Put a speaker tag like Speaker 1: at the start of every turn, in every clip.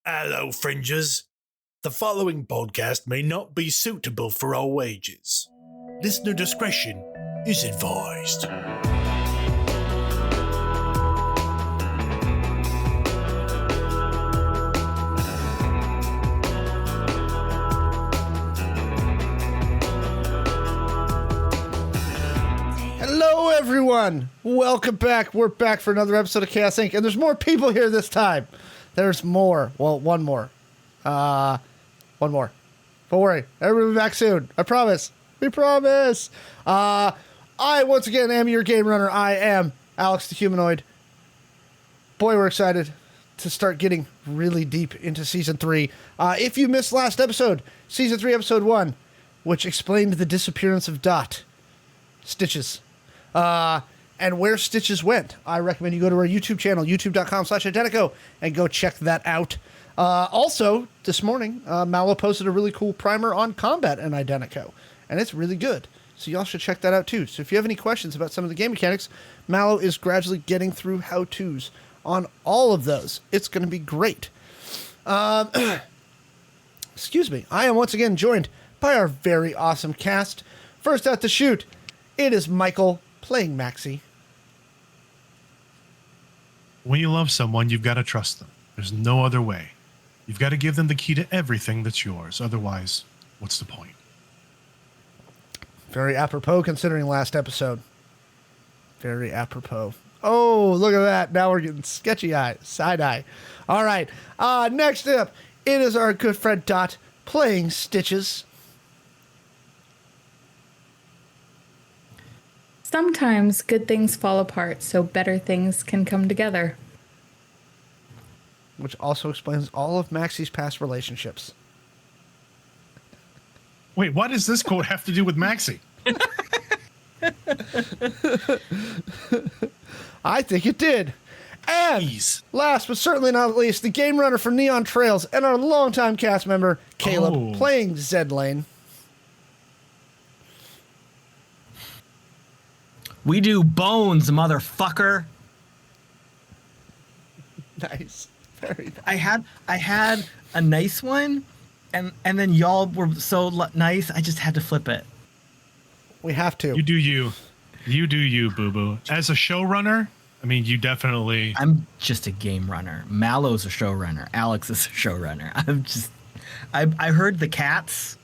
Speaker 1: Hello, fringers. The following podcast may not be suitable for all ages. Listener discretion is advised.
Speaker 2: Hello, everyone. Welcome back. We're back for another episode of Chaos Inc. And there's more people here this time. There's more. Well, one more. One more. Don't worry. Everybody will be back soon. I promise. We promise. I, once again, am your game runner. I am Alex the Humanoid. Boy, we're excited to start getting really deep into Season 3. If you missed last episode, Season 3, Episode 1, which explained the disappearance of Stitches. And where Stitches went, I recommend you go to our YouTube channel, youtube.com/Identico, and go check that out. Also, this morning, Mallo posted a really cool primer on combat in Identico, and it's really good. So y'all should check that out too. So if you have any questions about some of the game mechanics, Mallo is gradually getting through how-tos on all of those. It's going to be great. Excuse me. I am once again joined by our very awesome cast. First out to shoot, it is Michael playing Maxi.
Speaker 3: When you love someone, you've got to trust them. There's no other way. You've got to give them the key to everything that's yours. Otherwise, what's the point?
Speaker 2: Very apropos considering last episode. Very apropos. Oh, look at that. Now we're getting sketchy eye, side eye. All right. Next up, it is our good friend Dot playing Stitches.
Speaker 4: Sometimes good things fall apart so better things can come together.
Speaker 2: Which also explains all of Maxi's past relationships.
Speaker 3: Wait, what does this quote have to do with Maxi?
Speaker 2: I think it did. And last but certainly not least, the game runner for Neon Trails and our longtime cast member, Caleb, playing Zed Lane.
Speaker 5: We do bones, motherfucker.
Speaker 2: Nice. Very nice.
Speaker 5: I had a nice one, and then y'all were so nice, I just had to flip it.
Speaker 2: We have to.
Speaker 3: You do you. You do you, boo-boo. As a showrunner, I mean, you definitely...
Speaker 5: I'm just a game runner. Mallo's a showrunner. Alex is a showrunner. I heard the cats.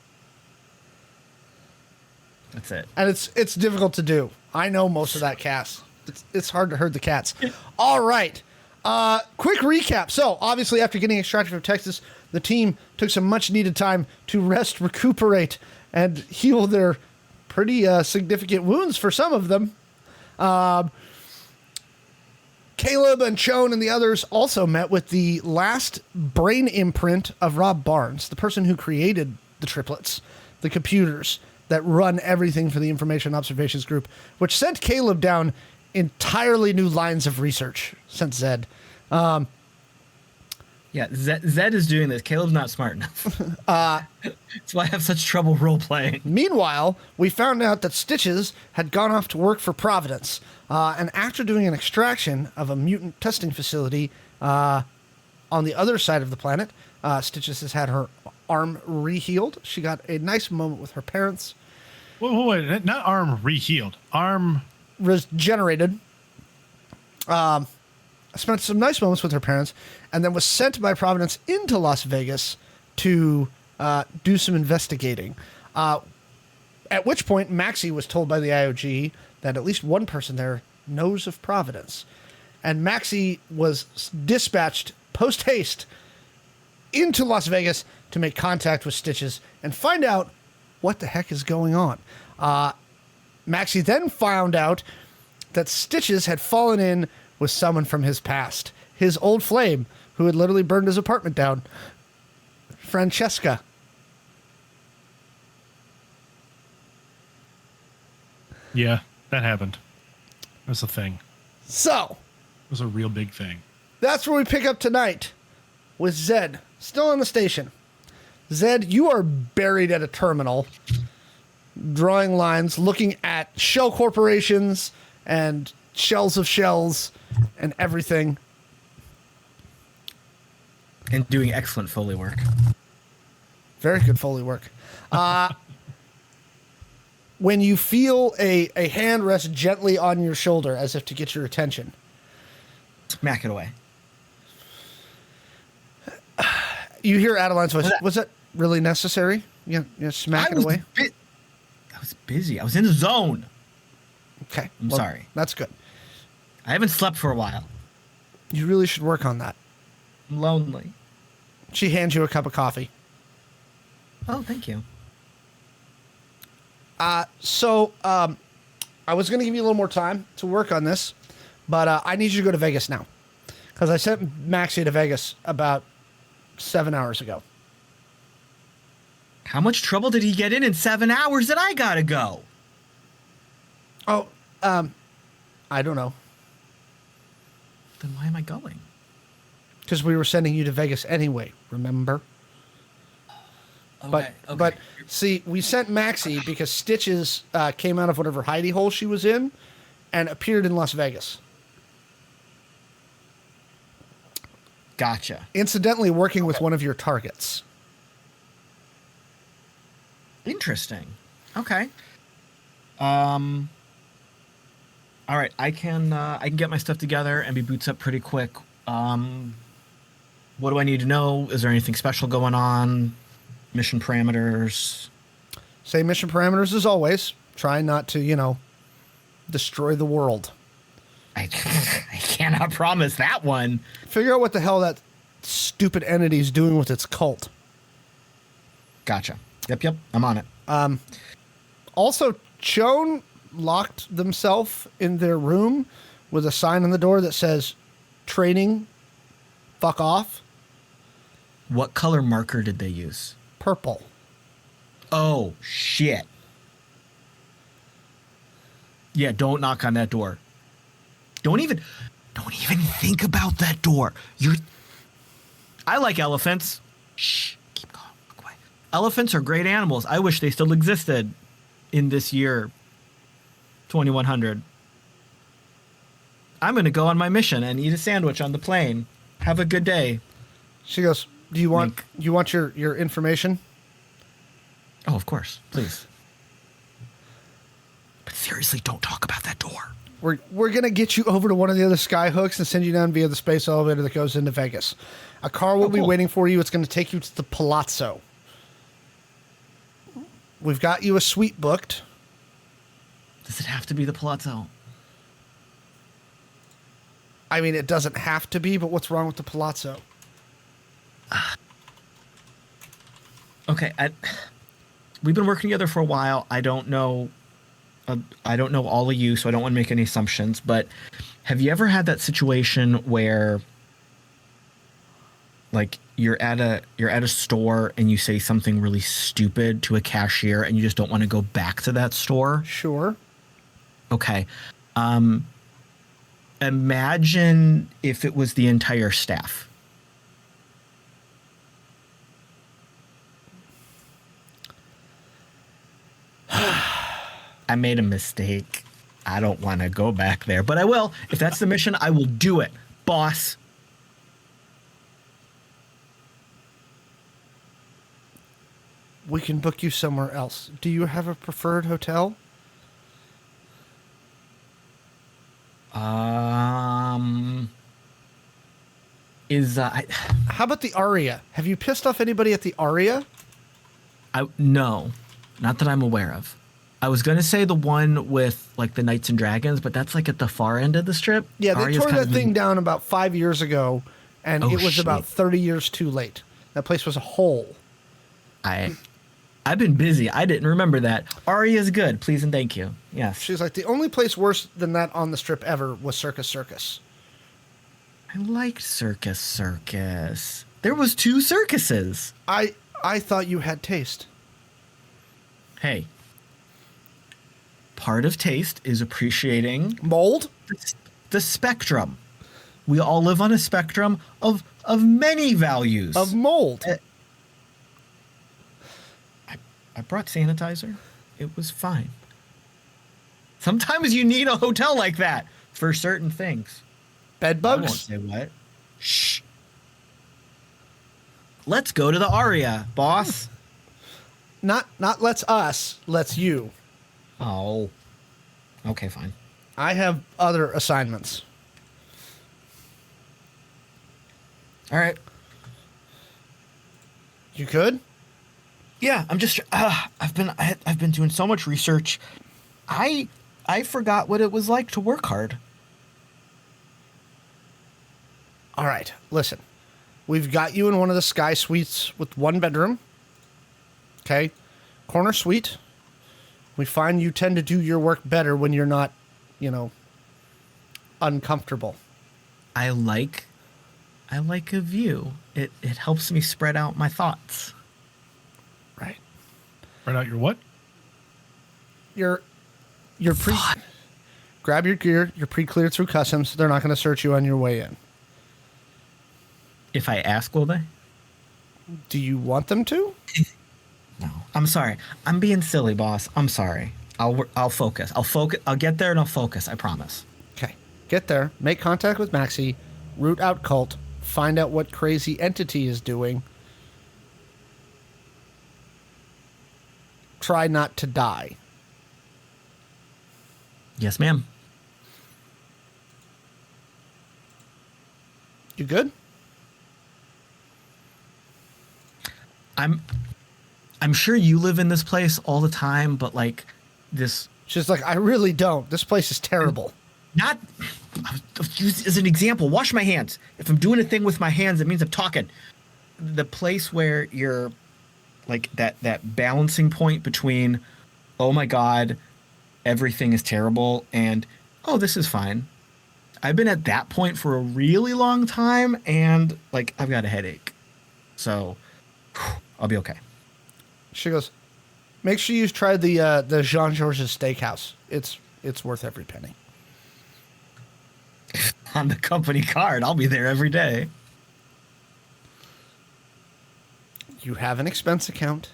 Speaker 5: That's it.
Speaker 2: And it's difficult to do. I know most of that cast. It's hard to herd the cats. All right. Quick recap. So, obviously, after getting extracted from Texas, the team took some much-needed time to rest, recuperate, and heal their pretty significant wounds for some of them. Caleb and Shawn and the others also met with the last brain imprint of Rob Barnes, the person who created the triplets, the computers that run everything for the Information Observations Group, which sent Caleb down entirely new lines of research, sent Zed.
Speaker 5: Yeah, Zed is doing this. Caleb's not smart enough. That's why I have such trouble role-playing.
Speaker 2: Meanwhile, we found out that Stitches had gone off to work for Providence. And after doing an extraction of a mutant testing facility on the other side of the planet, Stitches has had her arm re-healed. She got a nice moment with her parents.
Speaker 3: Wait, not arm re-healed. Arm...
Speaker 2: regenerated. Spent some nice moments with her parents, and then was sent by Providence into Las Vegas to do some investigating. At which point, Maxi was told by the IOG that at least one person there knows of Providence. And Maxi was dispatched post-haste into Las Vegas to make contact with Stitches and find out what the heck is going on. Maxi then found out that Stitches had fallen in with someone from his past. His old flame, who had literally burned his apartment down. Francesca.
Speaker 3: Yeah, that happened. That's a thing.
Speaker 2: So,
Speaker 3: It was a real big thing.
Speaker 2: that's where we pick up tonight with Zed, still on the station. Zed, you are buried at a terminal, drawing lines, looking at shell corporations and shells of shells and everything.
Speaker 5: And doing excellent Foley work.
Speaker 2: Very good Foley work. When you feel a hand rest gently on your shoulder as if to get your attention.
Speaker 5: Smack it away.
Speaker 2: You hear Adeline's voice. Was that really necessary? You smack it away?
Speaker 5: I was busy. I was in the zone.
Speaker 2: Okay.
Speaker 5: I'm sorry.
Speaker 2: That's good.
Speaker 5: I haven't slept for a while.
Speaker 2: You really should work on that.
Speaker 5: I'm lonely.
Speaker 2: She hands you a cup of coffee.
Speaker 5: Oh, thank you.
Speaker 2: So I was going to give you a little more time to work on this, but I need you to go to Vegas now. Because I sent Maxi to Vegas about 7 hours ago.
Speaker 5: How much trouble did he get in 7 hours that I gotta go?
Speaker 2: Oh, I don't know.
Speaker 5: Then why am I going?
Speaker 2: Because we were sending you to Vegas anyway, remember?
Speaker 5: Okay,
Speaker 2: But see, we sent Maxi because Stitches came out of whatever hidey hole she was in and appeared in Las Vegas.
Speaker 5: Gotcha.
Speaker 2: Incidentally, working with one of your targets.
Speaker 5: Interesting. Okay. All right. I can get my stuff together and be boots up pretty quick. What do I need to know? Is there anything special going on? Mission parameters.
Speaker 2: Same mission parameters as always. Try not to, destroy the world.
Speaker 5: I cannot promise that one.
Speaker 2: Figure out what the hell that stupid entity is doing with its cult.
Speaker 5: Gotcha. Yep. I'm on it.
Speaker 2: Also, Shawn locked themselves in their room with a sign on the door that says, "Training, fuck off."
Speaker 5: What color marker did they use?
Speaker 2: Purple.
Speaker 5: Oh, shit. Yeah, don't knock on that door. Don't even think about that door. I like elephants. Shh, keep calm, quiet. Elephants are great animals. I wish they still existed in this year, 2100. I'm going to go on my mission and eat a sandwich on the plane. Have a good day.
Speaker 2: She goes, "Do you want
Speaker 5: Wink.
Speaker 2: your information?"
Speaker 5: Oh, of course. Please. But seriously, don't talk about that door.
Speaker 2: We're gonna get you over to one of the other sky hooks and send you down via the space elevator that goes into Vegas. A car will be
Speaker 5: cool.
Speaker 2: waiting for you. It's going to take you to the Palazzo. We've got you a suite booked.
Speaker 5: Does it have to be the Palazzo?
Speaker 2: I mean, it doesn't have to be, but what's wrong with the Palazzo?
Speaker 5: Okay, we've been working together for a while. I don't know all of you, so I don't want to make any assumptions. But have you ever had that situation where, like, you're at a store and you say something really stupid to a cashier and you just don't want to go back to that store?
Speaker 2: Sure.
Speaker 5: Okay. Imagine if it was the entire staff. I made a mistake. I don't want to go back there, but I will. If that's the mission, I will do it, boss.
Speaker 2: We can book you somewhere else. Do you have a preferred hotel? How about the Aria? Have you pissed off anybody at the Aria?
Speaker 5: No, not that I'm aware of. I was gonna say the one with like the Knights and Dragons, but that's like at the far end of the strip.
Speaker 2: Yeah, they
Speaker 5: Aria's
Speaker 2: tore
Speaker 5: kind
Speaker 2: that
Speaker 5: of
Speaker 2: thing down about 5 years ago, and
Speaker 5: Oh,
Speaker 2: it was
Speaker 5: shit.
Speaker 2: about 30 years too late. That place was a hole.
Speaker 5: I've been busy. I didn't remember that. Aria's good. Please and thank you. Yes.
Speaker 2: She's like, the only place worse than that on the strip ever was Circus Circus.
Speaker 5: I liked Circus Circus. There was 2 circuses.
Speaker 2: I thought you had taste.
Speaker 5: Hey. Part of taste is appreciating
Speaker 2: Mold?
Speaker 5: the spectrum. We all live on a spectrum of many values.
Speaker 2: Of mold.
Speaker 5: I brought sanitizer. It was fine. Sometimes you need a hotel like that for certain things.
Speaker 2: Bed
Speaker 5: I won't
Speaker 2: bugs?
Speaker 5: say what. Shh. let's go to the Aria, boss.
Speaker 2: Not let's us, let's you.
Speaker 5: Oh. Okay, fine.
Speaker 2: I have other assignments.
Speaker 5: All right.
Speaker 2: You could?
Speaker 5: Yeah, I'm just I've been doing so much research. I forgot what it was like to work hard.
Speaker 2: All right, listen. We've got you in one of the sky suites with 1 bedroom. Okay? Corner suite. We find you tend to do your work better when you're not, uncomfortable.
Speaker 5: I like a view. It helps me spread out my thoughts.
Speaker 2: Right.
Speaker 3: Right out your what?
Speaker 2: You're grab your gear. You're pre-cleared through customs. They're not going to search you on your way in.
Speaker 5: If I ask, will they?
Speaker 2: Do you want them to?
Speaker 5: No. I'm sorry. I'm being silly, boss. I'm sorry. I'll focus. I'll get there and I'll focus. I promise.
Speaker 2: Okay. Get there. Make contact with Maxi. Root out cult. Find out what crazy entity is doing. Try not to die.
Speaker 5: Yes, ma'am.
Speaker 2: You good?
Speaker 5: I'm sure you live in this place all the time, but like this.
Speaker 2: She's like, I really don't. This place is terrible.
Speaker 5: Not use as an example. Wash my hands. If I'm doing a thing with my hands, it means I'm talking. The place where you're like that balancing point between, oh my God, everything is terrible, and oh, this is fine. I've been at that point for a really long time, and like I've got a headache, so I'll be okay.
Speaker 2: She goes, make sure you try the Jean Georges Steakhouse. It's worth every penny.
Speaker 5: On the company card, I'll be there every day.
Speaker 2: You have an expense account.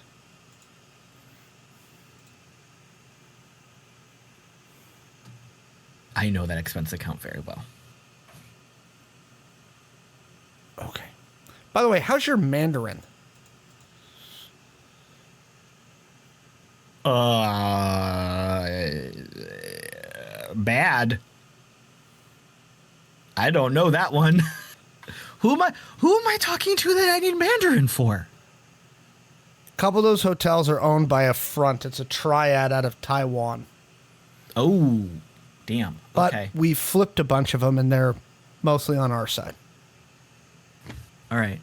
Speaker 5: I know that expense account very well.
Speaker 2: Okay. By the way, how's your Mandarin?
Speaker 5: Bad. I don't know that one. Who am I talking to that I need Mandarin for?
Speaker 2: A couple of those hotels are owned by a front. It's a triad out of Taiwan.
Speaker 5: Oh, damn.
Speaker 2: But
Speaker 5: Okay.
Speaker 2: we flipped a bunch of them, and they're mostly on our side.
Speaker 5: All right.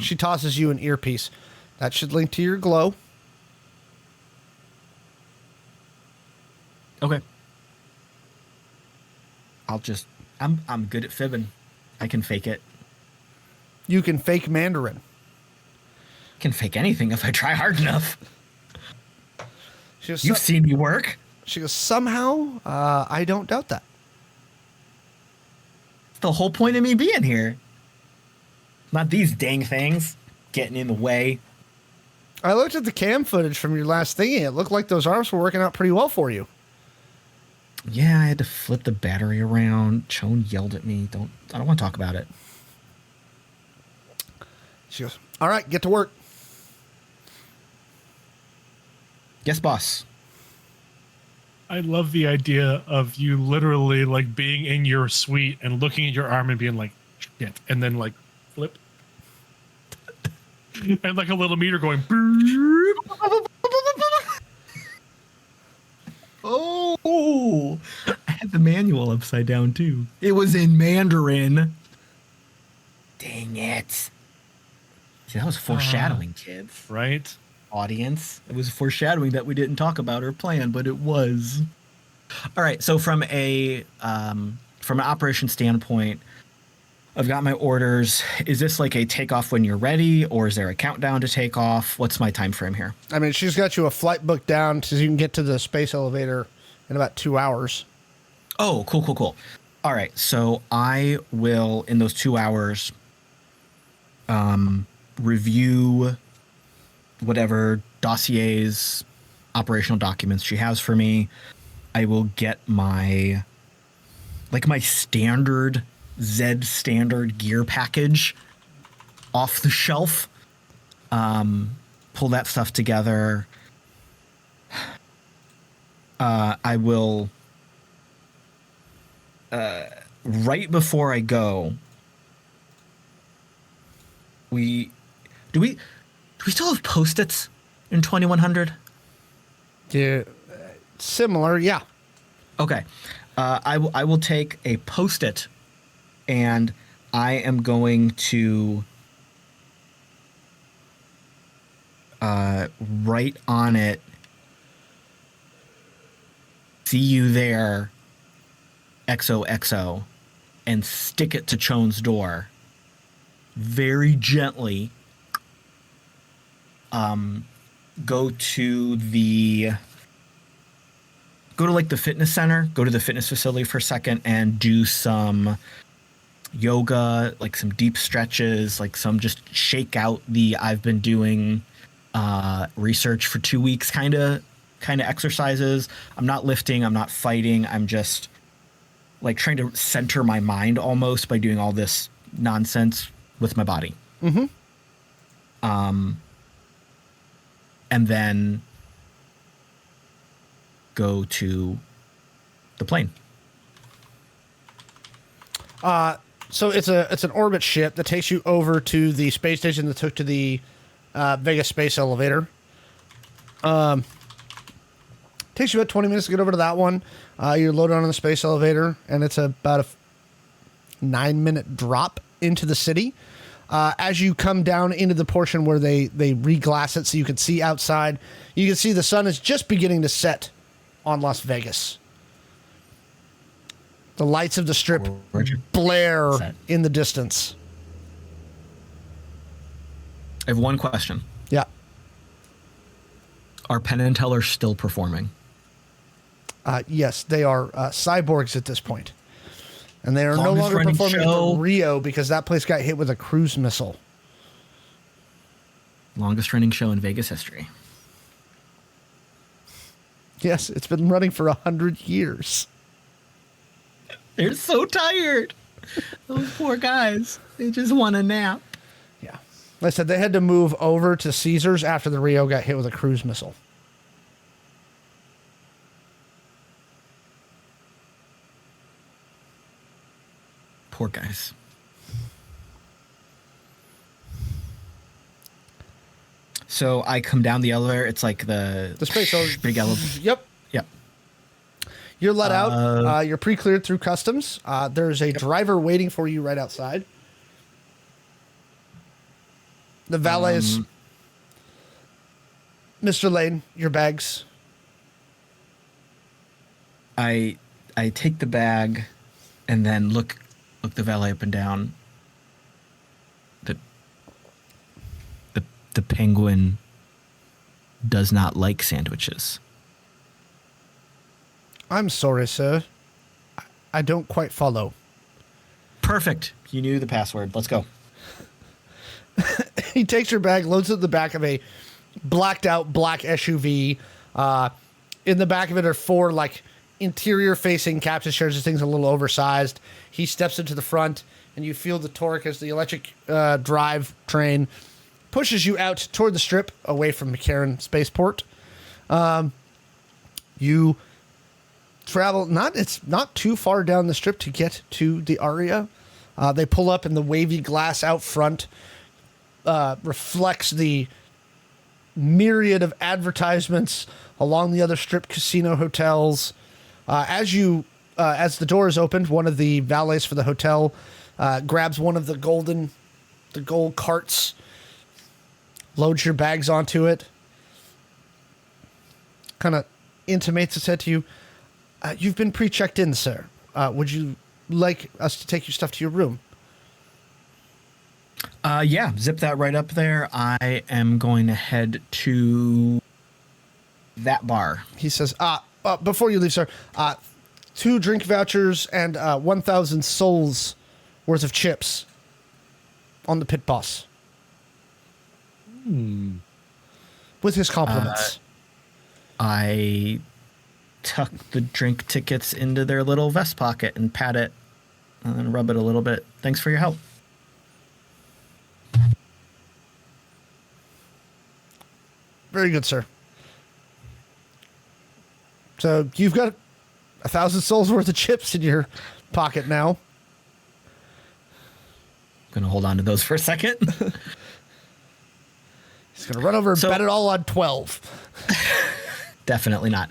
Speaker 2: She tosses you an earpiece. That should link to your glow.
Speaker 5: Okay. I'm good at fibbing. I can fake it.
Speaker 2: You can fake Mandarin.
Speaker 5: Can fake anything if I try hard enough.
Speaker 2: She goes,
Speaker 5: You've seen me work.
Speaker 2: She goes, somehow, I don't doubt that.
Speaker 5: It's the whole point of me being here. Not these dang things getting in the way.
Speaker 2: I looked at the cam footage from your last thingy. It looked like those arms were working out pretty well for you.
Speaker 5: Yeah, I had to flip the battery around. Shawn yelled at me. I don't want to talk about it.
Speaker 2: She goes, all right, get to work.
Speaker 5: Yes, boss.
Speaker 3: I love the idea of you literally like being in your suite and looking at your arm and being like, shit, and then like flip. And like a little meter going.
Speaker 5: Oh, I had the manual upside down too. It was in Mandarin. Dang it. See, that was foreshadowing, kids.
Speaker 3: Right?
Speaker 5: Audience. It was foreshadowing that we didn't talk about or plan, but it was. All right. So from an operation standpoint, I've got my orders. Is this like a takeoff when you're ready, or is there a countdown to take off? What's my time frame here?
Speaker 2: I mean, she's got you a flight booked down so you can get to the space elevator in about 2 hours.
Speaker 5: Oh, cool. All right. So I will, in those 2 hours, review whatever dossiers, operational documents she has for me. I will get my standard Z standard gear package off the shelf pull that stuff together. I will, right before I go, do we still have Post-its in 2100?
Speaker 2: Yeah, similar, yeah.
Speaker 5: Okay. I will take a Post-it, and I am going to write on it, "See you there, XOXO," and stick it to Chon's door very gently. Go to like the fitness center, go to the fitness facility for a second and do some yoga, like some deep stretches, like some just shake out the I've been doing research for 2 weeks kind of exercises. I'm not lifting, I'm not fighting, I'm just like trying to center my mind almost by doing all this nonsense with my body.
Speaker 2: Mm-hmm.
Speaker 5: And then go to the plane.
Speaker 2: So it's an orbit ship that takes you over to the space station that took to the Vegas space elevator. Takes you about 20 minutes to get over to that one. You're loaded on the space elevator, and it's about a 9-minute drop into the city. As you come down into the portion where they re-glass it so you can see outside, you can see the sun is just beginning to set on Las Vegas. The lights of the strip blare in the distance.
Speaker 5: I have one question.
Speaker 2: Yeah.
Speaker 5: Are Penn and Teller still performing?
Speaker 2: Yes, they are cyborgs at this point. And they are no
Speaker 5: Longest
Speaker 2: longer
Speaker 5: running
Speaker 2: performing
Speaker 5: show.
Speaker 2: at Rio because that place got hit with a cruise missile.
Speaker 5: Longest running show in Vegas history.
Speaker 2: Yes, it's been running for 100 years.
Speaker 5: They're so tired. Those poor guys. They just want a nap.
Speaker 2: Yeah. Like I said, they had to move over to Caesars after the Rio got hit with a cruise missile.
Speaker 5: Poor guys. So I come down the elevator. It's like the
Speaker 2: space elevator.
Speaker 5: Big elevator.
Speaker 2: Yep.
Speaker 5: Yep.
Speaker 2: You're let out. You're pre-cleared through customs. There's a driver waiting for you right outside. The valet is... Mr. Lane, your bags.
Speaker 5: I take the bag and then look the valet up and down. The penguin does not like sandwiches.
Speaker 2: I'm sorry, sir. I don't quite follow.
Speaker 5: Perfect. You knew the password. Let's go.
Speaker 2: He takes your bag, loads it in the back of a blacked out black SUV. In the back of it are 4 like interior facing captain chairs. This thing's a little oversized. He steps into the front, and you feel the torque as the electric drive train pushes you out toward the strip away from McCarran Spaceport. You travel it's not too far down the strip to get to the Aria. They pull up, and the wavy glass out front reflects the myriad of advertisements along the other strip casino hotels. As the door is opened, one of the valets for the hotel grabs one of the gold carts, loads your bags onto it, kind of intimates it, said to you, "You've been pre-checked in, sir. Would you like us to take your stuff to your room?"
Speaker 5: Yeah, zip that right up there. I am going to head to that bar.
Speaker 2: He says, before you leave, sir, 2 drink vouchers and 1,000 souls worth of chips on the pit boss. With his compliments.
Speaker 5: I tuck the drink tickets into their little vest pocket and pat it and then rub it a little bit. Thanks for your help.
Speaker 2: Very good, sir. So you've got 1,000 souls worth of chips in your pocket now.
Speaker 5: I'm gonna hold on to those for a second.
Speaker 2: He's going to run over and bet it all on 12.
Speaker 5: Definitely not.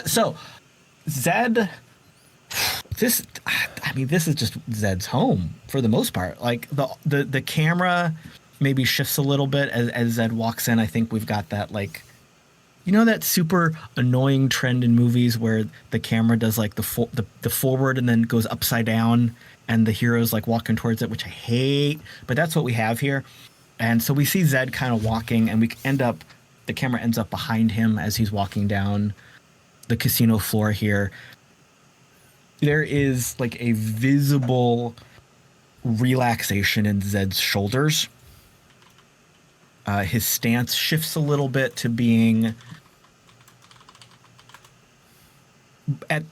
Speaker 5: So Zed, this is just Zed's home for the most part. Like the camera maybe shifts a little bit as Zed walks in. I think we've got that, like, you know, that super annoying trend in movies where the camera does like the forward and then goes upside down and the hero's like walking towards it, which I hate, but that's what we have here. And so we see Zed kind of walking, and the camera ends up behind him as he's walking down the casino floor here. There is like a visible relaxation in Zed's shoulders. His stance shifts a little bit to being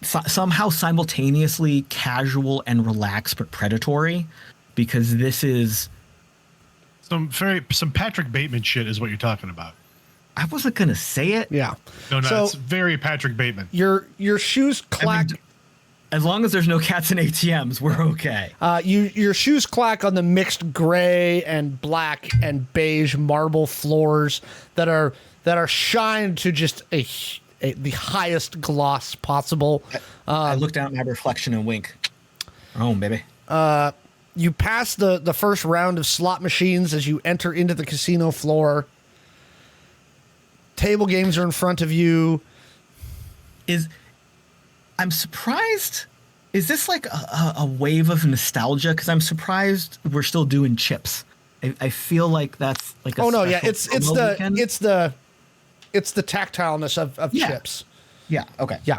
Speaker 5: somehow simultaneously casual and relaxed but predatory, because this is
Speaker 3: some Patrick Bateman shit is what you're talking about.
Speaker 5: I wasn't gonna say it.
Speaker 2: Yeah.
Speaker 3: No,
Speaker 2: So-
Speaker 3: it's very Patrick Bateman.
Speaker 2: Your shoes clack.
Speaker 5: As long as there's no cats and ATMs, we're okay.
Speaker 2: Your shoes clack on the mixed gray and black and beige marble floors that are shined to just the highest gloss possible.
Speaker 5: I look down at my reflection and wink. Oh, baby.
Speaker 2: You pass the first round of slot machines as you enter into the casino floor. Table games are in front of you.
Speaker 5: I'm surprised. Is this like a wave of nostalgia? Because I'm surprised we're still doing chips. I feel like that's like a
Speaker 2: it's the tactileness of chips.
Speaker 5: Yeah. Okay.
Speaker 2: Yeah.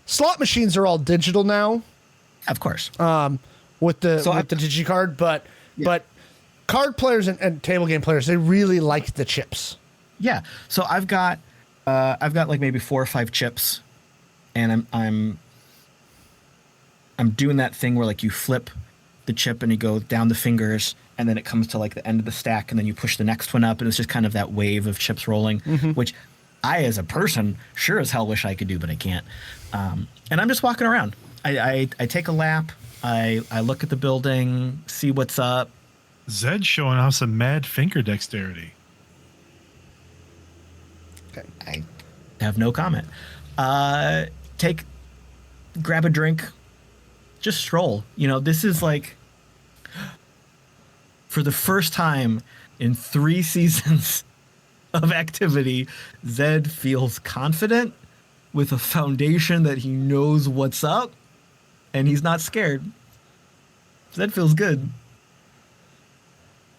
Speaker 2: Slot machines are all digital now.
Speaker 5: Of course.
Speaker 2: With the digicard, but card players and table game players, they really like the chips.
Speaker 5: Yeah. So I've got like maybe 4 or 5 chips, and I'm doing that thing where like you flip the chip and you go down the fingers, and then it comes to like the end of the stack, and then you push the next one up, and it's just kind of that wave of chips rolling, which I, as a person, sure as hell wish I could do, but I can't. And I'm just walking around. I take a lap. I look at the building, see what's up.
Speaker 3: Zed's showing off some mad finger dexterity.
Speaker 2: Okay.
Speaker 5: I have no comment. Grab a drink, just stroll. You know, this is like, for the first time in 3 seasons of activity, Zed feels confident with a foundation that he knows what's up, and he's not scared. Zed feels good.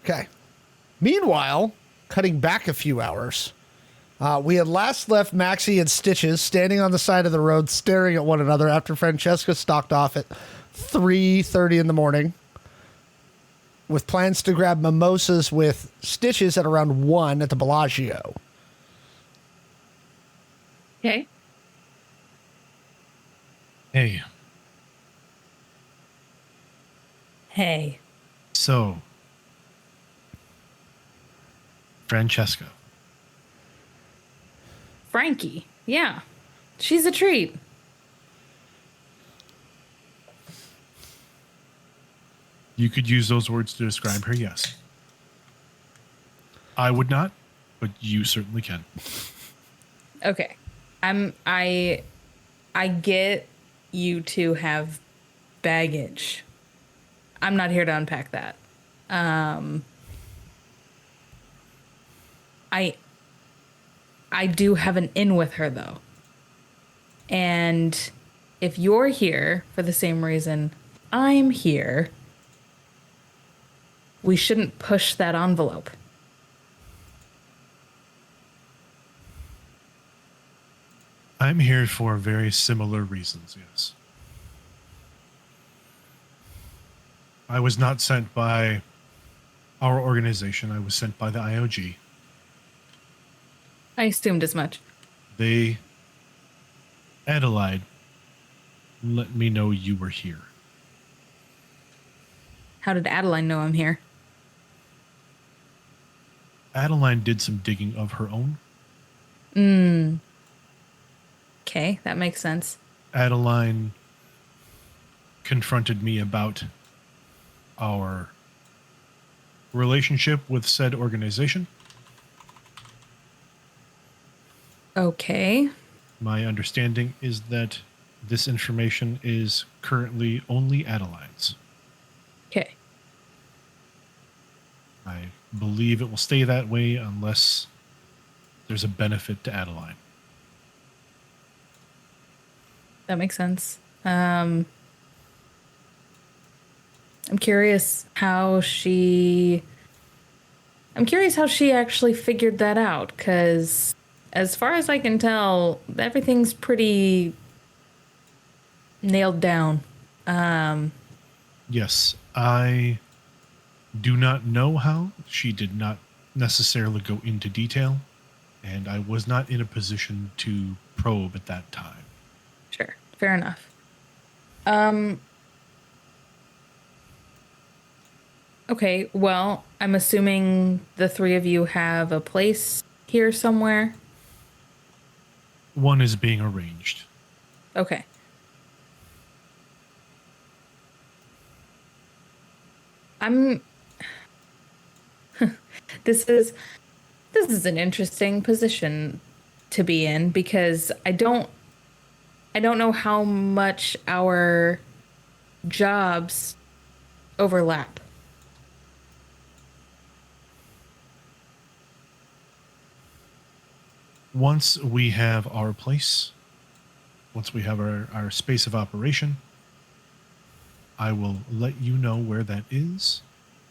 Speaker 2: Okay. Meanwhile, cutting back a few hours, we had last left Maxi and Stitches standing on the side of the road staring at one another after Francesca stalked off at 3:30 in the morning with plans to grab mimosas with Stitches at around 1 at the Bellagio.
Speaker 4: Okay.
Speaker 3: Hey,
Speaker 4: Hey.
Speaker 3: so Francesca.
Speaker 4: Frankie. Yeah. She's a treat.
Speaker 3: You could use those words to describe her, yes. I would not, but you certainly can.
Speaker 4: Okay. I get you to have baggage. I'm not here to unpack that. I do have an in with her, though. And if you're here for the same reason I'm here, we shouldn't push that envelope.
Speaker 3: I'm here for very similar reasons, yes. I was not sent by our organization. I was sent by the IOG.
Speaker 4: I assumed as much.
Speaker 3: They, Adelaide, let me know you were here.
Speaker 4: How did Adeline know I'm here?
Speaker 3: Adeline did some digging of her own.
Speaker 4: Okay, that makes sense.
Speaker 3: Adeline confronted me about our relationship with said organization.
Speaker 4: Okay.
Speaker 3: My understanding is that this information is currently only Adeline's.
Speaker 4: Okay.
Speaker 3: I believe it will stay that way unless there's a benefit to Adeline.
Speaker 4: That makes sense. I'm curious how she actually figured that out, because as far as I can tell, everything's pretty nailed down.
Speaker 3: Yes, I do not know how. She did not necessarily go into detail, and I was not in a position to probe at that time.
Speaker 4: Sure, fair enough. Okay, well, I'm assuming the three of you have a place here somewhere.
Speaker 3: One is being arranged.
Speaker 4: Okay. I'm this is an interesting position to be in, because I don't know how much our jobs overlap.
Speaker 3: Once we have our place, once we have our space of operation, I will let you know where that is.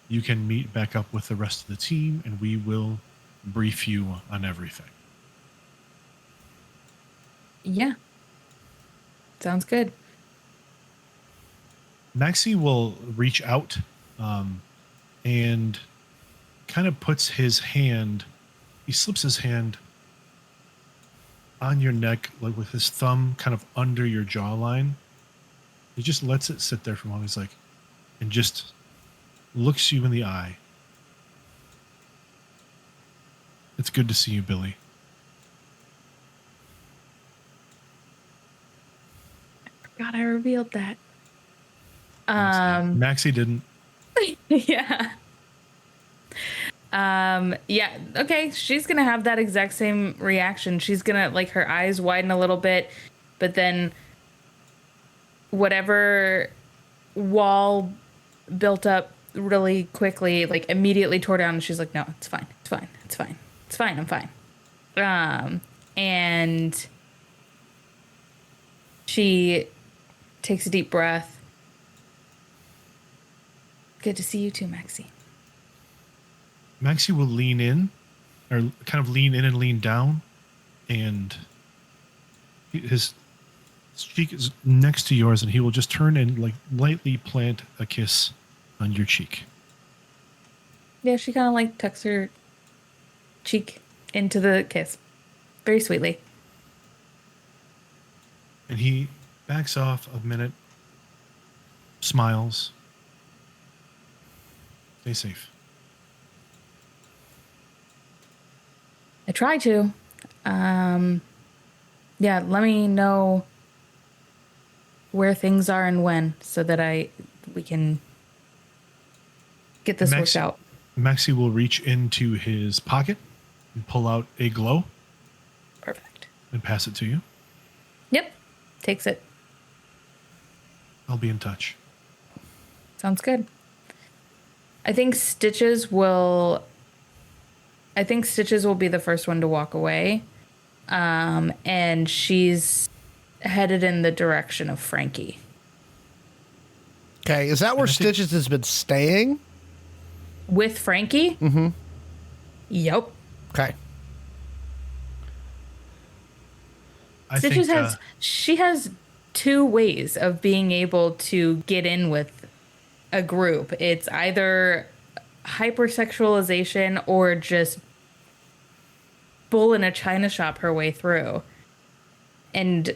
Speaker 3: You can meet back up with the rest of the team, and we will brief you on everything.
Speaker 4: Yeah. Sounds good.
Speaker 3: Maxi will reach out and kind of puts his hand, he slips his hand on your neck, like with his thumb kind of under your jawline. He just lets it sit there for a moment. He's like, and just looks you in the eye. It's good to see you, Billy.
Speaker 4: God, I revealed that.
Speaker 3: Maxi didn't.
Speaker 4: Yeah. Yeah, okay, she's gonna have that exact same reaction. She's gonna, like, her eyes widen a little bit, but then whatever wall built up really quickly, like, immediately tore down, and she's like, no, it's fine, it's fine, it's fine, it's fine, I'm fine. And she takes a deep breath. Good to see you too, Maxi.
Speaker 3: Maxi will lean in, or kind of lean in and lean down, and his cheek is next to yours, and he will just turn and, like, lightly plant a kiss on your cheek.
Speaker 4: Yeah, she kind of, like, tucks her cheek into the kiss. Very sweetly.
Speaker 3: And he backs off a minute, smiles. Stay safe.
Speaker 4: I try to. Yeah, let me know where things are and when, so that we can get this worked out.
Speaker 3: Maxi will reach into his pocket and pull out a glow.
Speaker 4: Perfect.
Speaker 3: And pass it to you.
Speaker 4: Yep. Takes it.
Speaker 3: I'll be in touch.
Speaker 4: Sounds good. I think Stitches will be the first one to walk away. And she's headed in the direction of Frankie.
Speaker 2: Okay, is that where Stitches has been staying?
Speaker 4: With Frankie?
Speaker 2: Mm-hmm.
Speaker 4: Yep.
Speaker 2: Okay.
Speaker 4: Stitches has two ways of being able to get in with a group. It's either hypersexualization or just bull in a china shop her way through. And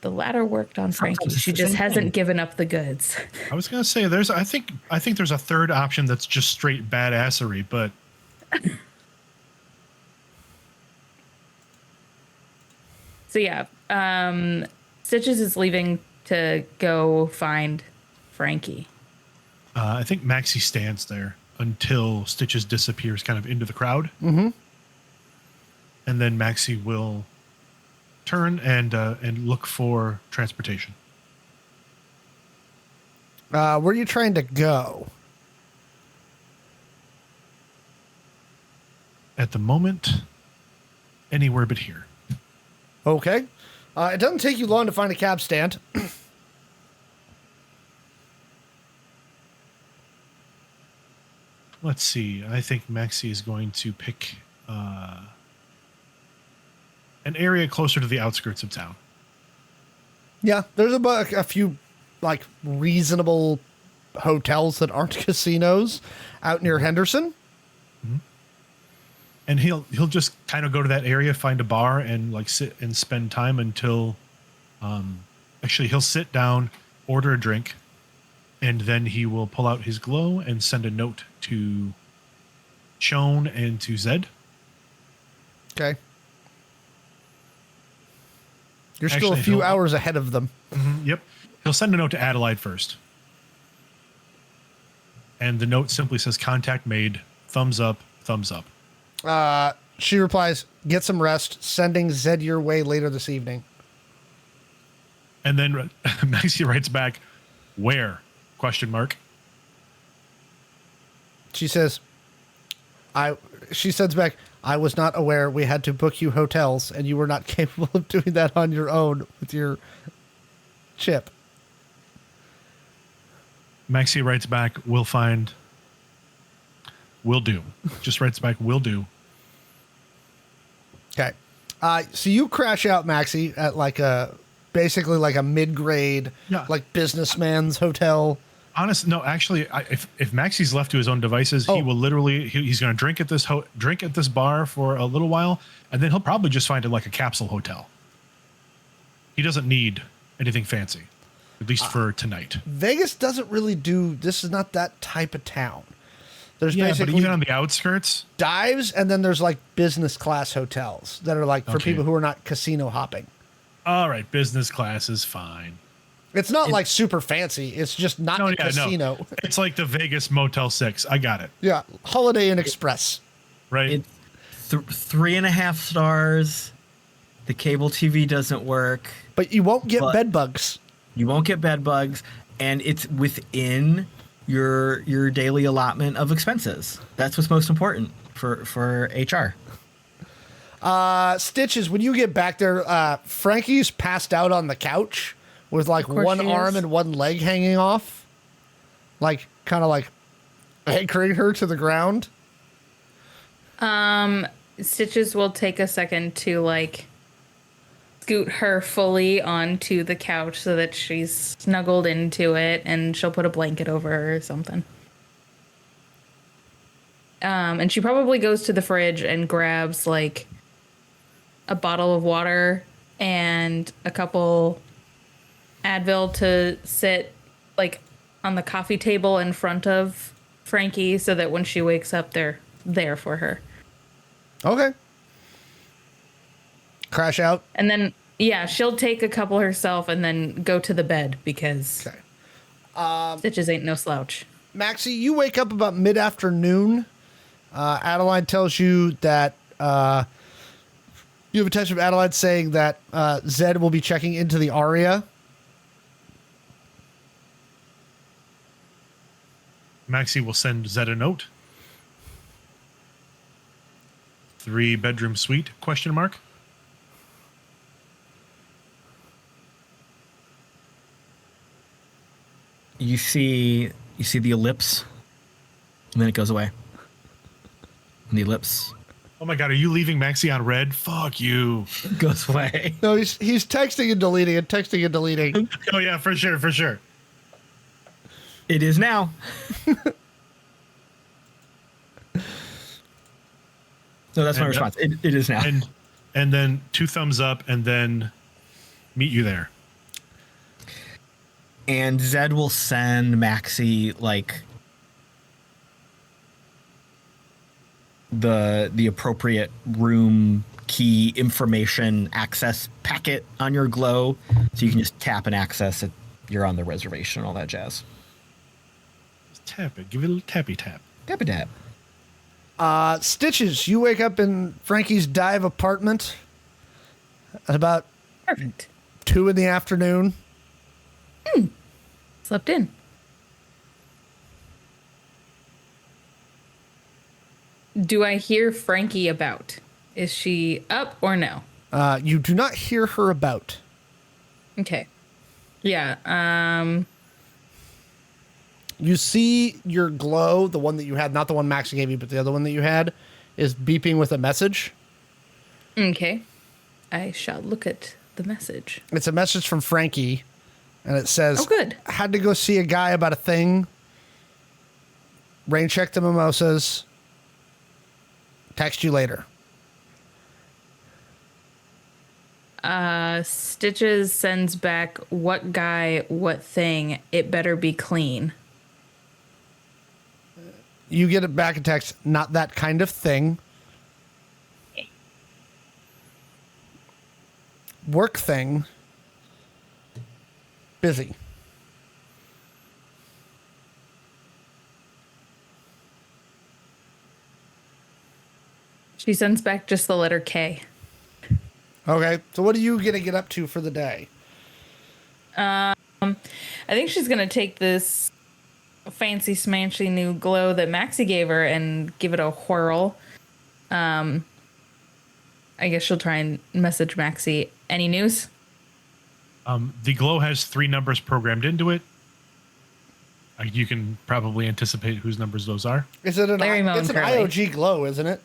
Speaker 4: the latter worked on Frankie. She just hasn't given up the goods.
Speaker 3: I was gonna say I think there's a third option that's just straight badassery, but
Speaker 4: So yeah, Stitches is leaving to go find Frankie.
Speaker 3: I think Maxi stands there until Stitches disappears kind of into the crowd.
Speaker 2: Mm-hmm.
Speaker 3: And then Maxi will turn and look for transportation.
Speaker 2: Where are you trying to go?
Speaker 3: At the moment, anywhere but here.
Speaker 2: Okay. It doesn't take you long to find a cab stand.
Speaker 3: Let's see. I think Maxi is going to pick an area closer to the outskirts of town.
Speaker 2: Yeah, there's a few like reasonable hotels that aren't casinos out near Henderson.
Speaker 3: Mm-hmm. And he'll just kind of go to that area, find a bar, and like sit and spend time until. Actually, he'll sit down, order a drink, and then he will pull out his glow and send a note to Shawn and to Zed.
Speaker 2: Okay. You're still
Speaker 3: Actually,
Speaker 2: a few
Speaker 3: he'll-
Speaker 2: hours ahead of them.
Speaker 3: Mhm, yep. He'll send a note to Adelaide first. And the note simply says, contact made, thumbs up, thumbs up.
Speaker 2: She replies, get some rest, sending Zed your way later this evening.
Speaker 3: And then Maxi writes back, where? Question mark.
Speaker 2: She says, she sends back, I was not aware we had to book you hotels and you were not capable of doing that on your own with your chip.
Speaker 3: Maxi writes back, we'll find. Will do. Just writes back, will do.
Speaker 2: Okay. So you crash out, Maxi, at basically like a mid-grade,
Speaker 3: Yeah.
Speaker 2: like businessman's hotel.
Speaker 3: No, actually, if Maxi's left to his own devices, he will literally, he's going to drink at this bar for a little while, and then he'll probably just find it like a capsule hotel. He doesn't need anything fancy, at least for tonight.
Speaker 2: Vegas doesn't really this is not that type of town. There's
Speaker 3: Yeah, but
Speaker 2: basically
Speaker 3: even on the outskirts,
Speaker 2: dives, and then there's like business class hotels that are like for
Speaker 3: Okay.
Speaker 2: people who are not casino hopping.
Speaker 3: all right, business class is fine.
Speaker 2: It's not like super fancy. It's just not a casino.
Speaker 3: No. It's like the Vegas Motel 6. I got it.
Speaker 2: Yeah, Holiday Inn Express.
Speaker 3: Right?
Speaker 5: It's 3.5 stars. The cable TV doesn't work.
Speaker 2: But you won't get
Speaker 5: But-
Speaker 2: bed bugs.
Speaker 5: You won't get bed bugs, and it's within your daily allotment of expenses. That's what's most important for HR.
Speaker 2: Stitches, when you get back there, Frankie's passed out on the couch with like
Speaker 4: course
Speaker 2: one
Speaker 4: she
Speaker 2: arm
Speaker 4: is.
Speaker 2: and one leg hanging off. Like, kind of like anchoring her to the ground.
Speaker 4: Stitches will take a second to like scoot her fully onto the couch so that she's snuggled into it, and she'll put a blanket over her or something. And she probably goes to the fridge and grabs like a bottle of water and a couple Advil to sit like on the coffee table in front of Frankie so that when she wakes up, they're there for her.
Speaker 2: Okay. Crash out.
Speaker 4: And then, yeah, she'll take a couple herself and then go to the bed because
Speaker 2: Okay.
Speaker 4: Stitches ain't no slouch.
Speaker 2: Maxi, you wake up about mid-afternoon. Adeline tells you that you have a text from Adeline saying that Zed will be checking into the Aria.
Speaker 3: Maxi will send Zed a note. 3-bedroom suite, question mark.
Speaker 5: You see the ellipse, and then it goes away. And the ellipse
Speaker 3: Oh my God, are you leaving Maxi on red? Fuck you.
Speaker 5: goes away.
Speaker 2: No, he's texting and deleting and texting and deleting.
Speaker 3: Oh yeah, for sure, for sure.
Speaker 5: It is now. No, that's my
Speaker 3: And,
Speaker 5: response. It is now.
Speaker 3: And then 2 thumbs up, and then meet you there.
Speaker 5: And Zed will send Maxi like the appropriate room key information access packet on your glow, so you can just tap and access it. You're on the reservation and all that jazz.
Speaker 3: Just tap it. Give it a little tappy tap.
Speaker 5: Tap a tap.
Speaker 2: Stitches, you wake up in Frankie's dive apartment at about
Speaker 4: Perfect.
Speaker 2: 2 in the afternoon.
Speaker 4: Slept in. Do I hear Frankie about? Is she up or no?
Speaker 2: You do not hear her about.
Speaker 4: Okay. Yeah.
Speaker 2: You see your glow, the one that you had, not the one Maxi gave you, but the other one that you had, is beeping with a message.
Speaker 4: Okay. I shall look at the message.
Speaker 2: It's a message from Frankie, and it says,
Speaker 4: Oh, good.
Speaker 2: Had to go see a guy about a thing. Rain check the mimosas. Text you later.
Speaker 4: Stitches sends back, what guy, what thing, it better be clean.
Speaker 2: You get it back in text, not that kind of thing. Work thing. Busy.
Speaker 4: She sends back just the letter K.
Speaker 2: Okay, so what are you going to get up to for the day?
Speaker 4: I think she's gonna take this fancy smanchy new glow that Maxi gave her and give it a whirl. I guess she'll try and message Maxi. Any news?
Speaker 3: The glow has 3 numbers programmed into it. You can probably anticipate whose numbers those are.
Speaker 2: Is it an,
Speaker 4: Larry Moan
Speaker 2: it's an
Speaker 4: Curly.
Speaker 2: IOG glow, isn't it?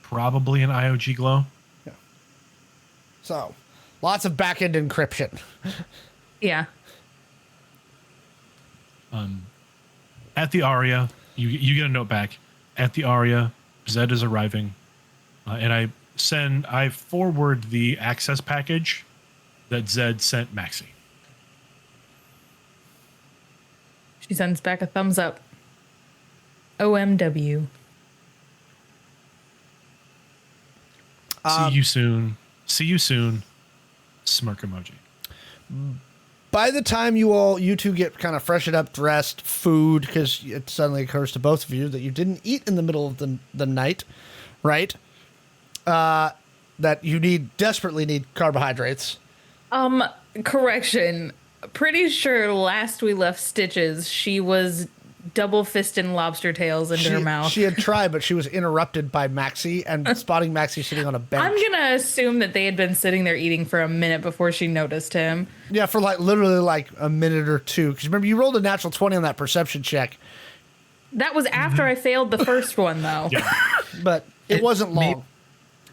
Speaker 3: Probably an IOG glow.
Speaker 2: So, lots of back-end encryption.
Speaker 4: Yeah.
Speaker 3: At the Aria, you get a note back. At the Aria, Zed is arriving, and I forward the access package that Zed sent Maxi.
Speaker 4: She sends back a thumbs up. OMW.
Speaker 3: See you soon. See you soon. Smirk emoji.
Speaker 2: By the time you two get kind of freshened up, dressed, food, because it suddenly occurs to both of you that you didn't eat in the middle of the night, right? That you desperately need carbohydrates.
Speaker 4: Correction. Pretty sure last we left Stitches, she was double fisting lobster tails into her mouth.
Speaker 2: She had tried, but she was interrupted by Maxi and spotting Maxi sitting on a bench.
Speaker 4: I'm gonna assume that they had been sitting there eating for a minute before she noticed him.
Speaker 2: Yeah, for literally a minute or two. Because remember, you rolled a natural 20 on that perception check,
Speaker 4: That was after I failed the first one, though.
Speaker 3: Yeah.
Speaker 2: but it wasn't long.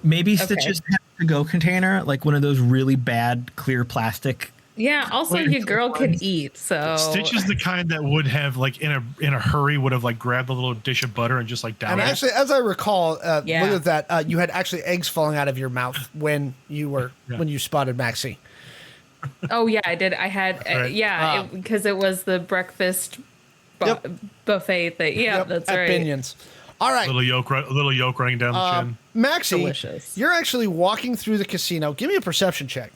Speaker 5: Maybe
Speaker 4: Okay.
Speaker 5: Stitches has a to-go container, like one of those really bad clear plastic.
Speaker 4: Yeah, also your girl can eat, so
Speaker 3: Stitch is the kind that would have in a hurry would have grabbed a little dish of butter and just down
Speaker 2: And
Speaker 3: it.
Speaker 2: actually, as I recall,
Speaker 4: Yeah.
Speaker 2: look at that. You had actually eggs falling out of your mouth when you spotted Maxi.
Speaker 4: Oh yeah, I did. I had
Speaker 3: Right.
Speaker 4: because it was the breakfast
Speaker 2: Yep.
Speaker 4: buffet thing. Yeah,
Speaker 2: Yep,
Speaker 4: that's
Speaker 2: at
Speaker 4: right.
Speaker 2: Binions. All right,
Speaker 3: little yolk running down the chin.
Speaker 2: Maxi,
Speaker 4: Delicious.
Speaker 2: you're actually walking through the casino. Give me a perception check.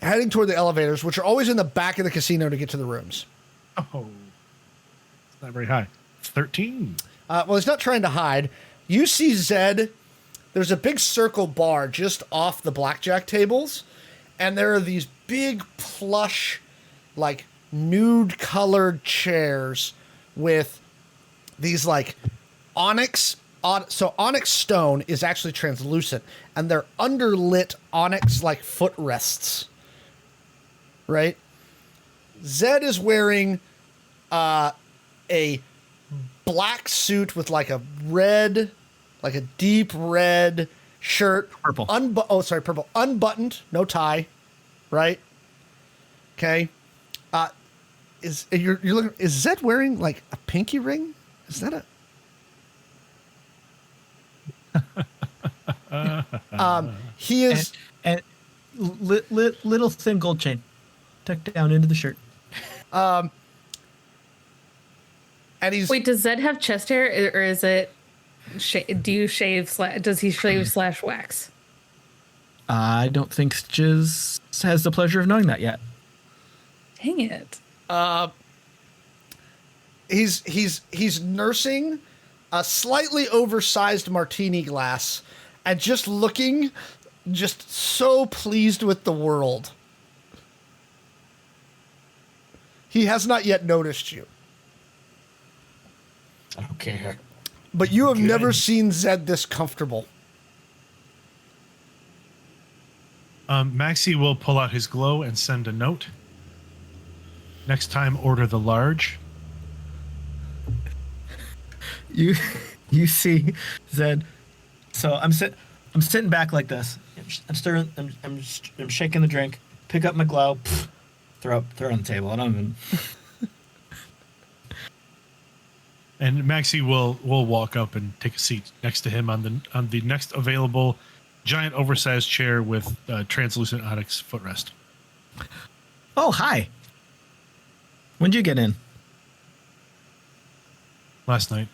Speaker 2: Heading toward the elevators, which are always in the back of the casino to get to the rooms.
Speaker 3: Oh, it's not very high. 13.
Speaker 2: Well, he's not trying to hide. You see Zed. There's a big circle bar just off the blackjack tables, and there are these big plush, nude-colored chairs with these onyx. So onyx stone is actually translucent, and they're underlit onyx footrests. Right? Zed is wearing a black suit with a deep red shirt.
Speaker 5: Purple.
Speaker 2: Purple. Unbuttoned, no tie. Right? Okay. Is Zed wearing a pinky ring? Is that a he is
Speaker 5: And little thin gold chain tucked down into the shirt.
Speaker 2: And he's
Speaker 4: Wait, does Zed have chest hair, or is it? Do you shave? Does he shave slash wax?
Speaker 5: I don't think Stitches has the pleasure of knowing that yet.
Speaker 4: Dang it!
Speaker 2: he's nursing a slightly oversized martini glass and just looking just so pleased with the world. He has not yet noticed you.
Speaker 5: I don't care.
Speaker 2: But you have never seen Zed this comfortable.
Speaker 3: Maxi will pull out his glow and send a note. Next time, order the large.
Speaker 5: You see Zed. So I'm sitting back like this. I'm stirring. I'm shaking the drink. Pick up my glow. Throw it on the table. I don't even.
Speaker 3: And Maxi will walk up and take a seat next to him on the next available giant oversized chair with translucent onyx footrest.
Speaker 5: Oh, hi. When'd you get in?
Speaker 3: Last night.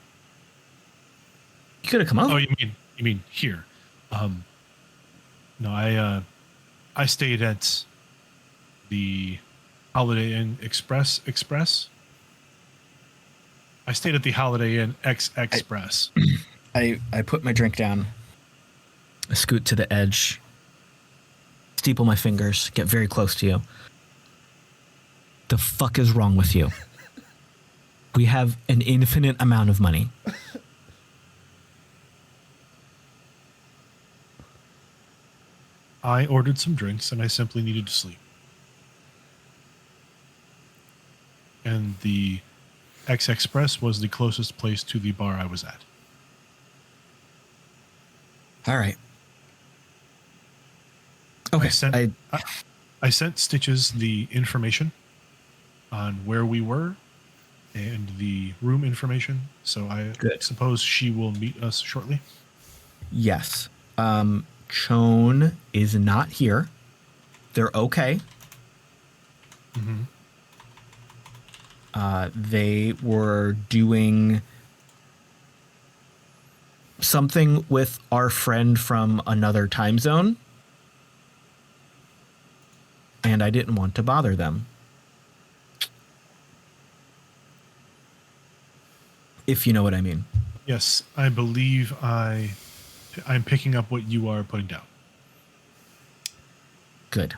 Speaker 5: You could have come over.
Speaker 3: Oh, you mean here? No, I stayed at the Holiday Inn Express. I stayed at the Holiday Inn Express.
Speaker 5: I put my drink down. I scoot to the edge. Steeple my fingers. Get very close to you. The fuck is wrong with you? We have an infinite amount of money.
Speaker 3: I ordered some drinks and I simply needed to sleep. And the X Express was the closest place to the bar I was at.
Speaker 5: All right. Okay.
Speaker 3: I sent Stitches the information on where we were and the room information, so I suppose she will meet us shortly.
Speaker 5: Yes. Chone is not here. They're okay.
Speaker 3: Mm-hmm.
Speaker 5: They were doing something with our friend from another time zone, and I didn't want to bother them. If you know what I mean.
Speaker 3: Yes, I believe I'm picking up what you are putting down.
Speaker 5: Good.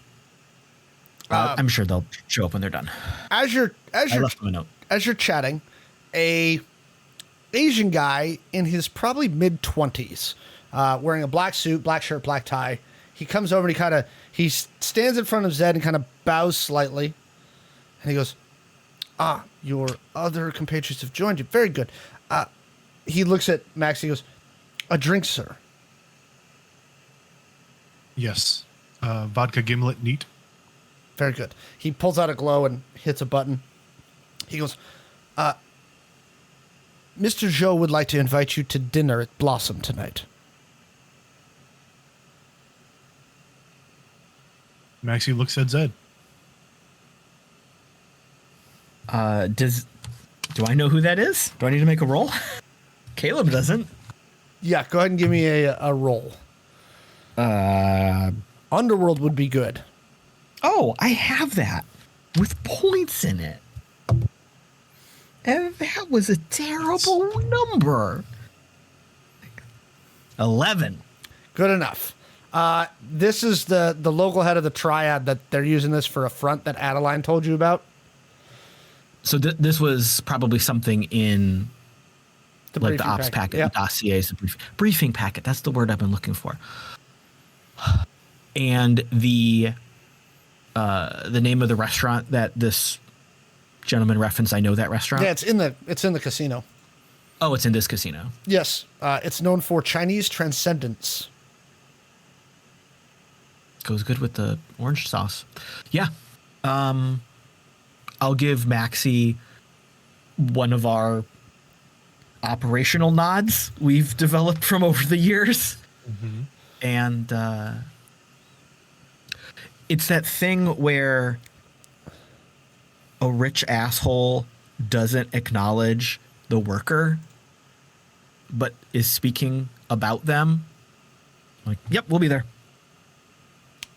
Speaker 5: I'm sure they'll show up when they're done.
Speaker 2: As you're
Speaker 5: I left them a note.
Speaker 2: as you're chatting, a Asian guy in his probably mid-20s, wearing a black suit, black shirt, black tie. He comes over and he stands in front of Zed and kind of bows slightly. And he goes, your other compatriots have joined you. Very good. He looks at Max. He goes, a drink, sir.
Speaker 3: Yes. Vodka gimlet neat.
Speaker 2: Very good. He pulls out a glow and hits a button. He goes, Mr. Zhou would like to invite you to dinner at Blossom tonight.
Speaker 3: Maxi looks at Zed.
Speaker 5: Do I know who that is? Do I need to make a roll? Caleb doesn't.
Speaker 2: Yeah, go ahead and give me a roll. Underworld would be good.
Speaker 5: Oh, I have that with points in it. And that was a terrible number. 11.
Speaker 2: Good enough. This is the local head of the triad that they're using this for a front that Adeline told you about.
Speaker 5: So this was probably something in
Speaker 2: The
Speaker 5: the ops packet,
Speaker 2: Yep.
Speaker 5: the dossiers, the briefing packet. That's the word I've been looking for. And the name of the restaurant that this gentleman referenced, I know that restaurant.
Speaker 2: Yeah, it's in the casino.
Speaker 5: Oh, it's in this casino.
Speaker 2: Yes, it's known for Chinese transcendence.
Speaker 5: Goes good with the orange sauce. Yeah. I'll give Maxi one of our operational nods we've developed from over the years.
Speaker 3: Mm-hmm.
Speaker 5: And it's that thing where, a rich asshole doesn't acknowledge the worker, but is speaking about them, like, yep, we'll be there.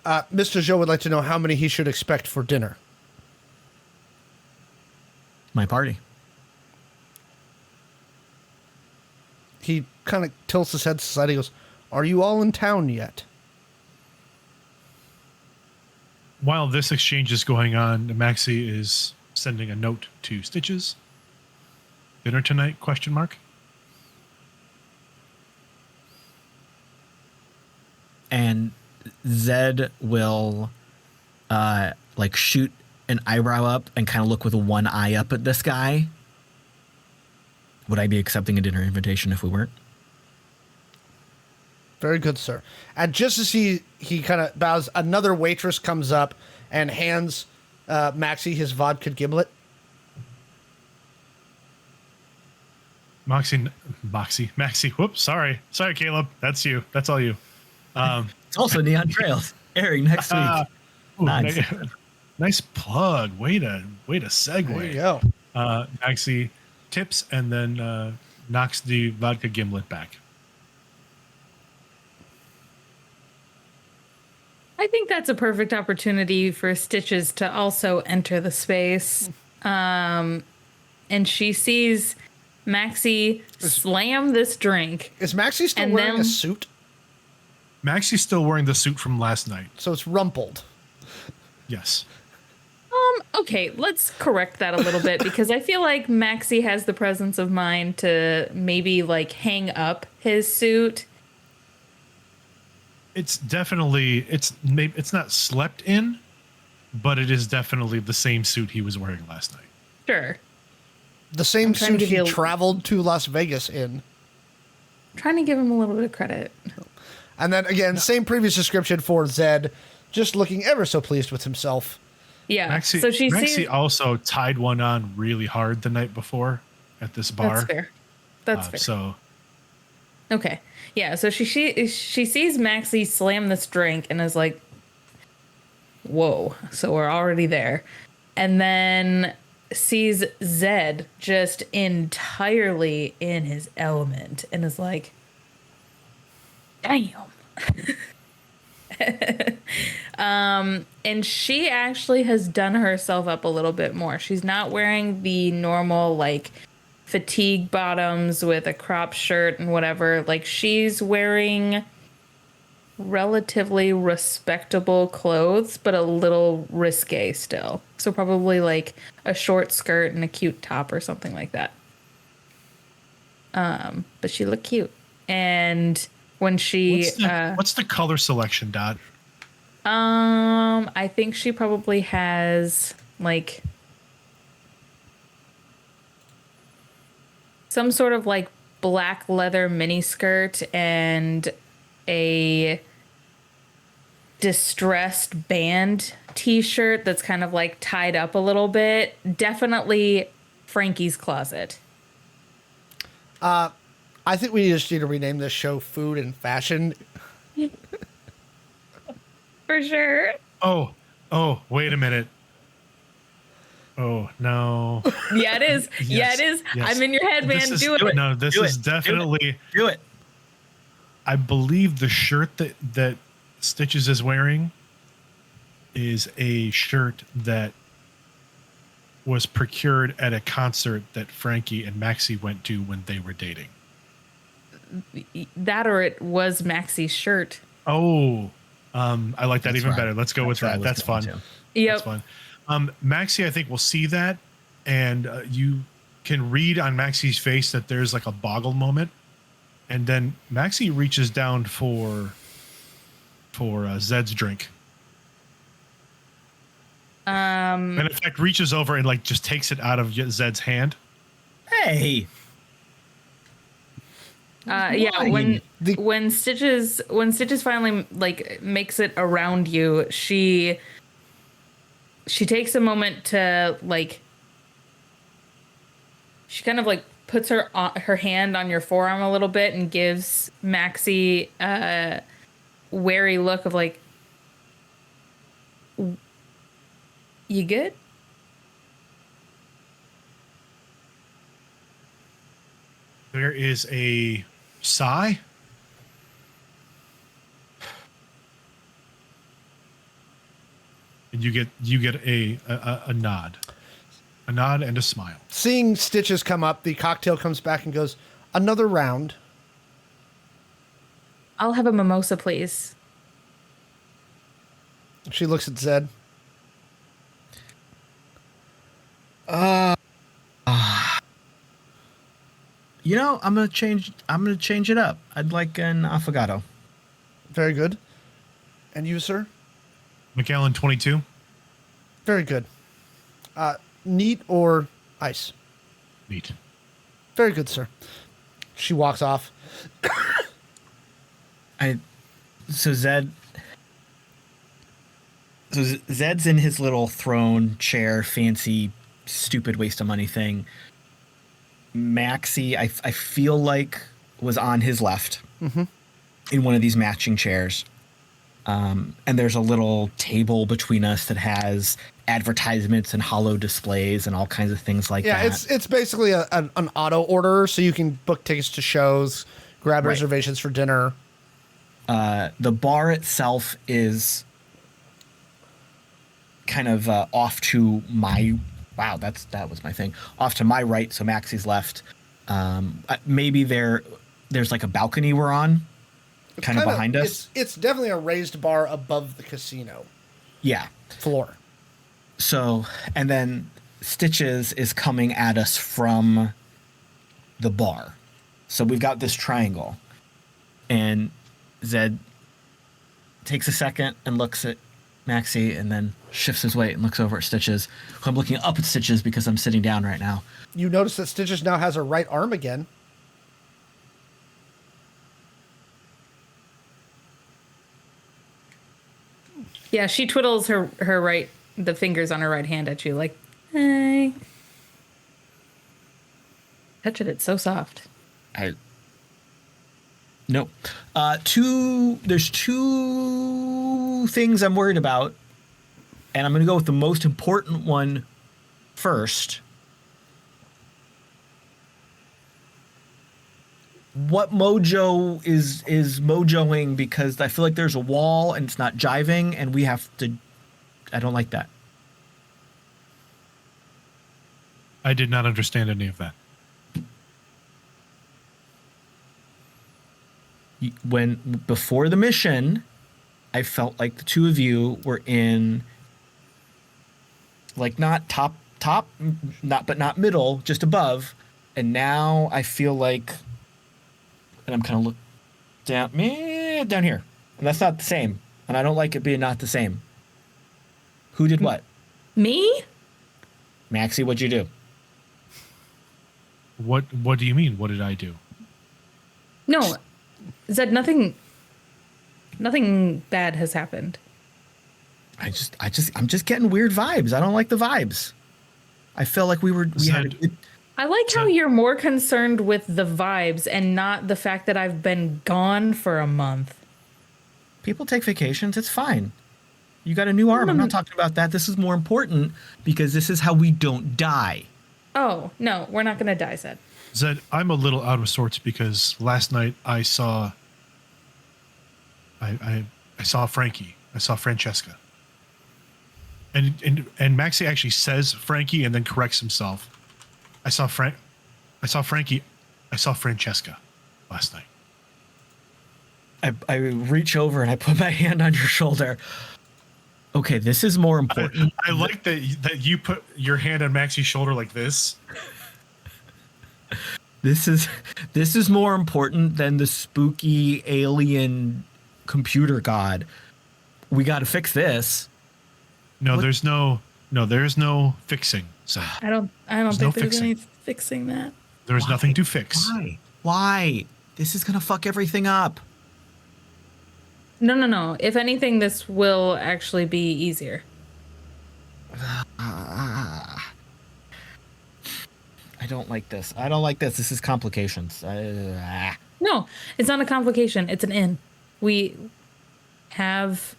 Speaker 2: Mr. Joe would like to know how many he should expect for dinner.
Speaker 5: My party.
Speaker 2: He kind of tilts his head to the side. He goes, "Are you all in town yet?"
Speaker 3: While this exchange is going on, Maxi is sending a note to Stitches. Dinner tonight? Question mark.
Speaker 5: And Zed will like shoot an eyebrow up and kind of look with one eye up at this guy. Would I be accepting a dinner invitation if we weren't?
Speaker 2: Very good, sir. And just as he kind of bows, another waitress comes up and hands Maxi his vodka gimlet.
Speaker 3: Maxi. Whoops, sorry, Caleb. That's you. That's all you.
Speaker 5: It's also Neon Trails airing next week.
Speaker 3: Ooh,
Speaker 5: Nice.
Speaker 3: Nice plug. Way to segue.
Speaker 2: There you go.
Speaker 3: Maxi tips and then knocks the vodka gimlet back.
Speaker 4: I think that's a perfect opportunity for Stitches to also enter the space. And she sees Maxi slam this drink.
Speaker 2: Is Maxi still
Speaker 4: And
Speaker 2: wearing a
Speaker 4: then-
Speaker 2: suit?
Speaker 3: Maxi's still wearing the suit from last night.
Speaker 2: So it's rumpled.
Speaker 3: Yes.
Speaker 4: Okay, let's correct that a little bit because I feel like Maxi has the presence of mind to maybe like hang up his suit.
Speaker 3: It's definitely it's not slept in, but it is definitely the same suit he was wearing last night.
Speaker 4: Sure.
Speaker 2: The same
Speaker 4: trying to
Speaker 2: suit
Speaker 4: give
Speaker 2: he
Speaker 4: you-
Speaker 2: traveled to Las Vegas in.
Speaker 4: Trying to give him a little bit of credit.
Speaker 2: And then again, same previous description for Zed, just looking ever so pleased with himself.
Speaker 4: Yeah.
Speaker 3: Maxi,
Speaker 4: so she
Speaker 3: Maxi
Speaker 4: sees.
Speaker 3: also tied one on really hard the night before at this bar.
Speaker 4: That's fair. That's fair.
Speaker 3: So
Speaker 4: Okay. Yeah, so she sees Maxi slam this drink and is like, whoa, so we're already there. And then sees Zed just entirely in his element and is like, damn. And she actually has done herself up a little bit more. She's not wearing the normal, like, fatigue bottoms with a crop shirt and whatever. Like, she's wearing relatively respectable clothes, but a little risque still. So probably like a short skirt and a cute top or something like that. But she looked cute. And when she
Speaker 3: what's the color selection, Dot?
Speaker 4: I think she probably has like some sort of like black leather mini skirt and a distressed band t-shirt that's kind of like tied up a little bit. Definitely Frankie's closet.
Speaker 2: I think we just need to rename this show Food and Fashion.
Speaker 4: For sure.
Speaker 3: Oh, wait a minute. Oh, no.
Speaker 4: Yeah, it is. Yeah,
Speaker 3: Yes,
Speaker 4: it is.
Speaker 3: yes.
Speaker 4: I'm in your head, man. Do it.
Speaker 3: No, this
Speaker 5: Do
Speaker 3: is
Speaker 5: it.
Speaker 3: definitely,
Speaker 5: Do it.
Speaker 3: I believe the shirt that Stitches is wearing is a shirt that was procured at a concert that Frankie and Maxi went to when they were dating.
Speaker 4: That or it was Maxi's shirt.
Speaker 3: Oh, I like that
Speaker 5: That's
Speaker 3: even
Speaker 5: right.
Speaker 3: better. Let's go with
Speaker 5: That's what I
Speaker 3: that.
Speaker 5: was
Speaker 3: That's fun.
Speaker 5: going to.
Speaker 4: Yep.
Speaker 3: That's fun. Maxi, I think, will see that, and you can read on Maxi's face that there's like a boggle moment, and then Maxi reaches down for Zed's drink. And in fact, reaches over and like just takes it out of Zed's hand.
Speaker 5: Hey.
Speaker 4: Yeah, when Stitches finally like makes it around you, she takes a moment to like she kind of like puts her hand on your forearm a little bit and gives Maxi a wary look of like, you good?
Speaker 3: There is a sigh. And you get a nod. A nod and a smile.
Speaker 2: Seeing Stitches come up, the cocktail comes back and goes, another round.
Speaker 4: I'll have a mimosa, please.
Speaker 2: She looks at Zed.
Speaker 5: You know, I'm gonna change it up. I'd like an affogato.
Speaker 2: Very good. And you, sir?
Speaker 3: McAllen 22.
Speaker 2: Very good. Neat or ice?
Speaker 3: Neat.
Speaker 2: Very good, sir. She walks off.
Speaker 5: Zed's in his little throne chair, fancy, stupid waste of money thing. Maxi, I feel like, was on his left in one of these matching chairs. And there's a little table between us that has advertisements and hollow displays and all kinds of things like that.
Speaker 2: Yeah, it's basically an auto order, so you can book tickets to shows, grab reservations for dinner.
Speaker 5: The bar itself is kind of off to my... Wow, that was my thing. Off to my right, so Maxi's left. Maybe there's like a balcony we're on, kind of behind us.
Speaker 2: It's definitely a raised bar above the casino.
Speaker 5: Yeah.
Speaker 2: Floor.
Speaker 5: So, and then Stitches is coming at us from the bar. So we've got this triangle. And Zed takes a second and looks at Maxi and then shifts his weight and looks over at Stitches. I'm looking up at Stitches because I'm sitting down right now.
Speaker 2: You notice that Stitches now has her right arm again.
Speaker 4: Yeah, she twiddles the fingers on her right hand at you, like, hey. Touch it, it's so soft.
Speaker 5: Nope. There's two things I'm worried about, and I'm going to go with the most important one first. What mojo is mojoing? Because I feel like there's a wall and it's not jiving, and we have to... I don't like that.
Speaker 3: I did not understand any of that.
Speaker 5: Before the mission, I felt like the two of you were in, like, not top, but not middle, just above. And now I feel like, and I'm kind of down here, and that's not the same. And I don't like it being not the same. Who did what?
Speaker 4: Me?
Speaker 5: Maxi, what'd you do?
Speaker 3: What do you mean? What did I do?
Speaker 4: No, Zed, nothing bad has happened.
Speaker 5: I'm just getting weird vibes. I don't like the vibes. I feel like we had a good...
Speaker 4: I like how you're more concerned with the vibes and not the fact that I've been gone for a month.
Speaker 5: People take vacations. It's fine. You got a new arm. I'm not talking about that. This is more important because this is how we don't die.
Speaker 4: Oh, no, we're not going to die, Zed.
Speaker 3: Zed, I'm a little out of sorts because last night I saw Frankie. I saw Francesca. And Maxi actually says Frankie and then corrects himself. I saw Frankie. I saw Francesca last night.
Speaker 5: I reach over and I put my hand on your shoulder. Okay, this is more important.
Speaker 3: I like that you put your hand on Maxi's shoulder like this.
Speaker 5: This is more important than the spooky alien computer god. We got to fix this.
Speaker 3: No, there's no fixing. So
Speaker 4: I don't think there's any fixing that.
Speaker 3: There's nothing to fix.
Speaker 5: Why? This is gonna fuck everything up.
Speaker 4: No. If anything, this will actually be easier.
Speaker 5: I don't like this. This is complications.
Speaker 4: No, it's not a complication. It's an in. We have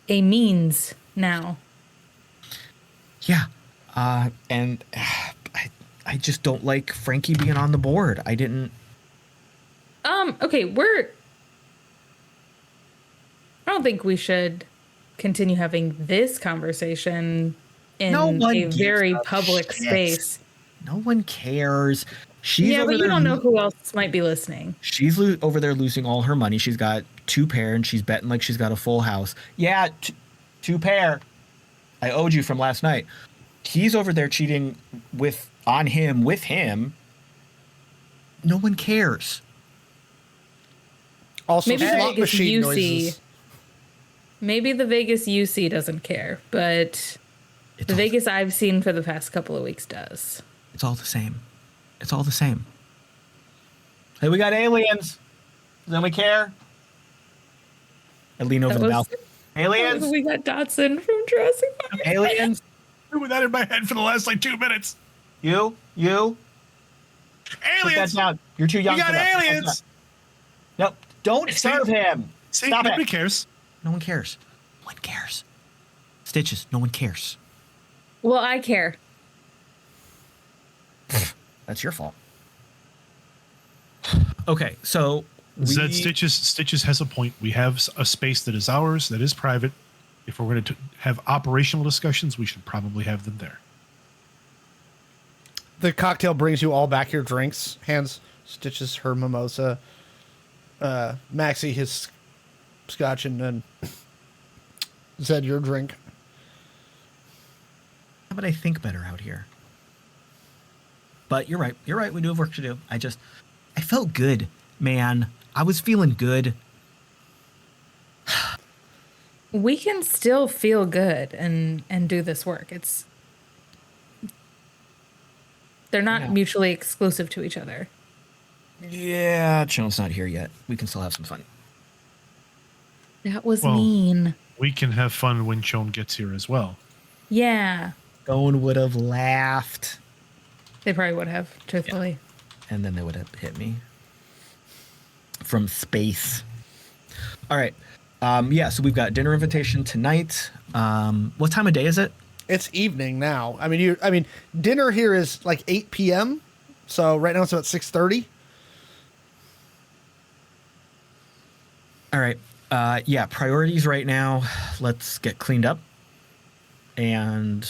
Speaker 4: a means now.
Speaker 5: Yeah. And I just don't like Frankie being on the board. I didn't.
Speaker 4: Okay, I don't think we should continue having this conversation in
Speaker 5: No one
Speaker 4: a
Speaker 5: gives
Speaker 4: very
Speaker 5: a
Speaker 4: public
Speaker 5: shit.
Speaker 4: space.
Speaker 5: No one cares. She's
Speaker 4: Yeah,
Speaker 5: over
Speaker 4: but you
Speaker 5: there
Speaker 4: don't know who else might be listening.
Speaker 5: She's over there losing all her money. She's got 2 pair, and she's betting like she's got a full house. Yeah, 2 pair. I owed you from last night. He's over there cheating with him. No one cares.
Speaker 2: Also,
Speaker 4: Maybe the
Speaker 2: slot
Speaker 4: Vegas
Speaker 2: machine
Speaker 4: UC.
Speaker 2: noises.
Speaker 4: Maybe the Vegas UC doesn't care, but the Vegas I've seen for the past couple of weeks does.
Speaker 5: It's all the same. It's all the same. Hey, we got aliens. Does anyone care? I lean over the balcony. Aliens?
Speaker 4: We got Dotson from Jurassic Park.
Speaker 5: Aliens?
Speaker 3: With that in my head for the last like 2 minutes.
Speaker 5: You? Put that
Speaker 3: Aliens!
Speaker 5: down. You're too young
Speaker 3: We
Speaker 5: for
Speaker 3: got
Speaker 5: that.
Speaker 3: aliens!
Speaker 5: Nope. Don't serve him.
Speaker 3: See,
Speaker 5: Stop
Speaker 3: nobody
Speaker 5: it.
Speaker 3: cares.
Speaker 5: No one cares. No one cares. Stitches, no one cares.
Speaker 4: Well, I care.
Speaker 5: That's your fault. Okay, so
Speaker 3: Zed Stitches has a point. We have a space that is ours, that is private. If we're going to have operational discussions, we should probably have them there.
Speaker 2: The cocktail brings you all back your drinks. Hands Stitches her mimosa. Maxi his scotch, and then Zed your drink.
Speaker 5: How about I think better out here? But you're right. You're right. We do have work to do. I felt good, man. I was feeling good.
Speaker 4: We can still feel good and do this work. They're not mutually exclusive to each other.
Speaker 5: Yeah, Shawn's not here yet. We can still have some fun.
Speaker 4: That was
Speaker 3: Well,
Speaker 4: mean.
Speaker 3: We can have fun when Shawn gets here as well.
Speaker 4: Yeah.
Speaker 5: Owen would have laughed.
Speaker 4: They probably would have, truthfully.
Speaker 5: And then they would have hit me from space. All right. So we've got dinner invitation tonight. What time of day is it?
Speaker 2: It's evening now. I mean, dinner here is like 8 p.m. So right now it's about 6:30.
Speaker 5: All right. Priorities right now. Let's get cleaned up and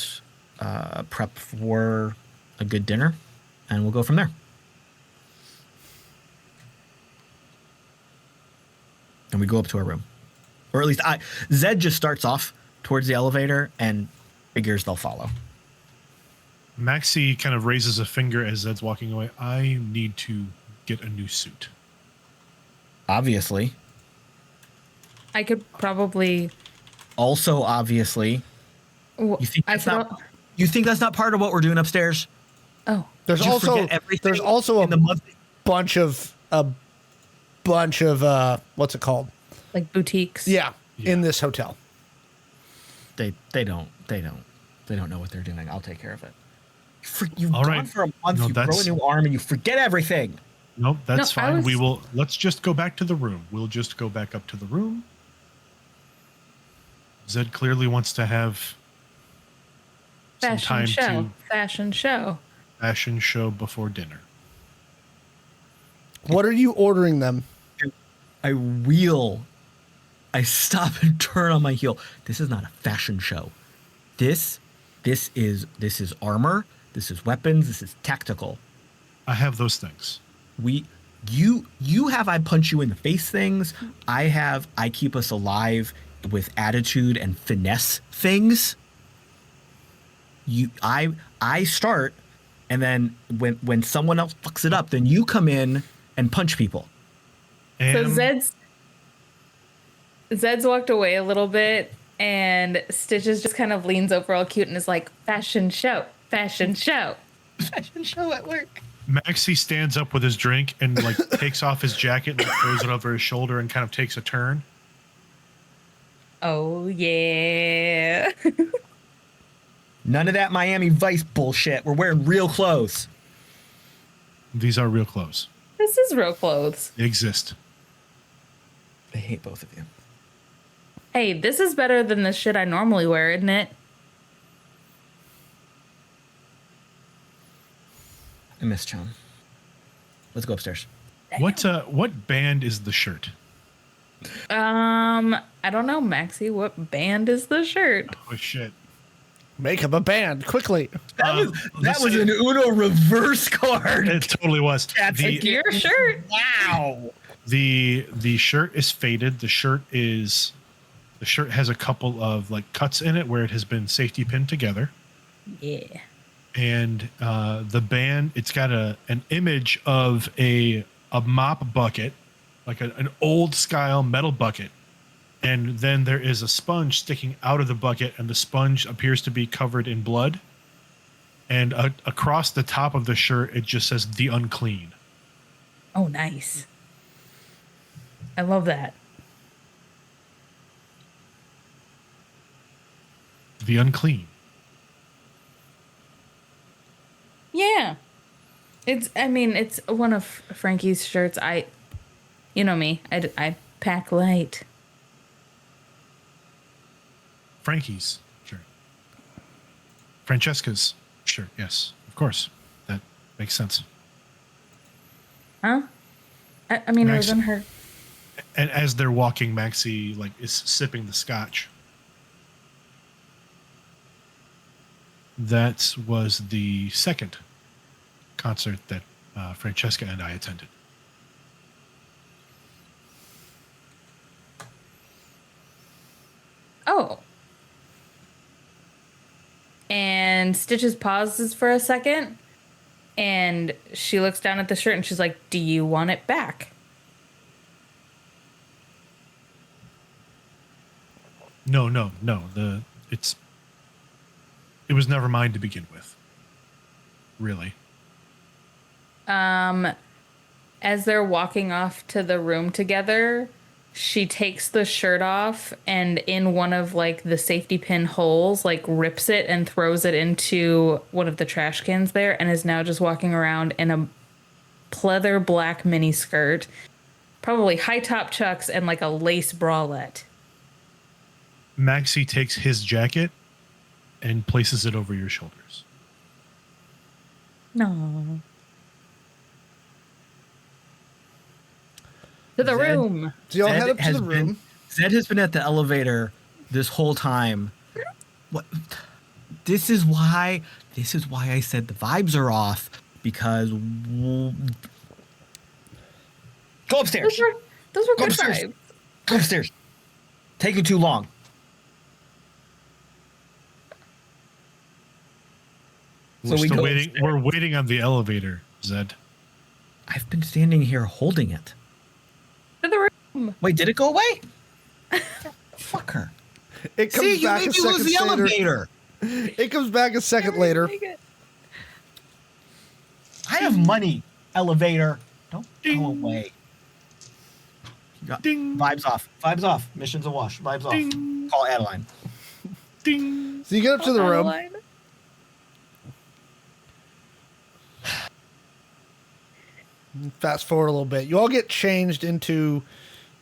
Speaker 5: prep for a good dinner, and we'll go from there. And we go up to our room. Or at least Zed just starts off towards the elevator and figures they'll follow.
Speaker 3: Maxi kind of raises a finger as Zed's walking away. I need to get a new suit.
Speaker 5: Obviously.
Speaker 4: I could probably.
Speaker 5: Also, obviously.
Speaker 4: Well,
Speaker 5: You think that's not part of what we're doing upstairs?
Speaker 4: Oh.
Speaker 2: There's
Speaker 5: Did you
Speaker 2: also
Speaker 5: forget everything
Speaker 2: a
Speaker 5: in the month?
Speaker 2: bunch of what's it called?
Speaker 4: Like boutiques.
Speaker 2: Yeah, in this hotel.
Speaker 5: They don't know what they're doing. I'll take care of it. You've
Speaker 3: All
Speaker 5: gone
Speaker 3: right.
Speaker 5: for a month,
Speaker 3: No,
Speaker 5: you grow a
Speaker 3: that's-
Speaker 5: new arm, and you forget everything.
Speaker 3: Nope, that's
Speaker 4: No, I
Speaker 3: fine.
Speaker 4: was-
Speaker 3: Let's just go back to the room. We'll just go back up to the room. Zed clearly wants to have some time
Speaker 4: Fashion show.
Speaker 3: fashion show before dinner.
Speaker 2: What are you ordering them?
Speaker 5: I stop and turn on my heel. This is not a fashion show. This is armor. This is weapons. This is tactical.
Speaker 3: I have those things.
Speaker 5: You have I punch you in the face things. I keep us alive with attitude and finesse things. I start, and then when someone else fucks it up, then you come in and punch people.
Speaker 3: And
Speaker 4: So Zed's walked away a little bit, and Stitches just kind of leans over all cute and is like, fashion show.
Speaker 5: Fashion show at work.
Speaker 3: Maxi stands up with his drink and like takes off his jacket and throws it over his shoulder and kind of takes a turn.
Speaker 4: Oh, yeah.
Speaker 5: None of that Miami Vice bullshit. We're wearing real clothes.
Speaker 3: These are real clothes.
Speaker 4: This is real clothes.
Speaker 3: They exist.
Speaker 5: I hate both of you.
Speaker 4: Hey, this is better than the shit I normally wear, isn't it?
Speaker 5: I missed Shawn. Let's go upstairs.
Speaker 3: What band is the shirt?
Speaker 4: I don't know, Maxi. What band is the shirt?
Speaker 3: Oh shit.
Speaker 2: Make up a band quickly.
Speaker 5: That was an Uno reverse card.
Speaker 3: It totally was.
Speaker 5: That's
Speaker 3: the,
Speaker 4: Your shirt.
Speaker 5: Wow.
Speaker 3: the shirt is faded. The shirt has a couple of like cuts in it where it has been safety pinned together.
Speaker 4: Yeah.
Speaker 3: And the band, it's got an image of a mop bucket, like an old style metal bucket. And then there is a sponge sticking out of the bucket, and the sponge appears to be covered in blood. And across the top of the shirt, it just says "The Unclean."
Speaker 4: Oh, nice. I love that.
Speaker 3: The Unclean.
Speaker 4: Yeah. It's one of Frankie's shirts. You know me. I pack light.
Speaker 3: Frankie's shirt. Francesca's shirt. Yes, of course. That makes sense.
Speaker 4: Huh? It was in her.
Speaker 3: And as they're walking, Maxi is sipping the scotch. That was the second concert that Francesca and I attended.
Speaker 4: Oh. And Stitches pauses for a second, and she looks down at the shirt and she's like, "Do you want it back?"
Speaker 3: No. It was never mine to begin with. Really.
Speaker 4: As they're walking off to the room together, she takes the shirt off and in one of the safety pin holes, rips it and throws it into one of the trash cans there, and is now just walking around in a pleather black mini skirt, probably high top chucks and a lace bralette.
Speaker 3: Maxi takes his jacket and places it over your shoulders.
Speaker 4: No. To the room.
Speaker 2: Do y'all head up to the room?
Speaker 5: Zed has been at the elevator this whole time. What? This is why I said the vibes are off, because go upstairs.
Speaker 4: Those were
Speaker 5: Go
Speaker 4: good
Speaker 5: upstairs.
Speaker 4: vibes.
Speaker 5: Go upstairs. Taking too long.
Speaker 3: We're waiting on the elevator, Zed.
Speaker 5: I've been standing here holding it.
Speaker 4: To the room.
Speaker 5: Wait, did it go away? Fuck her.
Speaker 2: It comes
Speaker 5: See, you
Speaker 2: back
Speaker 5: made
Speaker 2: a
Speaker 5: me lose
Speaker 2: second
Speaker 5: the
Speaker 2: later.
Speaker 5: elevator.
Speaker 2: It comes back a second later.
Speaker 5: I have money, elevator. Don't
Speaker 3: Ding.
Speaker 5: go away.
Speaker 3: Ding.
Speaker 5: Vibes off. Vibes off. Mission's a wash. Vibes
Speaker 3: Ding.
Speaker 5: off. Call Adeline.
Speaker 3: Ding.
Speaker 2: So you get up to the room.
Speaker 4: Adeline.
Speaker 2: Fast forward a little bit. You all get changed into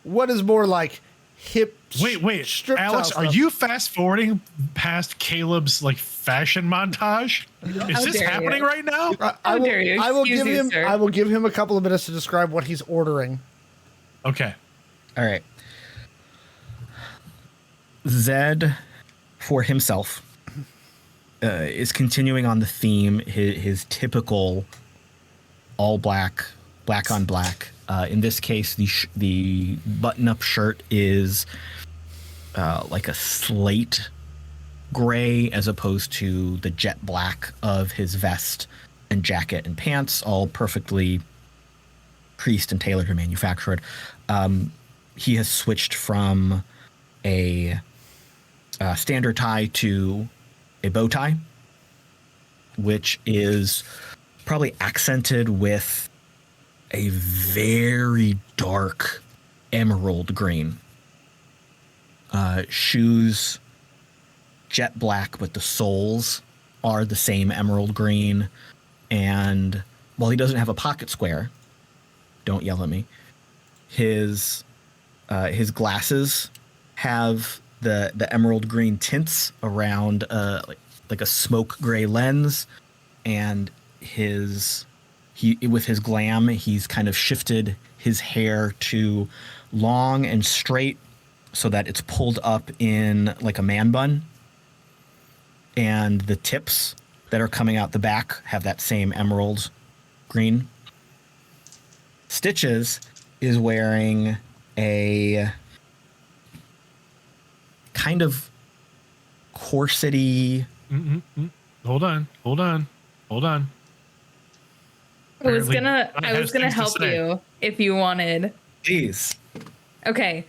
Speaker 2: what is more like hip.
Speaker 3: Wait,
Speaker 2: strip
Speaker 3: Alex,
Speaker 2: style
Speaker 3: are
Speaker 2: stuff.
Speaker 3: you fast forwarding past Caleb's fashion montage? Is this
Speaker 4: dare
Speaker 3: happening
Speaker 4: you.
Speaker 3: right now?
Speaker 2: I will,
Speaker 4: dare you.
Speaker 2: I will
Speaker 4: Excuse
Speaker 2: give
Speaker 4: you,
Speaker 2: him.
Speaker 4: sir.
Speaker 2: I will give him a couple of minutes to describe what he's ordering.
Speaker 3: Okay.
Speaker 5: All right. Zed, for himself, is continuing on the theme, his typical all black on black. In this case, the button-up shirt is like a slate gray, as opposed to the jet black of his vest and jacket and pants, all perfectly creased and tailored and manufactured. He has switched from a standard tie to a bow tie, which is probably accented with a very dark emerald green. Shoes, jet black, but the soles are the same emerald green. And while he doesn't have a pocket square, don't yell at me, his glasses have the emerald green tints around like a smoke gray lens, and his he with his glam, he's kind of shifted his hair to long and straight so that it's pulled up in like a man bun. And the tips that are coming out the back have that same emerald green. Stitches is wearing a kind of corsety.
Speaker 3: Hold on.
Speaker 4: I was gonna
Speaker 3: things to
Speaker 4: help
Speaker 3: say.
Speaker 4: you if you wanted.
Speaker 5: Please.
Speaker 4: Okay.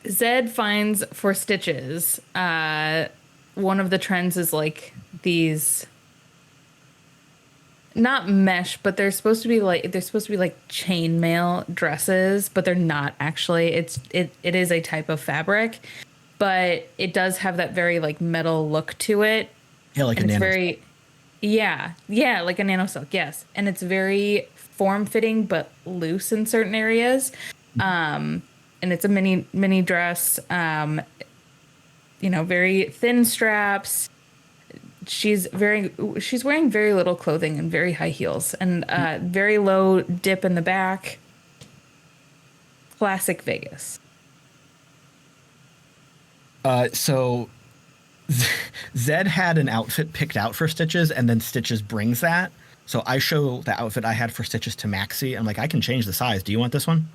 Speaker 4: Zed finds for Stitches. One of the trends is like these, not mesh, but they're supposed to be like chainmail dresses, but they're not actually. It is a type of fabric, but it does have that very like metal look to it.
Speaker 5: Yeah, like
Speaker 4: And
Speaker 5: a
Speaker 4: it's
Speaker 5: nano.
Speaker 4: very, yeah, like a nano silk, yes. And it's very form-fitting but loose in certain areas. And it's a mini dress, very thin straps. She's wearing very little clothing and very high heels and very low dip in the back. Classic Vegas.
Speaker 5: So Zed had an outfit picked out for Stitches, and then Stitches brings that. So I show the outfit I had for Stitches to Maxi. I'm like, I can change the size. Do you want this one?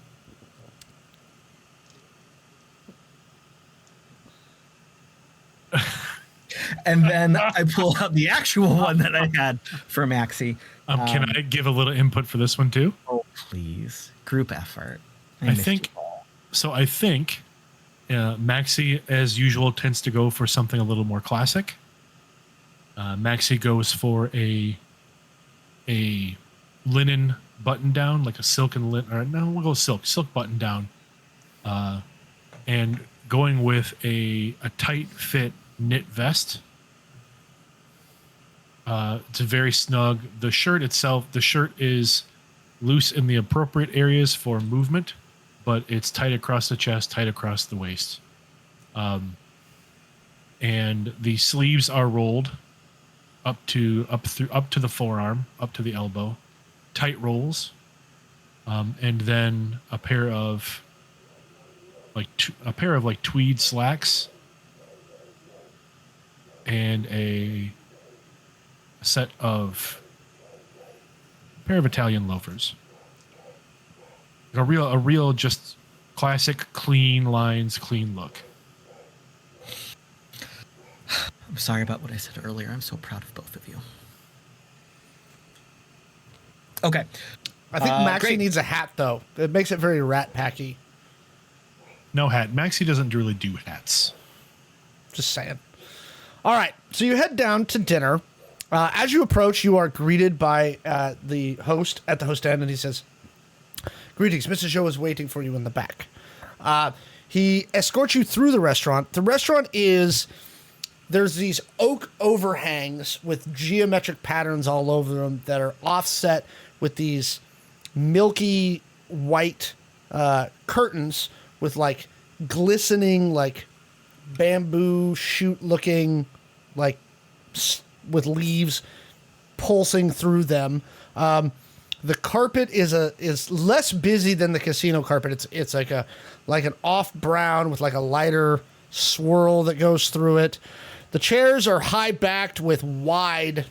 Speaker 5: And then I pull out the actual one that I had for Maxi.
Speaker 3: Can I give a little input for this one too?
Speaker 5: Oh, please. Group effort.
Speaker 3: I think Maxi, as usual, tends to go for something a little more classic. Maxi goes for a linen button down, like a silk and linen. Or no, we'll go silk button down, and going with a tight fit knit vest. It's very snug. The shirt is loose in the appropriate areas for movement, but it's tight across the chest, tight across the waist. And the sleeves are rolled up to the forearm, up to the elbow, tight rolls, and then a pair of tweed slacks and a pair of Italian loafers. A real just classic clean lines, clean look.
Speaker 5: I'm sorry about what I said earlier. I'm so proud of both of you. Okay.
Speaker 2: I think Maxi
Speaker 5: great.
Speaker 2: needs a hat, though. It makes it very Rat Packy.
Speaker 3: No hat. Maxi doesn't really do hats.
Speaker 2: Just saying. All right. So you head down to dinner. As you approach, you are greeted by the host at the host end, and he says, "Greetings. Mr. Joe is waiting for you in the back." He escorts you through the restaurant. The restaurant there's these oak overhangs with geometric patterns all over them that are offset with these milky white curtains with like glistening, like bamboo shoot looking, like with leaves pulsing through them. The carpet is less busy than the casino carpet. It's like an off brown with like a lighter swirl that goes through it. The chairs are high backed with wide,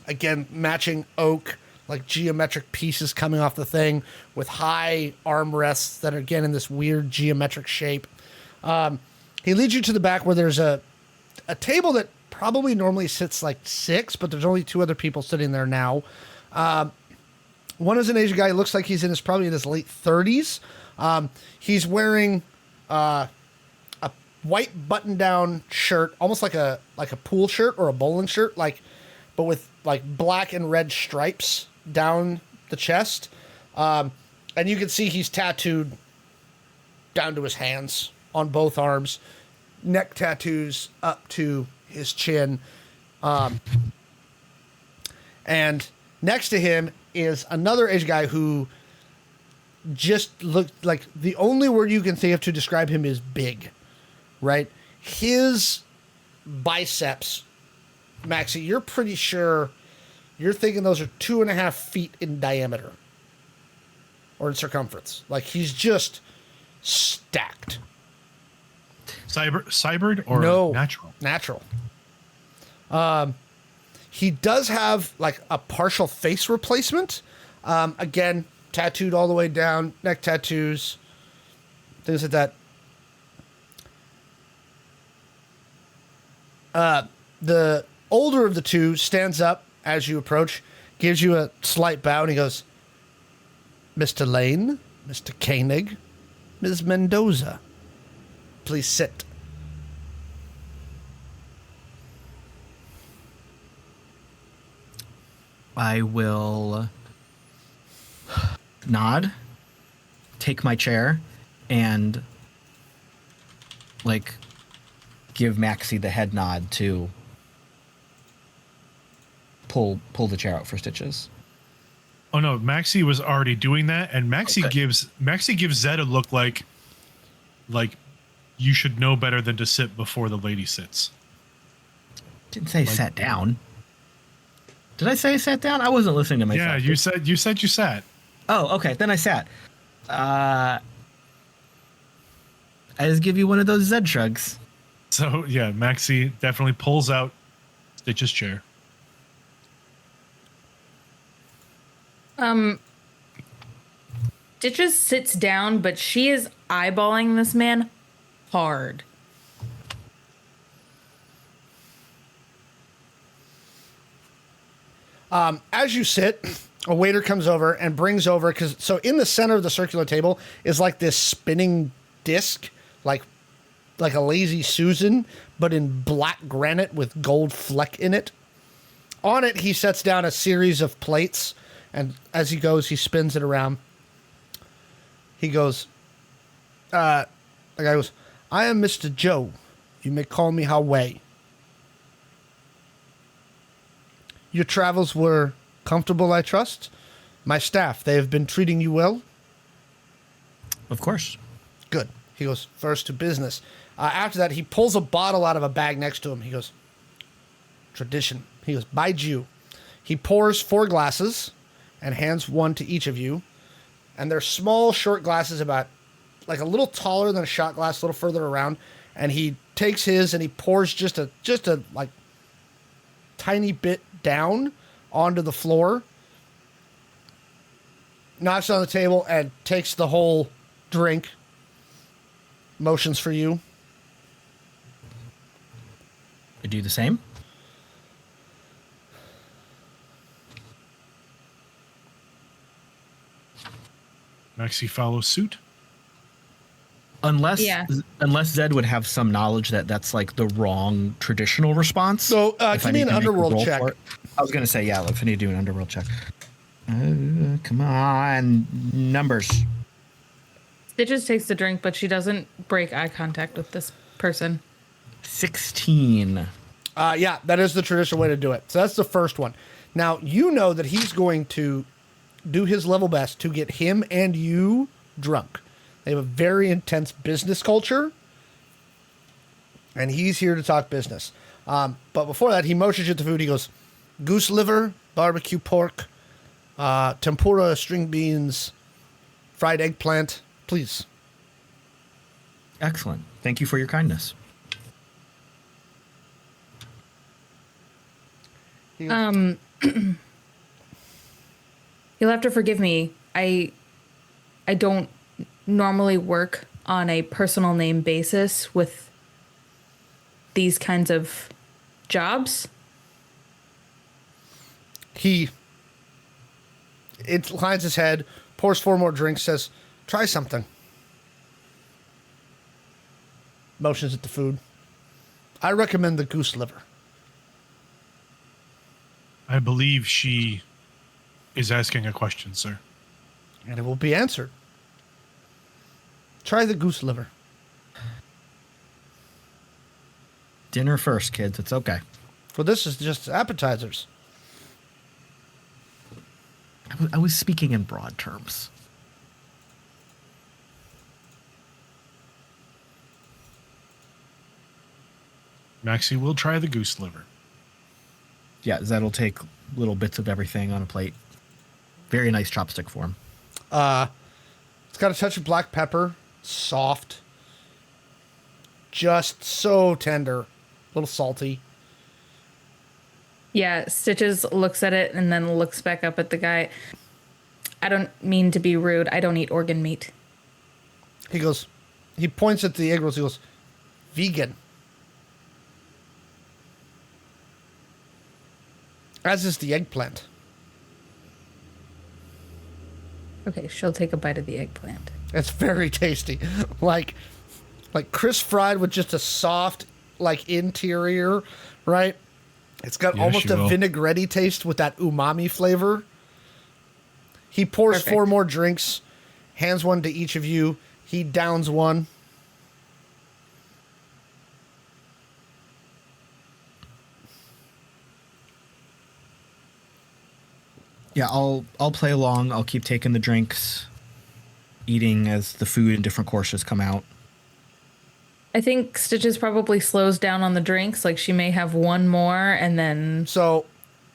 Speaker 2: again matching oak, like geometric pieces coming off the thing with high armrests that are again in this weird geometric shape. He leads you to the back where there's a table that probably normally sits like 6, but there's only 2 other people sitting there now. One is an Asian guy. Looks like he's probably in his late 30s. He's wearing a white button-down shirt, almost like a pool shirt or a bowling shirt, but with like black and red stripes down the chest. And you can see he's tattooed down to his hands on both arms, neck tattoos up to his chin. And next to him is another Asian guy who just looked like, the only word you can think of to describe him is big, right? His biceps, Maxi, you're pretty sure You're thinking those are 2.5 feet in diameter or in circumference. Like he's just stacked.
Speaker 3: Cybered or
Speaker 2: No,
Speaker 3: natural?
Speaker 2: Natural. He does have like a partial face replacement. Again, tattooed all the way down, neck tattoos, things like that. The older of the two stands up as you approach, gives you a slight bow, and he goes, Mr. Lane, Mr. Koenig, Ms. Mendoza, please sit.
Speaker 5: I will nod, take my chair, and like give Maxi the head nod to pull the chair out for stitches.
Speaker 3: Oh no, Maxi was already doing that, and Maxi
Speaker 5: Okay.
Speaker 3: gives Zed a look like you should know better than to sit before the lady sits.
Speaker 5: Didn't say sat down. Did I say I sat down? I wasn't listening to myself.
Speaker 3: Yeah, you said you sat.
Speaker 5: Oh, okay. Then I sat. I just give you one of those Zed shrugs.
Speaker 3: So yeah, Maxi definitely pulls out Stitch's chair.
Speaker 4: Stitches sits down, but she is eyeballing this man hard.
Speaker 2: As you sit, a waiter comes over and brings over, so in the center of the circular table is like this spinning disc, like a lazy Susan, but in black granite with gold fleck in it. On it, he sets down a series of plates, and as he goes, he spins it around. He goes, the guy goes, I am Mr. Joe. You may call me Howay. Your travels were comfortable, I trust? My staff, they have been treating you well?
Speaker 5: Of course.
Speaker 2: Good. He goes, first to business. After that, he pulls a bottle out of a bag next to him. He goes, tradition. He goes, by Jew. He pours 4 glasses and hands one to each of you. And they're small, short glasses, about like a little taller than a shot glass, a little further around. And he takes his and he pours just a like tiny bit down onto the floor, knocks it on the table, and takes the whole drink. Motions for you.
Speaker 5: I do the same.
Speaker 3: Maxi follows suit.
Speaker 5: Unless
Speaker 4: Yeah.
Speaker 5: Zed would have some knowledge that that's like the wrong traditional response.
Speaker 2: So
Speaker 5: If I
Speaker 2: give me
Speaker 5: need
Speaker 2: an
Speaker 5: to make a
Speaker 2: underworld
Speaker 5: roll
Speaker 2: check.
Speaker 5: for it. I was gonna say yeah. If I need to do an underworld check. Come on, numbers.
Speaker 4: Stitches takes the drink, but she doesn't break eye contact with this person.
Speaker 5: 16.
Speaker 2: Yeah, that is the traditional way to do it. So that's the first one. Now, you know that he's going to do his level best to get him and you drunk. They have a very intense business culture, and he's here to talk business. But before that, he motions you to food. He goes, goose liver, barbecue pork, tempura, string beans, fried eggplant, please.
Speaker 5: Excellent. Thank you for your kindness.
Speaker 2: He goes,
Speaker 4: You'll have to forgive me. I don't normally work on a personal name basis with these kinds of jobs.
Speaker 2: He inclines his head, pours 4 more drinks, says, try something. Motions at the food. I recommend the goose liver.
Speaker 3: I believe she is asking a question, sir.
Speaker 2: And it will be answered. Try the goose liver.
Speaker 5: Dinner first, kids. It's okay.
Speaker 2: Well, this is just appetizers.
Speaker 5: I was speaking in broad terms.
Speaker 3: Maxi will try the goose liver.
Speaker 5: Yeah, Zed'll take little bits of everything on a plate. Very nice chopstick form.
Speaker 2: It's got a touch of black pepper, soft, just so tender, a little salty.
Speaker 4: Yeah, Stitches looks at it and then looks back up at the guy. I don't mean to be rude. I don't eat organ meat.
Speaker 2: He points at the egg rolls. He goes, vegan. As is the eggplant.
Speaker 4: Okay, she'll take a bite of the eggplant.
Speaker 2: It's very tasty. Like crisp fried with just a soft, interior, right? It's got almost a vinaigrette taste with that umami flavor. He pours
Speaker 4: Perfect.
Speaker 2: 4 more drinks, hands one to each of you. He downs one.
Speaker 5: Yeah, I'll play along. I'll keep taking the drinks, eating as the food and different courses come out.
Speaker 4: I think Stitches probably slows down on the drinks. Like she may have one more and then.
Speaker 2: So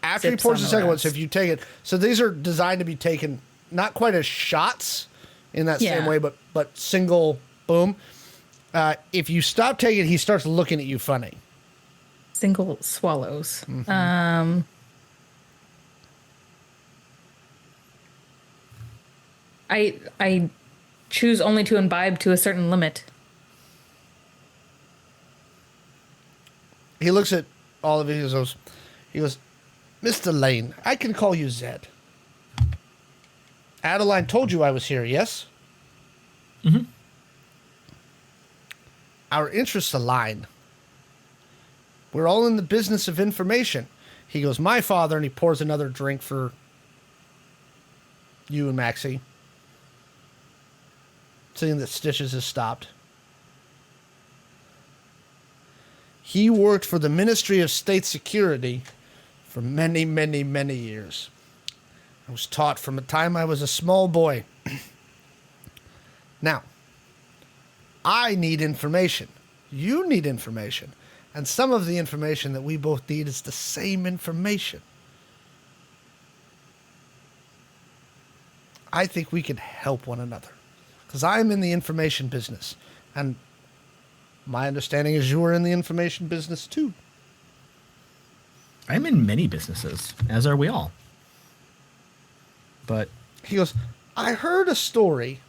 Speaker 2: after he
Speaker 4: Sips
Speaker 2: pours
Speaker 4: on
Speaker 2: the
Speaker 4: the
Speaker 2: second one,
Speaker 4: rest.
Speaker 2: so if you take it, so these are designed to be taken not quite as shots in that same
Speaker 4: Yeah.
Speaker 2: way, but single boom. If you stop taking it, he starts looking at you funny.
Speaker 4: Single swallows. I choose only to imbibe to a certain limit.
Speaker 2: He looks at all of you. He goes, Mr. Lane, I can call you Zed. Adeline told you I was here, yes?
Speaker 5: Mm-hmm.
Speaker 2: Our interests align. We're all in the business of information. He goes, my father, and he pours another drink for you and Maxi. Seeing that Stitches has stopped. He worked for the Ministry of State Security for many, many, many years. I was taught from the time I was a small boy. Now, I need information. You need information. And some of the information that we both need is the same information. I think we can help one another. Because I'm in the information business. And my understanding is you are in the information business too.
Speaker 5: I'm in many businesses, as are we all. But
Speaker 2: He goes, I heard a story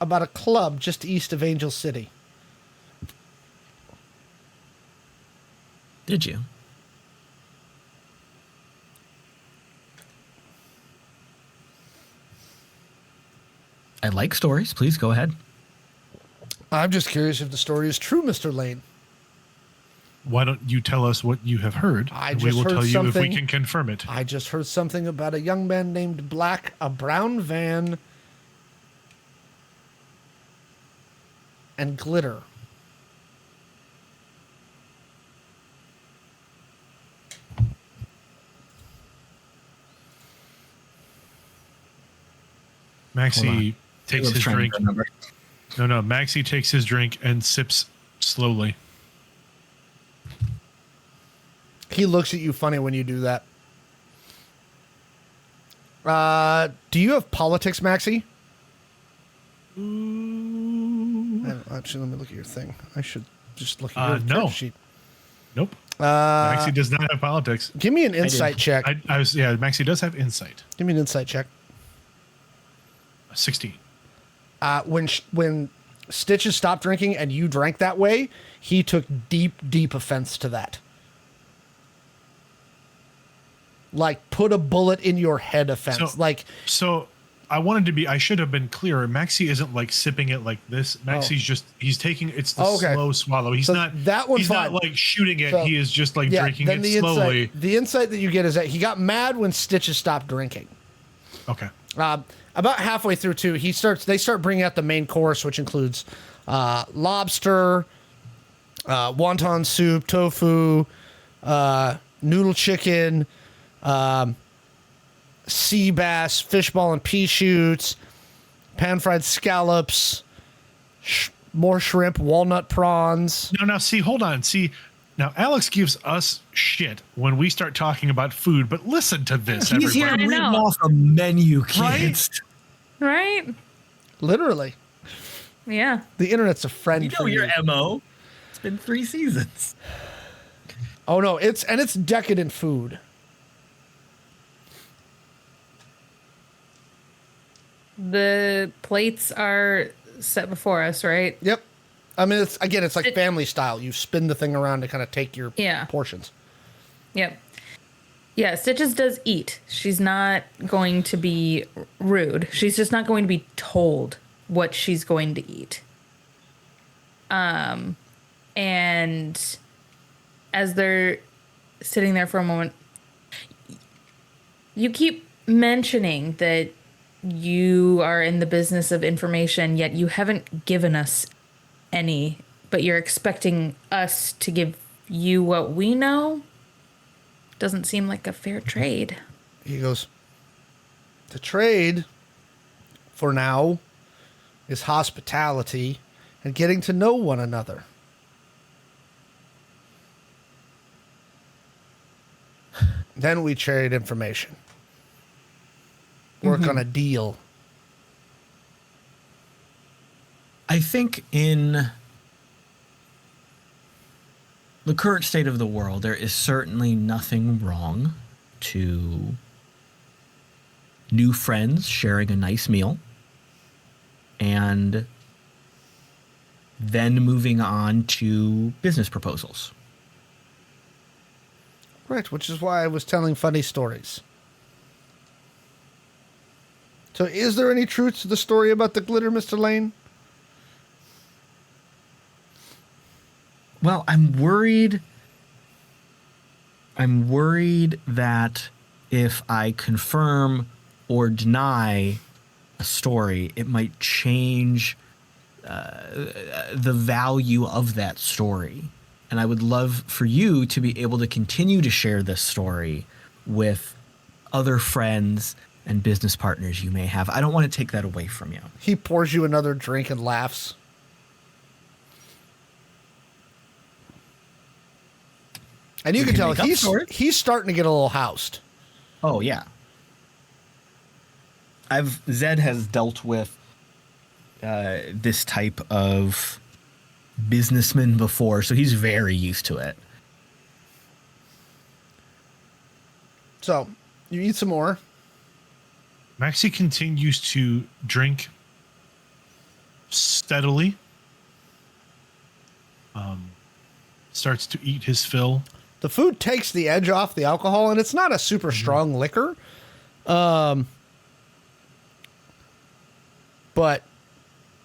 Speaker 2: about a club just east of Angel City.
Speaker 5: did you? I like stories. Please go ahead.
Speaker 2: I'm just curious if the story is true, Mr. Lane.
Speaker 3: Why don't you tell us what you have heard?
Speaker 2: I
Speaker 3: and we
Speaker 2: just
Speaker 3: will
Speaker 2: heard
Speaker 3: tell you if we
Speaker 2: something.
Speaker 3: can confirm it.
Speaker 2: I just heard something about a young man named Black, a brown van, and glitter.
Speaker 3: Maxi takes
Speaker 5: Caleb's
Speaker 3: his
Speaker 5: trying to
Speaker 3: drink.
Speaker 5: remember.
Speaker 3: No. Maxi takes his drink and sips slowly.
Speaker 2: He looks at you funny when you do that. Do you have politics, Maxi? Actually, let me look at your thing. I should just look at your
Speaker 3: No.
Speaker 2: character sheet.
Speaker 3: Nope. Maxi does not have politics.
Speaker 2: Give me an insight check.
Speaker 3: Maxi does have insight.
Speaker 2: Give me an insight check.
Speaker 3: 16.
Speaker 2: When Stitches stopped drinking and you drank that way, he took deep offense to that. Like, put a bullet in your head offense.
Speaker 3: So I should have been clearer. Maxi isn't like sipping it like this. Maxi's he's taking, it's the
Speaker 2: Okay.
Speaker 3: slow swallow. He's
Speaker 2: So
Speaker 3: not,
Speaker 2: that one's
Speaker 3: he's not
Speaker 2: fine.
Speaker 3: like shooting it.
Speaker 2: So,
Speaker 3: He is just like
Speaker 2: yeah,
Speaker 3: drinking
Speaker 2: then
Speaker 3: it slowly.
Speaker 2: The insight that you get is that he got mad when Stitches stopped drinking.
Speaker 3: Okay.
Speaker 2: About halfway through, too, they start bringing out the main course, which includes lobster, wonton soup, tofu, noodle chicken, sea bass, fishball and pea shoots, pan-fried scallops, more shrimp, walnut prawns.
Speaker 3: No, see, hold on. See, Now, Alex gives us shit when we start talking about food, but listen to this,
Speaker 5: He's here
Speaker 3: everybody.
Speaker 5: reading
Speaker 4: know.
Speaker 5: off a menu, kids.
Speaker 4: Right?
Speaker 2: Literally.
Speaker 4: Yeah.
Speaker 2: The internet's a friend
Speaker 5: You know
Speaker 2: for
Speaker 5: your
Speaker 2: you.
Speaker 5: MO. It's been 3 seasons.
Speaker 2: Oh no, it's decadent food.
Speaker 4: The plates are set before us, right?
Speaker 2: Yep. I mean, it's like family style. You spin the thing around to kind of take your portions.
Speaker 4: Yep. Yeah, Stitches does eat. She's not going to be rude. She's just not going to be told what she's going to eat. And as they're sitting there for a moment, you keep mentioning that you are in the business of information, yet you haven't given us any, but you're expecting us to give you what we know? Doesn't seem like a fair trade.
Speaker 2: He goes, the trade for now is hospitality and getting to know one another. Then we trade information. Work on a deal.
Speaker 5: I think in the current state of the world, there is certainly nothing wrong to new friends sharing a nice meal and then moving on to business proposals.
Speaker 2: Right, which is why I was telling funny stories. So is there any truth to the story about the glitter, Mr. Lane?
Speaker 5: Well, I'm worried that if I confirm or deny a story, it might change the value of that story. And I would love for you to be able to continue to share this story with other friends and business partners you may have. I don't want to take that away from you.
Speaker 2: He pours you another drink and laughs. And you can tell
Speaker 5: make up for it.
Speaker 2: he's starting to get a little housed.
Speaker 5: Oh yeah. Zed has dealt with this type of businessman before, so he's very used to it.
Speaker 2: So, you eat some more.
Speaker 3: Maxi continues to drink steadily. Starts to eat his fill.
Speaker 2: The food takes the edge off the alcohol, and it's not a super strong liquor. But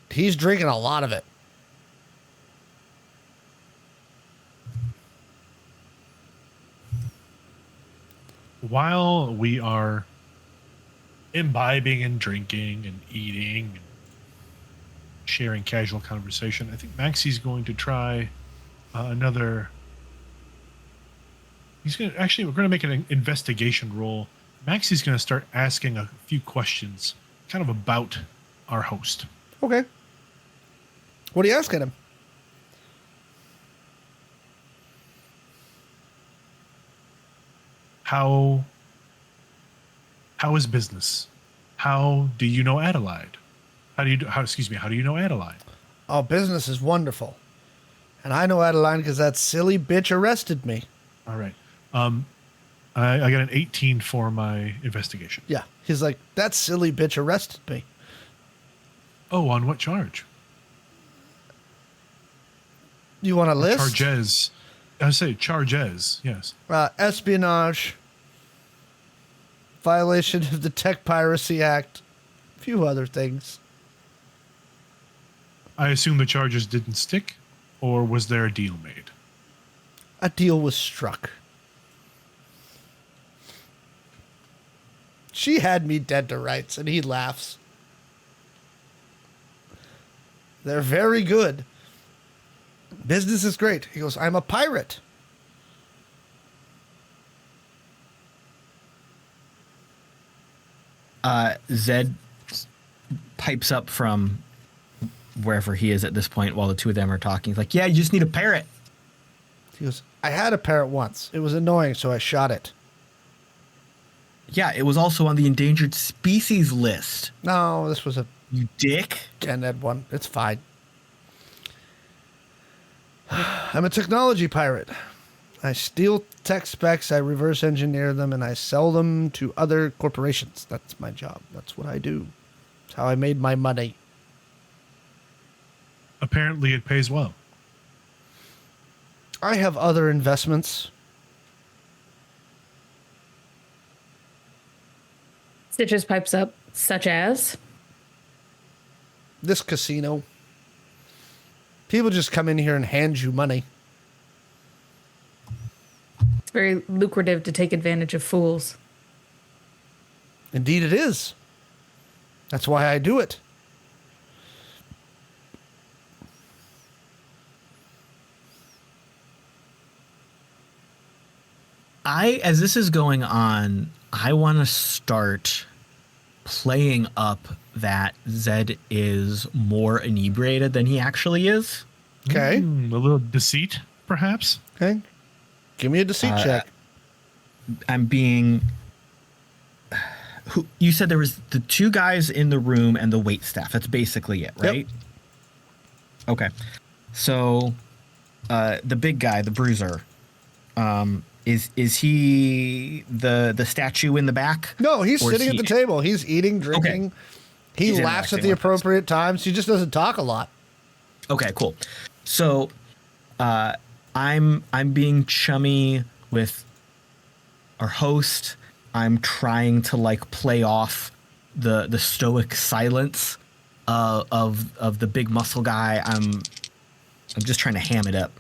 Speaker 2: he's drinking a lot of it.
Speaker 3: While we are imbibing and drinking and eating and sharing casual conversation, I think Maxi's going to try another. We're going to make an investigation roll. Maxi's going to start asking a few questions kind of about our host.
Speaker 2: Okay. What are you asking him?
Speaker 3: How is business? How do you know Adelaide? How do you know Adelaide?
Speaker 2: Oh, business is wonderful. And I know Adeline because that silly bitch arrested me.
Speaker 3: All right. I got an 18 for my investigation.
Speaker 2: Yeah. He's like, that silly bitch arrested me.
Speaker 3: Oh, on what charge?
Speaker 2: You want a list?
Speaker 3: Charges. I say charges, yes.
Speaker 2: Espionage, violation of the Tech Piracy Act, a few other things.
Speaker 3: I assume the charges didn't stick, or was there a deal made?
Speaker 2: A deal was struck. She had me dead to rights, and he laughs. They're very good. Business is great. He goes, I'm a pirate.
Speaker 5: Zed pipes up from wherever he is at this point while the two of them are talking. He's like, yeah, you just need a parrot.
Speaker 2: He goes, I had a parrot once. It was annoying, so I shot it.
Speaker 5: Yeah, it was also on the endangered species list.
Speaker 2: No, this was a
Speaker 5: You dick.
Speaker 2: gen ed one. It's fine. I'm a technology pirate. I steal tech specs, I reverse engineer them, and I sell them to other corporations. That's my job. That's what I do. That's how I made my money.
Speaker 3: Apparently, it pays well.
Speaker 2: I have other investments.
Speaker 4: Stitches pipes up, such as.
Speaker 2: This casino. People just come in here and hand you money.
Speaker 4: It's very lucrative to take advantage of fools.
Speaker 2: Indeed, it is. That's why I do it.
Speaker 5: As this is going on, I want to start playing up that Zed is more inebriated than he actually is.
Speaker 2: Okay.
Speaker 3: A little deceit, perhaps.
Speaker 2: Okay. Give me a deceit check.
Speaker 5: I'm being. You said there was the two guys in the room and the wait staff. That's basically it, right?
Speaker 2: Yep.
Speaker 5: Okay. So, the big guy, the bruiser, is he the statue in the back?
Speaker 2: No, he's
Speaker 5: Or is
Speaker 2: sitting at
Speaker 5: he-
Speaker 2: the table. He's eating, drinking.
Speaker 5: Okay.
Speaker 2: He
Speaker 5: He's
Speaker 2: laughs at
Speaker 5: interacting
Speaker 2: the
Speaker 5: with us.
Speaker 2: appropriate times. He just doesn't talk a lot.
Speaker 5: Okay, cool. So, I'm being chummy with our host. I'm trying to like play off the stoic silence of the big muscle guy. I'm just trying to ham it up.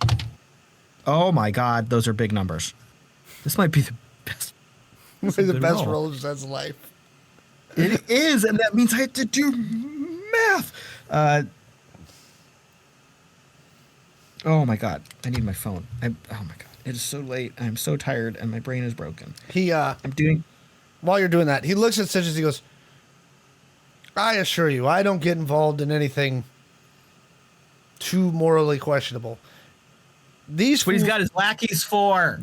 Speaker 5: Oh my god, those are big numbers. This might be the best.
Speaker 2: The
Speaker 5: good
Speaker 2: best
Speaker 5: roll.
Speaker 2: roll of Zed's life.
Speaker 5: It is, and that means I have to do math. Oh my god, I need my phone. Oh my god, it is so late. I'm so tired, and my brain is broken.
Speaker 2: He
Speaker 5: I'm doing.
Speaker 2: while you're doing that, he looks at Stitches. He goes, "I assure you, I don't get involved in anything too morally questionable. These
Speaker 5: What he's
Speaker 2: fools-
Speaker 5: got his lackeys for.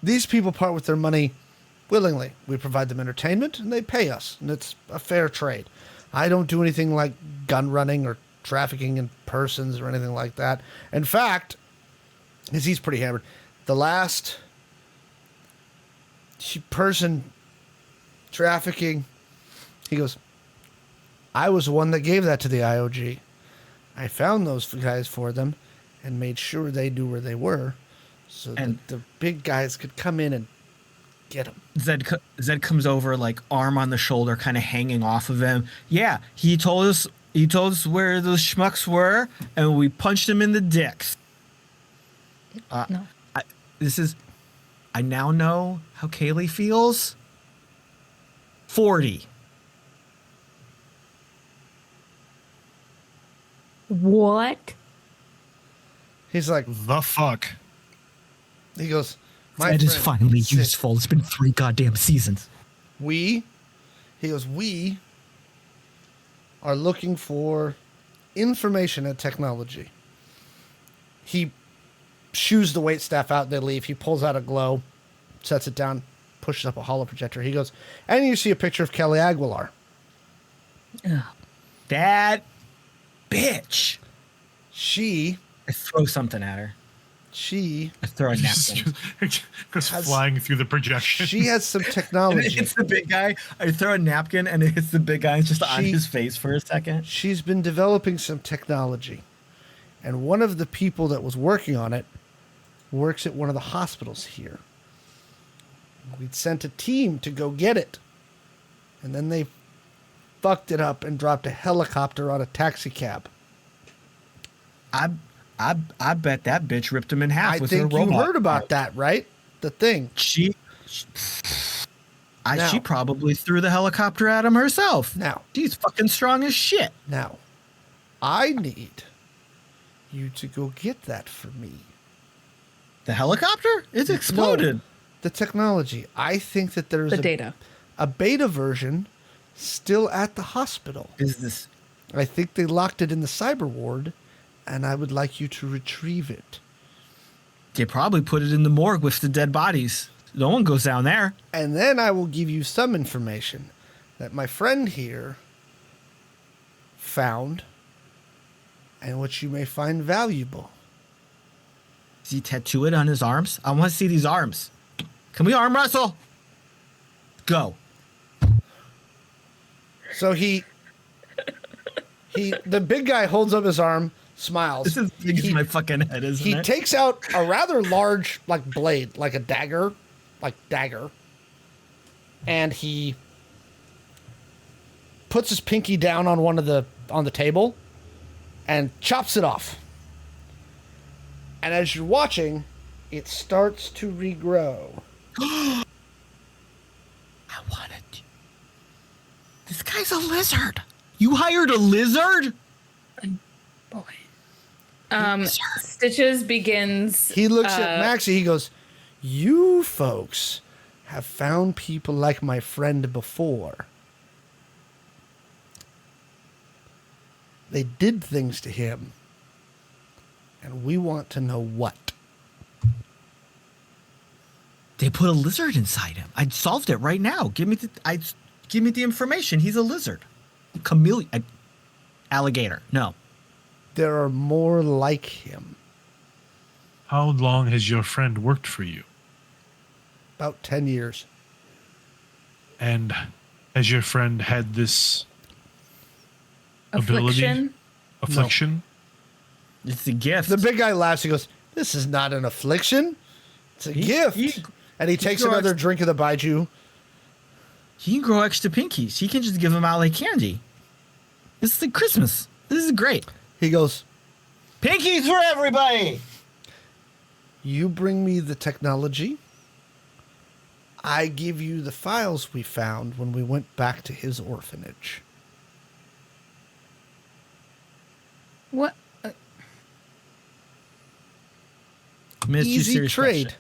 Speaker 2: these people part with their money willingly. We provide them entertainment, and they pay us, and it's a fair trade. I don't do anything like gun running or trafficking in persons or anything like that. In fact, because he's pretty hammered, the last person trafficking, he goes, I was the one that gave that to the IOG. I found those guys for them and made sure they knew where they were so
Speaker 5: And-
Speaker 2: that the big guys could come in and get them.
Speaker 5: Zed comes over, like arm on the shoulder, kind of hanging off of him. Yeah, he told us where those schmucks were, and we punched him in the dicks.
Speaker 4: No.
Speaker 5: I now know how Kaylee feels. 40.
Speaker 4: What?
Speaker 2: He's like,
Speaker 3: The fuck?
Speaker 2: he goes, my
Speaker 5: Zed is
Speaker 2: friend,
Speaker 5: finally
Speaker 2: Sid,
Speaker 5: useful. It's been 3 goddamn seasons.
Speaker 2: he goes, we are looking for information and technology. He shoos the wait staff out, they leave. He pulls out a glow, sets it down, pushes up a holo projector. He goes, and you see a picture of Kelly Aguilar.
Speaker 5: That bitch.
Speaker 2: She
Speaker 5: I throw something at her. I throw a napkin.
Speaker 3: Goes
Speaker 2: Has-
Speaker 3: flying through the projection.
Speaker 2: she has some
Speaker 5: And it
Speaker 2: technology.
Speaker 5: hits the big guy. I throw a napkin and it hits the big guy just on
Speaker 2: She-
Speaker 5: his face for a second.
Speaker 2: She's been developing some technology. And one of the people that was working on it works at one of the hospitals here. We'd sent a team to go get it. And then they fucked it up and dropped a helicopter on a taxi cab.
Speaker 5: I bet that bitch ripped him in half
Speaker 2: I
Speaker 5: with
Speaker 2: think
Speaker 5: her
Speaker 2: you
Speaker 5: robot.
Speaker 2: heard about that, right? The thing.
Speaker 5: She
Speaker 2: Now-
Speaker 5: probably threw the helicopter at him herself.
Speaker 2: Now,
Speaker 5: She's fucking strong as shit.
Speaker 2: now, I need you to go get that for me.
Speaker 5: The helicopter? It's exploded.
Speaker 2: No, the technology. I think that there's
Speaker 4: The data.
Speaker 2: a beta version still at the hospital.
Speaker 5: Is this?
Speaker 2: I think they locked it in the cyber ward, and I would like you to retrieve it.
Speaker 5: They probably put it in the morgue with the dead bodies. No one goes down there.
Speaker 2: And then I will give you some information that my friend here found and which you may find valuable.
Speaker 5: Does he tattoo it on his arms? I want to see these arms. Can we arm wrestle? Go.
Speaker 2: So the big guy holds up his arm, smiles.
Speaker 5: This is big as my fucking head, isn't
Speaker 2: He
Speaker 5: it?
Speaker 2: takes out a rather large, like, blade, like a dagger, and he puts his pinky down on on the table and chops it off. And as you're watching, it starts to regrow.
Speaker 5: I want it. This guy's a lizard. You hired a lizard?
Speaker 4: Boy. Stitches begins.
Speaker 2: He looks at Maxi. He goes, "You folks have found people like my friend before. They did things to him, and we want to know what."
Speaker 5: They put a lizard inside him. I solved it right now. Give me the information. He's a lizard. Chameleon. Alligator. No.
Speaker 2: There are more like him.
Speaker 3: How long has your friend worked for you?
Speaker 2: About 10 years.
Speaker 3: And has your friend had this ability? Affliction?
Speaker 5: It's a gift.
Speaker 2: The big guy laughs. He goes, "This is not an affliction. It's a gift." And he takes another drink of the Baiju.
Speaker 5: He can grow extra pinkies. He can just give them out like candy. This is like Christmas. This is great.
Speaker 2: He goes,
Speaker 5: Pinkies for everybody.
Speaker 2: "You bring me the technology. I give you the files we found when we went back to his orphanage."
Speaker 4: What?
Speaker 2: Easy trade.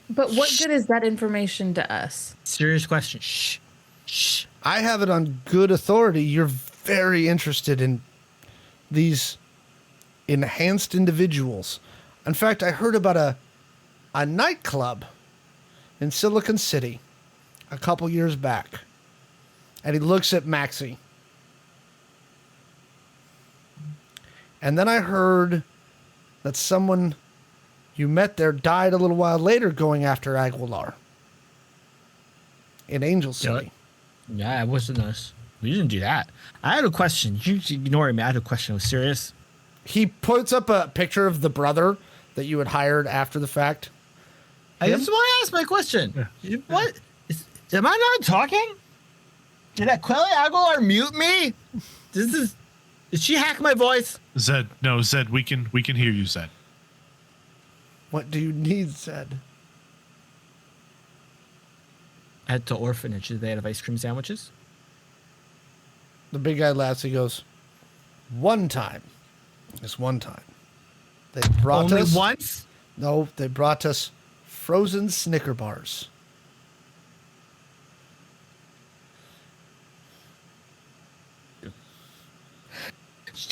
Speaker 4: But what good is that information to us?
Speaker 5: Serious question. Shh.
Speaker 2: I have it on good authority. You're very interested in these enhanced individuals. In fact, I heard about a nightclub in Silicon City a couple years back. And he looks at Maxi. And then I heard that someone you met there died a little while later going after Aguilar in Angel City.
Speaker 5: Yeah, it wasn't us. We didn't do that. I had a question. You ignored me. I had a question. It was serious.
Speaker 2: He puts up a picture of the brother that you had hired after the fact.
Speaker 5: I just want to ask my question. What? Am I not talking? Did Kaylee Aguilar mute me? Did she hack my voice?
Speaker 3: Zed, we can hear you, Zed.
Speaker 2: What do you need, Zed?
Speaker 5: At the orphanage, did they have ice cream sandwiches?
Speaker 2: The big guy laughs. He goes, "One time. It's one time. They brought
Speaker 5: Only
Speaker 2: us...
Speaker 5: once?
Speaker 2: No, they brought us frozen Snicker bars."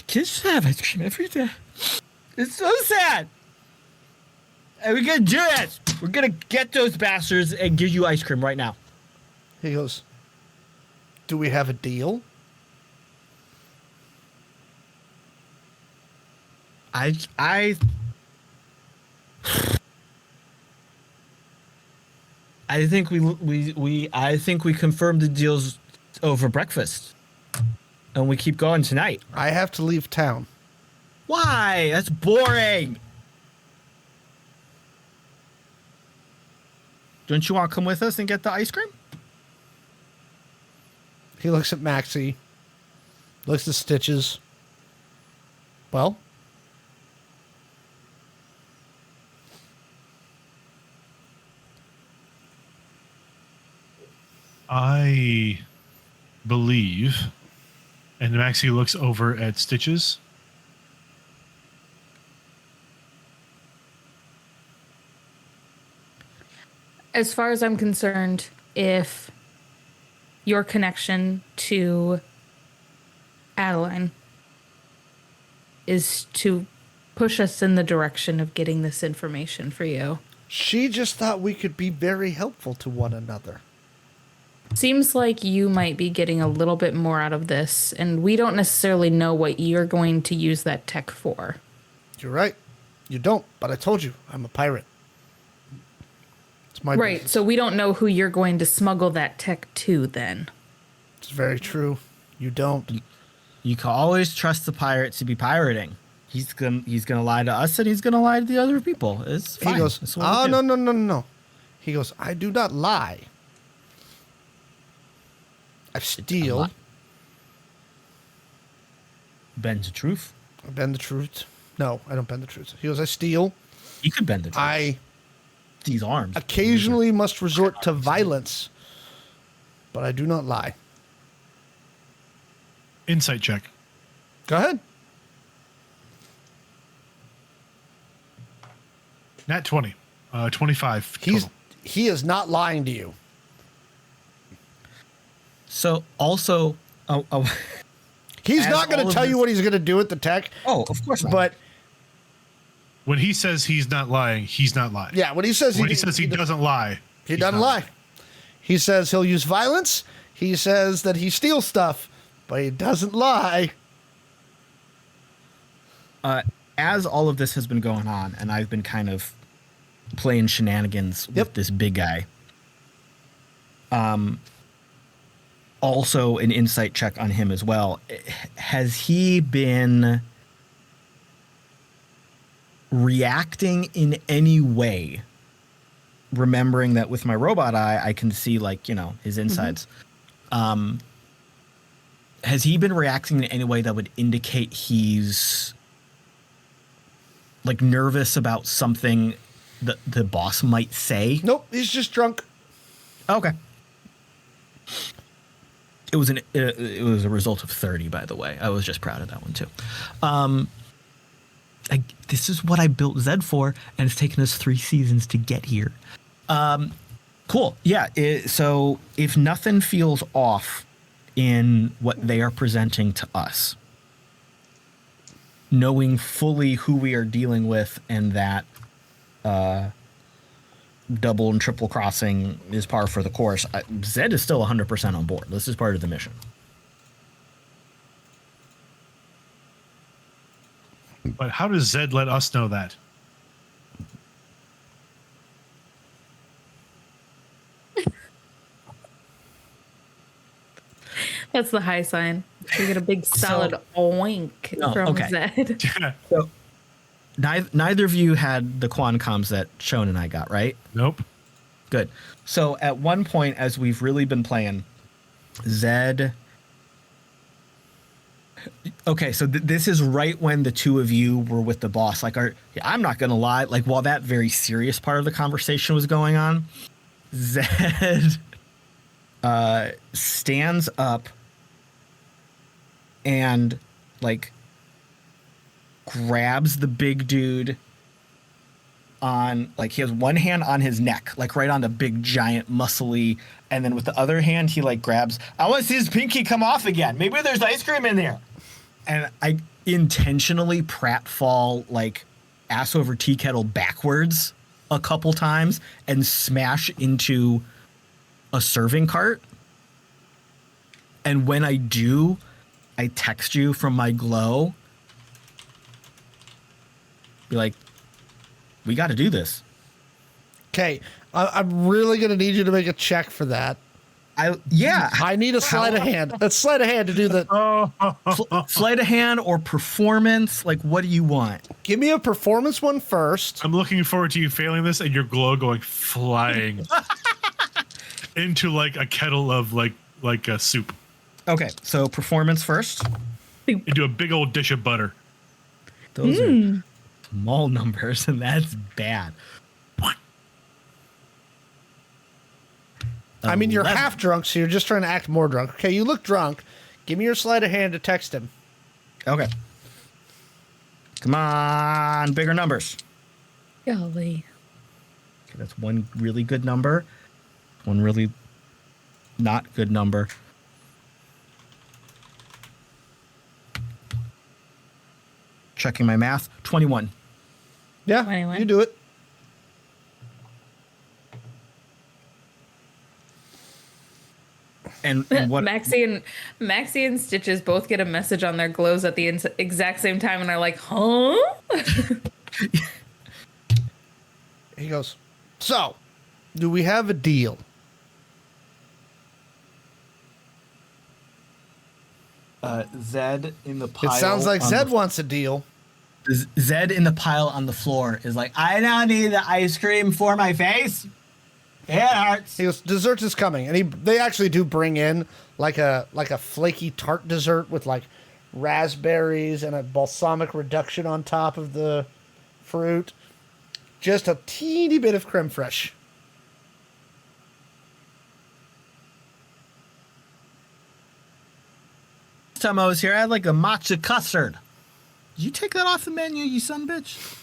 Speaker 5: Kids should have ice cream every day. It's so sad. And we're going to do this. We're going to get those bastards and give you ice cream right now.
Speaker 2: He goes, "Do we have a deal?"
Speaker 5: I think I think we confirmed the deals over breakfast. And we keep going tonight.
Speaker 2: I have to leave town.
Speaker 5: Why? That's boring. Don't you want to come with us and get the ice cream?
Speaker 2: He looks at Maxi. Looks at Stitches. Well?
Speaker 3: I believe, and Maxi looks over at Stitches.
Speaker 4: As far as I'm concerned, if your connection to Adeline is to push us in the direction of getting this information for you?
Speaker 2: She just thought we could be very helpful to one another.
Speaker 4: Seems like you might be getting a little bit more out of this, and we don't necessarily know what you're going to use that tech for.
Speaker 2: You're right. You don't, but I told you, I'm a pirate. It's my
Speaker 4: Right,
Speaker 2: business.
Speaker 4: so we don't know who you're going to smuggle that tech to then.
Speaker 2: It's very true. You don't.
Speaker 5: You can always trust the pirate to be pirating. He's gonna lie to us, and he's gonna lie to the other people. It's fine.
Speaker 2: He goes,
Speaker 5: That's what we
Speaker 2: oh,
Speaker 5: do."
Speaker 2: no. He goes, I do not lie. I steal.
Speaker 5: lie. Bend the truth.
Speaker 2: I bend the truth. No, I don't bend the truth. He goes, I steal.
Speaker 5: You could bend the truth.
Speaker 2: I
Speaker 5: These arms.
Speaker 2: occasionally must resort to violence, but I do not lie.
Speaker 3: Insight check.
Speaker 2: Go ahead.
Speaker 3: Nat 20. 25 total.
Speaker 2: He is not lying to you.
Speaker 5: So also,
Speaker 2: He's
Speaker 5: As
Speaker 2: not going
Speaker 5: all
Speaker 2: to
Speaker 5: of
Speaker 2: tell you
Speaker 5: this-
Speaker 2: what he's going to do with the tech,
Speaker 5: of course not.
Speaker 2: but
Speaker 3: When he says he's not lying, he's not lying.
Speaker 2: yeah, when he says
Speaker 3: When he says he doesn't lie,
Speaker 2: he
Speaker 3: he's
Speaker 2: doesn't
Speaker 3: not
Speaker 2: lie. He says he'll use violence. He says that he steals stuff, but he doesn't lie.
Speaker 5: As all of this has been going on, and I've been kind of playing shenanigans
Speaker 2: Yep.
Speaker 5: with this big guy. Also an insight check on him as well. Has he been reacting in any way? Remembering that with my robot eye, I can see his insides. Has he been reacting in any way that would indicate he's nervous about something that the boss might say?
Speaker 2: Nope, he's just drunk.
Speaker 5: Okay. It was a result of 30, by the way. I was just proud of that one too. This is what I built Zed for, and it's taken us 3 seasons to get here. Cool. Yeah. So if nothing feels off in what they are presenting to us, knowing fully who we are dealing with and that double and triple crossing is par for the course, Zed is still 100% on board. This is part of the mission.
Speaker 3: But how does Zed let us know that?
Speaker 4: That's the high sign. You get a big solid oink from
Speaker 5: okay.
Speaker 4: Zed.
Speaker 5: So neither of you had the quan comms that Shawn and I got, right?
Speaker 3: Nope.
Speaker 5: Good. So at one point, as we've really been playing, Zed. Okay, so this is right when the two of you were with the boss. I'm not gonna lie. While that very serious part of the conversation was going on, Zed stands up and grabs the big dude on he has one hand on his neck, right on the big giant muscly, and then with the other hand he grabs, I want to see his pinky come off again. Maybe there's ice cream in there. And I intentionally pratfall ass over tea kettle backwards a couple times and smash into a serving cart. And when I do, I text you from my glow. Be like, we got to do this.
Speaker 2: Okay, I'm really going to need you to make a check for that. I need a sleight of hand. A sleight of hand to do the
Speaker 5: Sleight of hand or performance. What do you want?
Speaker 2: Give me a performance one first.
Speaker 3: I'm looking forward to you failing this and your glow going flying into a kettle of a soup.
Speaker 5: Okay, so performance first.
Speaker 3: Into a big old dish of butter.
Speaker 5: Those are small numbers, and that's bad.
Speaker 2: I mean, you're
Speaker 5: 11.
Speaker 2: half drunk, so you're just trying to act more drunk. Okay, you look drunk. Give me your sleight of hand to text him.
Speaker 5: Okay. Come on, bigger numbers.
Speaker 4: Golly.
Speaker 5: Okay, that's one really good number. One really not good number. checking my math. 21.
Speaker 2: Yeah,
Speaker 4: 21.
Speaker 2: you do it.
Speaker 5: And what?
Speaker 4: Maxi and Stitches both get a message on their glows at the exact same time and are like, huh?
Speaker 2: He goes, so, do we have a deal?
Speaker 5: Zed in the pile.
Speaker 2: It sounds like Zed wants a deal.
Speaker 5: Zed in the pile on the floor is like, I now need the ice cream for my face. It hurts.
Speaker 2: He goes, dessert is coming, and they actually do bring in like a flaky tart dessert with like raspberries and a balsamic reduction on top of the fruit. Just a teeny bit of creme fraiche.
Speaker 5: Last time I was here, I had like a matcha custard. Did you take that off the menu, you son bitch?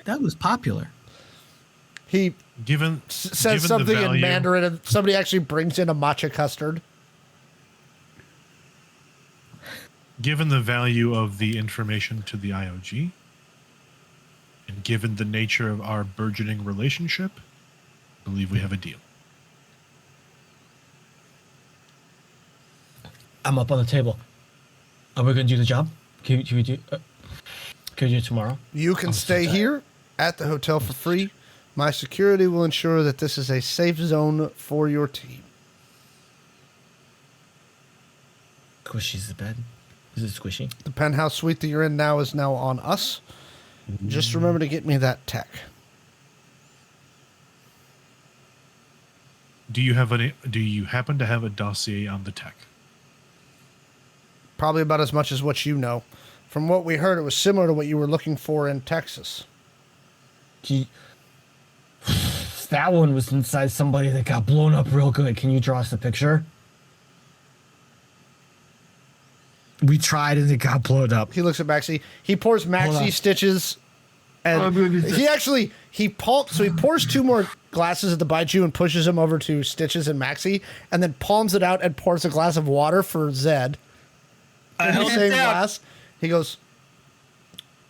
Speaker 5: That was popular.
Speaker 2: He
Speaker 3: Given
Speaker 2: says
Speaker 3: given
Speaker 2: something
Speaker 3: the
Speaker 2: in
Speaker 3: value,
Speaker 2: Mandarin, and somebody actually brings in a matcha custard.
Speaker 3: Given the value of the information to the IOG, and given the nature of our burgeoning relationship, I believe we have a deal.
Speaker 6: I'm up on the table. Are we going to do the job? Can we do it tomorrow?
Speaker 2: You can stay
Speaker 6: tired.
Speaker 2: here at the hotel for free. My security will ensure that this is a safe zone for your team.
Speaker 6: Squishy's the bed. Is it squishy?
Speaker 2: The penthouse suite that you're in now is now on us. Just remember to get me that tech.
Speaker 3: Do you happen to have a dossier on the tech?
Speaker 2: Probably about as much as what you know. From what we heard, it was similar to what you were looking for in Texas.
Speaker 6: That one was inside somebody that got blown up real good. Can you draw us a picture? We tried and it got blown up.
Speaker 2: He looks at Maxi. He pours Maxi
Speaker 6: on.
Speaker 2: Stitches, and he pours 2 more glasses of the Baijiu and pushes them over to Stitches and Maxi, and then palms it out and pours a glass of water for Zed. In the same glass. He goes,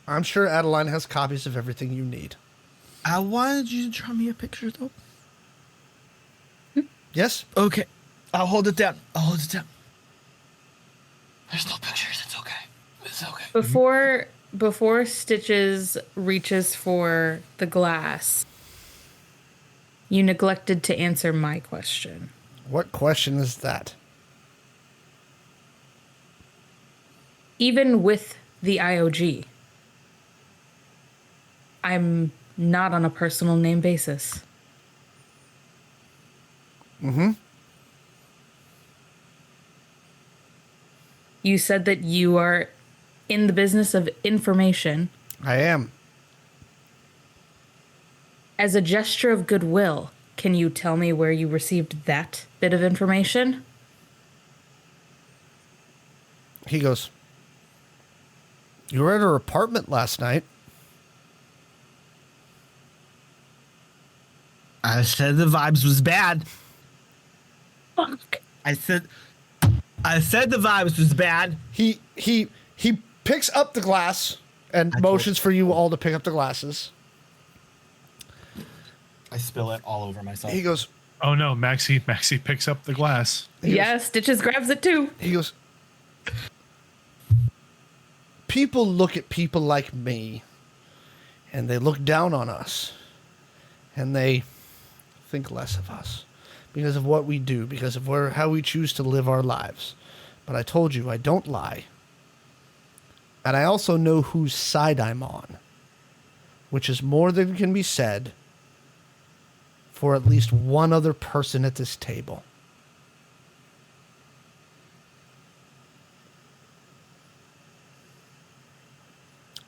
Speaker 2: I'm sure Adeline has copies of everything you need.
Speaker 5: I wanted you to draw me a picture, though.
Speaker 2: Yes?
Speaker 5: Okay. I'll hold it down. There's no pictures. It's okay. It's okay.
Speaker 4: Before Stitches reaches for the glass, you neglected to answer my question.
Speaker 2: What question is that?
Speaker 4: Even with the IOG, I'm not on a personal name basis.
Speaker 2: Mm-hmm.
Speaker 4: You said that you are in the business of information.
Speaker 2: I am.
Speaker 4: As a gesture of goodwill, can you tell me where you received that bit of information?
Speaker 2: He goes, you were at her apartment last night.
Speaker 5: I said the vibes was bad.
Speaker 4: Fuck.
Speaker 5: I said the vibes was bad.
Speaker 2: He picks up the glass and motions for you all to pick up the glasses.
Speaker 6: I spill it all over myself.
Speaker 2: He goes,
Speaker 3: Oh no, Maxi picks up the glass.
Speaker 4: Yeah, Stitches grabs it too.
Speaker 2: he goes, people look at people like me and they look down on us and they think less of us because of what we do, because of how we choose to live our lives. But I told you, I don't lie. And I also know whose side I'm on, which is more than can be said for at least one other person at this table.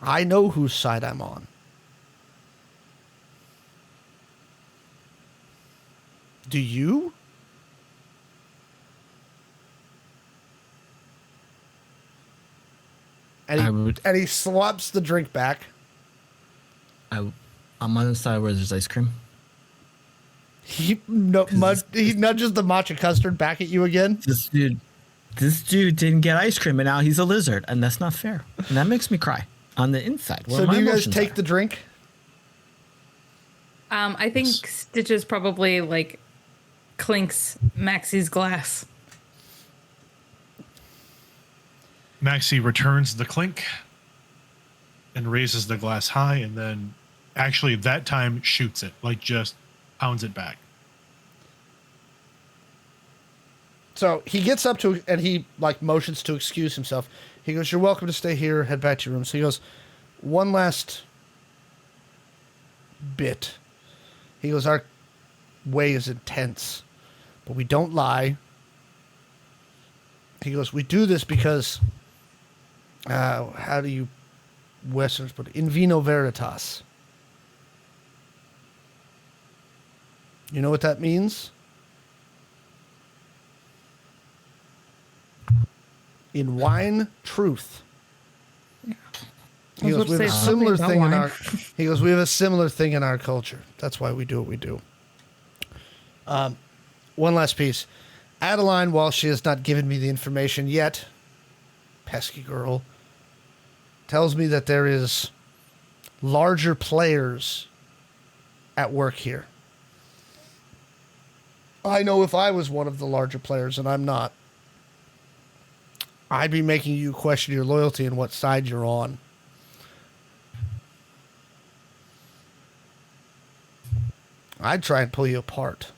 Speaker 2: I know whose side I'm on. Do you? And he slaps the drink back.
Speaker 6: I'm on the side where there's ice cream.
Speaker 2: He nudges the matcha custard back at you again.
Speaker 5: This dude didn't get ice cream and now he's a lizard, and that's not fair. And that makes me cry. on the inside. Where
Speaker 2: So
Speaker 5: my
Speaker 2: do you guys
Speaker 5: emotions
Speaker 2: take
Speaker 5: are.
Speaker 2: the drink?
Speaker 4: I think Stitches probably like clinks Maxi's glass.
Speaker 3: Maxi returns the clink and raises the glass high, and then actually that time shoots it, like just pounds it back.
Speaker 2: So he gets up to and he like motions to excuse himself. He goes, "You're welcome to stay here. Head back to your room." So he goes, "One last bit." He goes, "Our way is intense, but we don't lie." He goes, "We do this because, how do you Westerns put it? In vino veritas. You know what that means? In wine, truth." He
Speaker 4: I was
Speaker 2: goes, "We have a
Speaker 4: about to say
Speaker 2: similar
Speaker 4: something
Speaker 2: thing in
Speaker 4: about
Speaker 2: our." He goes, "We have a similar thing in our culture. That's why we do what we do." One last piece. Adeline, while she has not given me the information yet, pesky girl, tells me that there is larger players at work here. I know if I was one of the larger players, and I'm not, I'd be making you question your loyalty and what side you're on. I'd try and pull you apart.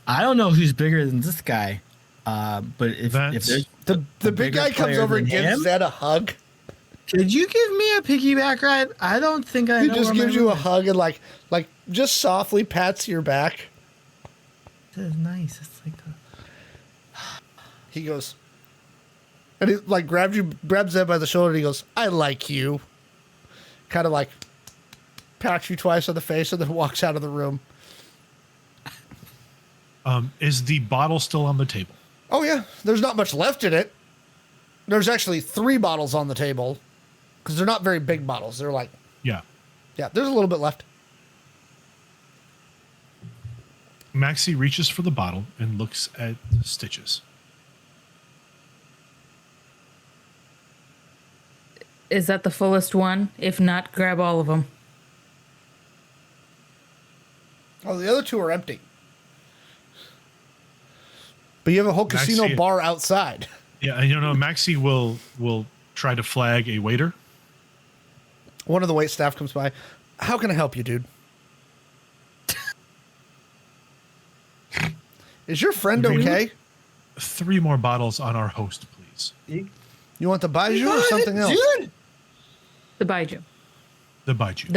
Speaker 5: I don't know who's bigger than this guy, but if there's
Speaker 2: The
Speaker 5: a
Speaker 2: big
Speaker 5: bigger
Speaker 2: guy comes
Speaker 5: player
Speaker 2: over and
Speaker 5: than
Speaker 2: gives
Speaker 5: him?
Speaker 2: Zed a hug.
Speaker 5: Could you give me a piggyback ride? I don't think I
Speaker 2: He
Speaker 5: know.
Speaker 2: just
Speaker 5: where my
Speaker 2: gives you a
Speaker 5: room is.
Speaker 2: hug and like just softly pats your back.
Speaker 5: This is nice. It's like
Speaker 2: He goes, and he like grabs Zed by the shoulder. And he goes, "I like you." Kind of like pats you twice on the face and then walks out of the room.
Speaker 3: Is the bottle still on the table?
Speaker 2: Oh yeah, there's not much left in it. There's actually 3 bottles on the table because they're not very big bottles. They're like,
Speaker 3: Yeah.
Speaker 2: yeah, there's a little bit left.
Speaker 3: Maxi reaches for the bottle and looks at Stitches.
Speaker 4: Is that the fullest one? If not, grab all of them.
Speaker 2: Oh, the other 2 are empty. But you have a whole casino
Speaker 3: Maxi-
Speaker 2: bar outside.
Speaker 3: Yeah, and Maxi will try to flag a waiter.
Speaker 2: One of the wait staff comes by. "How can I help you, dude?" "Is your friend okay?
Speaker 3: 3 more bottles on our host, please.
Speaker 2: You want the Baiju or something else?"
Speaker 5: Dude,
Speaker 4: The Baiju.
Speaker 3: The Baiju.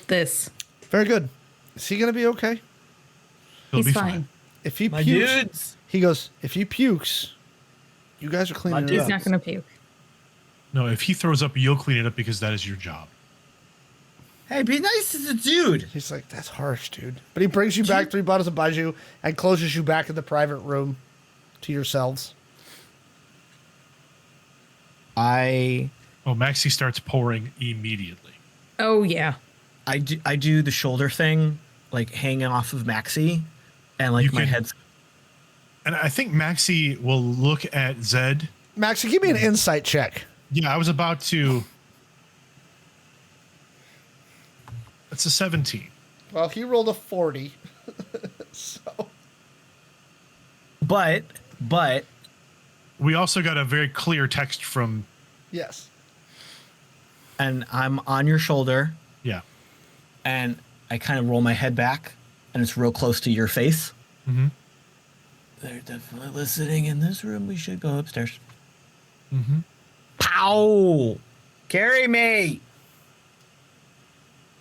Speaker 4: This.
Speaker 2: Very good. Is he going to be okay?
Speaker 3: He'll
Speaker 4: He's
Speaker 3: be
Speaker 4: fine.
Speaker 2: If he
Speaker 5: my
Speaker 2: pukes,
Speaker 5: dudes.
Speaker 2: he goes, "If he pukes, you guys are cleaning it
Speaker 4: He's
Speaker 2: up."
Speaker 4: not going to puke.
Speaker 3: No, if he throws up, you'll clean it up because that is your job.
Speaker 5: Hey, be nice to the dude.
Speaker 2: He's like, "That's harsh, dude." But he brings you back 3 bottles of Baiju and closes you back in the private room to yourselves.
Speaker 3: Oh, Maxi starts pouring immediately.
Speaker 4: Oh, yeah.
Speaker 5: I do the shoulder thing, like hanging off of Maxi, and like
Speaker 3: You
Speaker 5: my
Speaker 3: can-
Speaker 5: head's.
Speaker 3: And I think Maxi will look at Zed.
Speaker 2: Maxi, give me an insight check.
Speaker 3: Yeah, I was about to. It's a 17.
Speaker 2: Well, he rolled a 40. So
Speaker 5: But
Speaker 3: We also got a very clear text from.
Speaker 2: yes.
Speaker 5: and I'm on your shoulder,
Speaker 3: Yeah.
Speaker 5: and I kind of roll my head back, and it's real close to your face.
Speaker 3: Mm-hmm.
Speaker 5: They're definitely listening in this room. We should go upstairs.
Speaker 3: Mm-hmm.
Speaker 5: Pow! Carry me!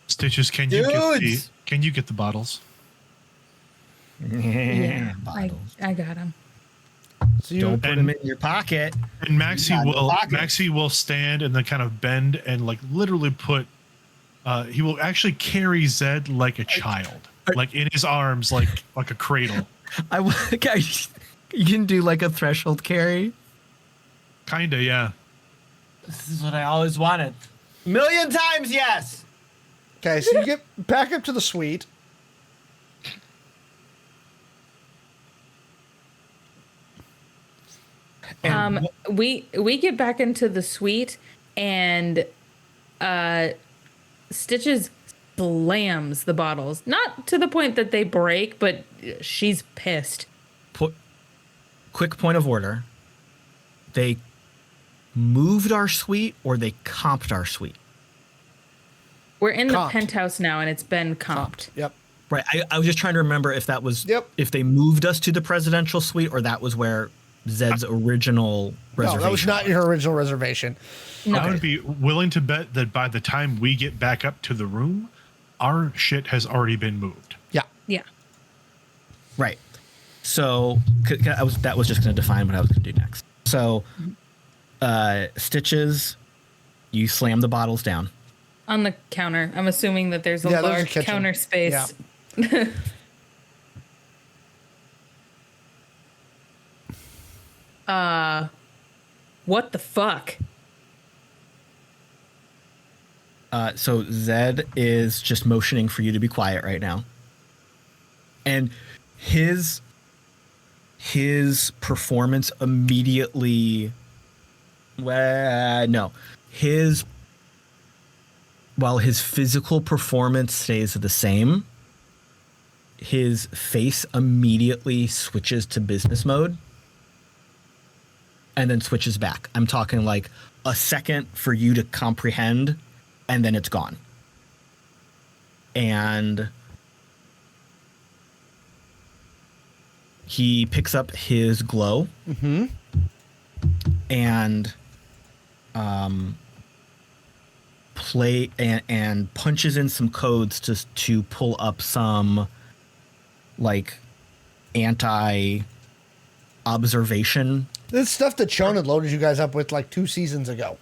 Speaker 3: Stitches, can
Speaker 5: Dudes!
Speaker 3: you get the bottles?
Speaker 4: Yeah.
Speaker 5: Bottles.
Speaker 4: I got him.
Speaker 2: So you
Speaker 5: Don't put them in your pocket.
Speaker 3: And Maxi
Speaker 5: Yeah,
Speaker 3: will
Speaker 5: the pocket.
Speaker 3: Maxi will stand and then kind of bend and like literally put. He will actually carry Zed like a child, like in his arms, like a cradle.
Speaker 5: You can do like a threshold carry.
Speaker 3: Kinda, yeah.
Speaker 5: This is what I always wanted. Million times, yes.
Speaker 2: Okay, so you get back up to the suite.
Speaker 4: We get back into the suite, and Stitches slams the bottles. Not to the point that they break, but she's pissed.
Speaker 5: Quick point of order. They moved our suite or they comped our suite?
Speaker 4: We're in
Speaker 2: Comped.
Speaker 4: the penthouse now, and it's been comped.
Speaker 2: Yep.
Speaker 5: Right. I was just trying to remember if that was
Speaker 2: Yep.
Speaker 5: if they moved us to the presidential suite or that was where Zed's original reservation.
Speaker 2: No, that was not your original reservation.
Speaker 3: I would be willing to bet that by the time we get back up to the room, our shit has already been moved.
Speaker 2: Yeah.
Speaker 4: Yeah.
Speaker 5: Right. So that was just going to define what I was going to do next. So, Stitches, you slam the bottles down.
Speaker 4: On the counter. I'm assuming that there's a
Speaker 2: Yeah, there's a
Speaker 4: large
Speaker 2: kitchen.
Speaker 4: counter space. What the fuck?
Speaker 5: So Zed is just motioning for you to be quiet right now. And his performance immediately while his physical performance stays the same, his face immediately switches to business mode and then switches back. I'm talking like a second for you to comprehend, and then it's gone. And he picks up his glow and and punches in some codes to pull up some like anti-observation.
Speaker 2: This stuff that Shawn had loaded you guys up with like 2 seasons ago.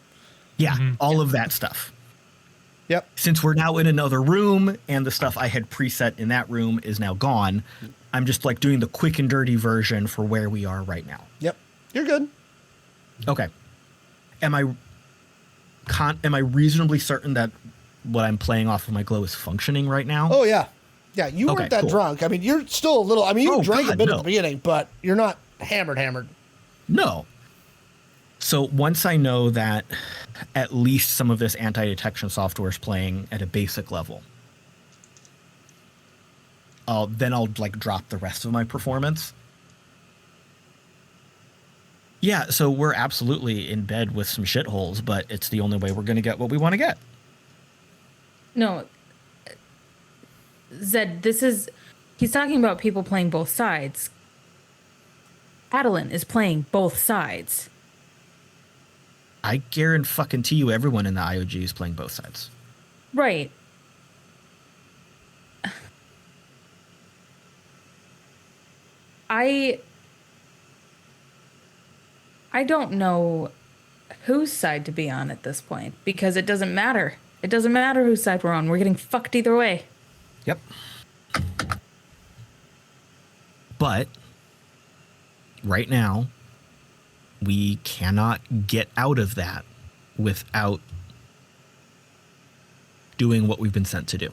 Speaker 5: Yeah, all of that stuff.
Speaker 2: Yep.
Speaker 5: Since we're now in another room and the stuff I had preset in that room is now gone, I'm just like doing the quick and dirty version for where we are right now.
Speaker 2: Yep. You're good.
Speaker 5: Okay. Am I reasonably certain that what I'm playing off of my glow is functioning right now?
Speaker 2: Oh, yeah. Yeah, you
Speaker 5: Okay,
Speaker 2: weren't that
Speaker 5: cool.
Speaker 2: drunk. I mean, you're still a little... I mean, you
Speaker 5: Oh,
Speaker 2: drank a
Speaker 5: God,
Speaker 2: bit
Speaker 5: no.
Speaker 2: at the beginning, but you're not hammered.
Speaker 5: No. So once I know that at least some of this anti-detection software is playing at a basic level, then I'll like drop the rest of my performance. Yeah, so we're absolutely in bed with some shitholes, but it's the only way we're going to get what we want to get.
Speaker 4: No. Zed, he's talking about people playing both sides. Adeline is playing both sides.
Speaker 5: I guarantee you everyone in the IOG is playing both sides.
Speaker 4: Right. I don't know whose side to be on at this point because it doesn't matter. It doesn't matter whose side we're on. We're getting fucked either way.
Speaker 5: Yep. But right now, we cannot get out of that without doing what we've been sent to do.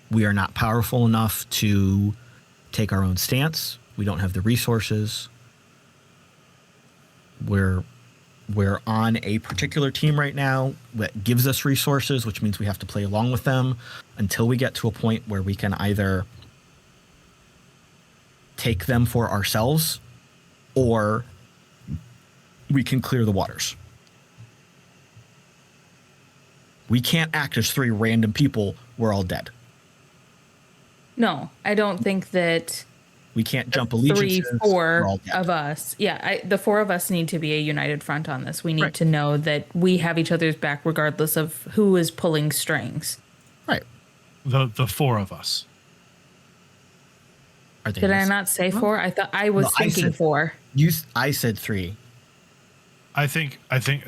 Speaker 5: We are not powerful enough to take our own stance. We don't have the resources. We're on a particular team right now that gives us resources, which means we have to play along with them until we get to a point where we can either take them for ourselves or we can clear the waters. We can't act as 3 random people. We're all dead.
Speaker 4: No, I don't think that
Speaker 5: We can't jump allegiances.
Speaker 4: 3,
Speaker 5: We're
Speaker 4: 4
Speaker 5: all dead.
Speaker 4: of us. Yeah, the 4 of us need to be a united front on this. We need
Speaker 5: Right.
Speaker 4: to know that we have each other's back regardless of who is pulling strings.
Speaker 5: Right.
Speaker 3: The 4 of us.
Speaker 5: Are they
Speaker 4: Did I
Speaker 5: listening?
Speaker 4: not say 4? I thought I was
Speaker 5: No, I
Speaker 4: thinking
Speaker 5: said-
Speaker 4: 4.
Speaker 5: I said 3.
Speaker 3: I think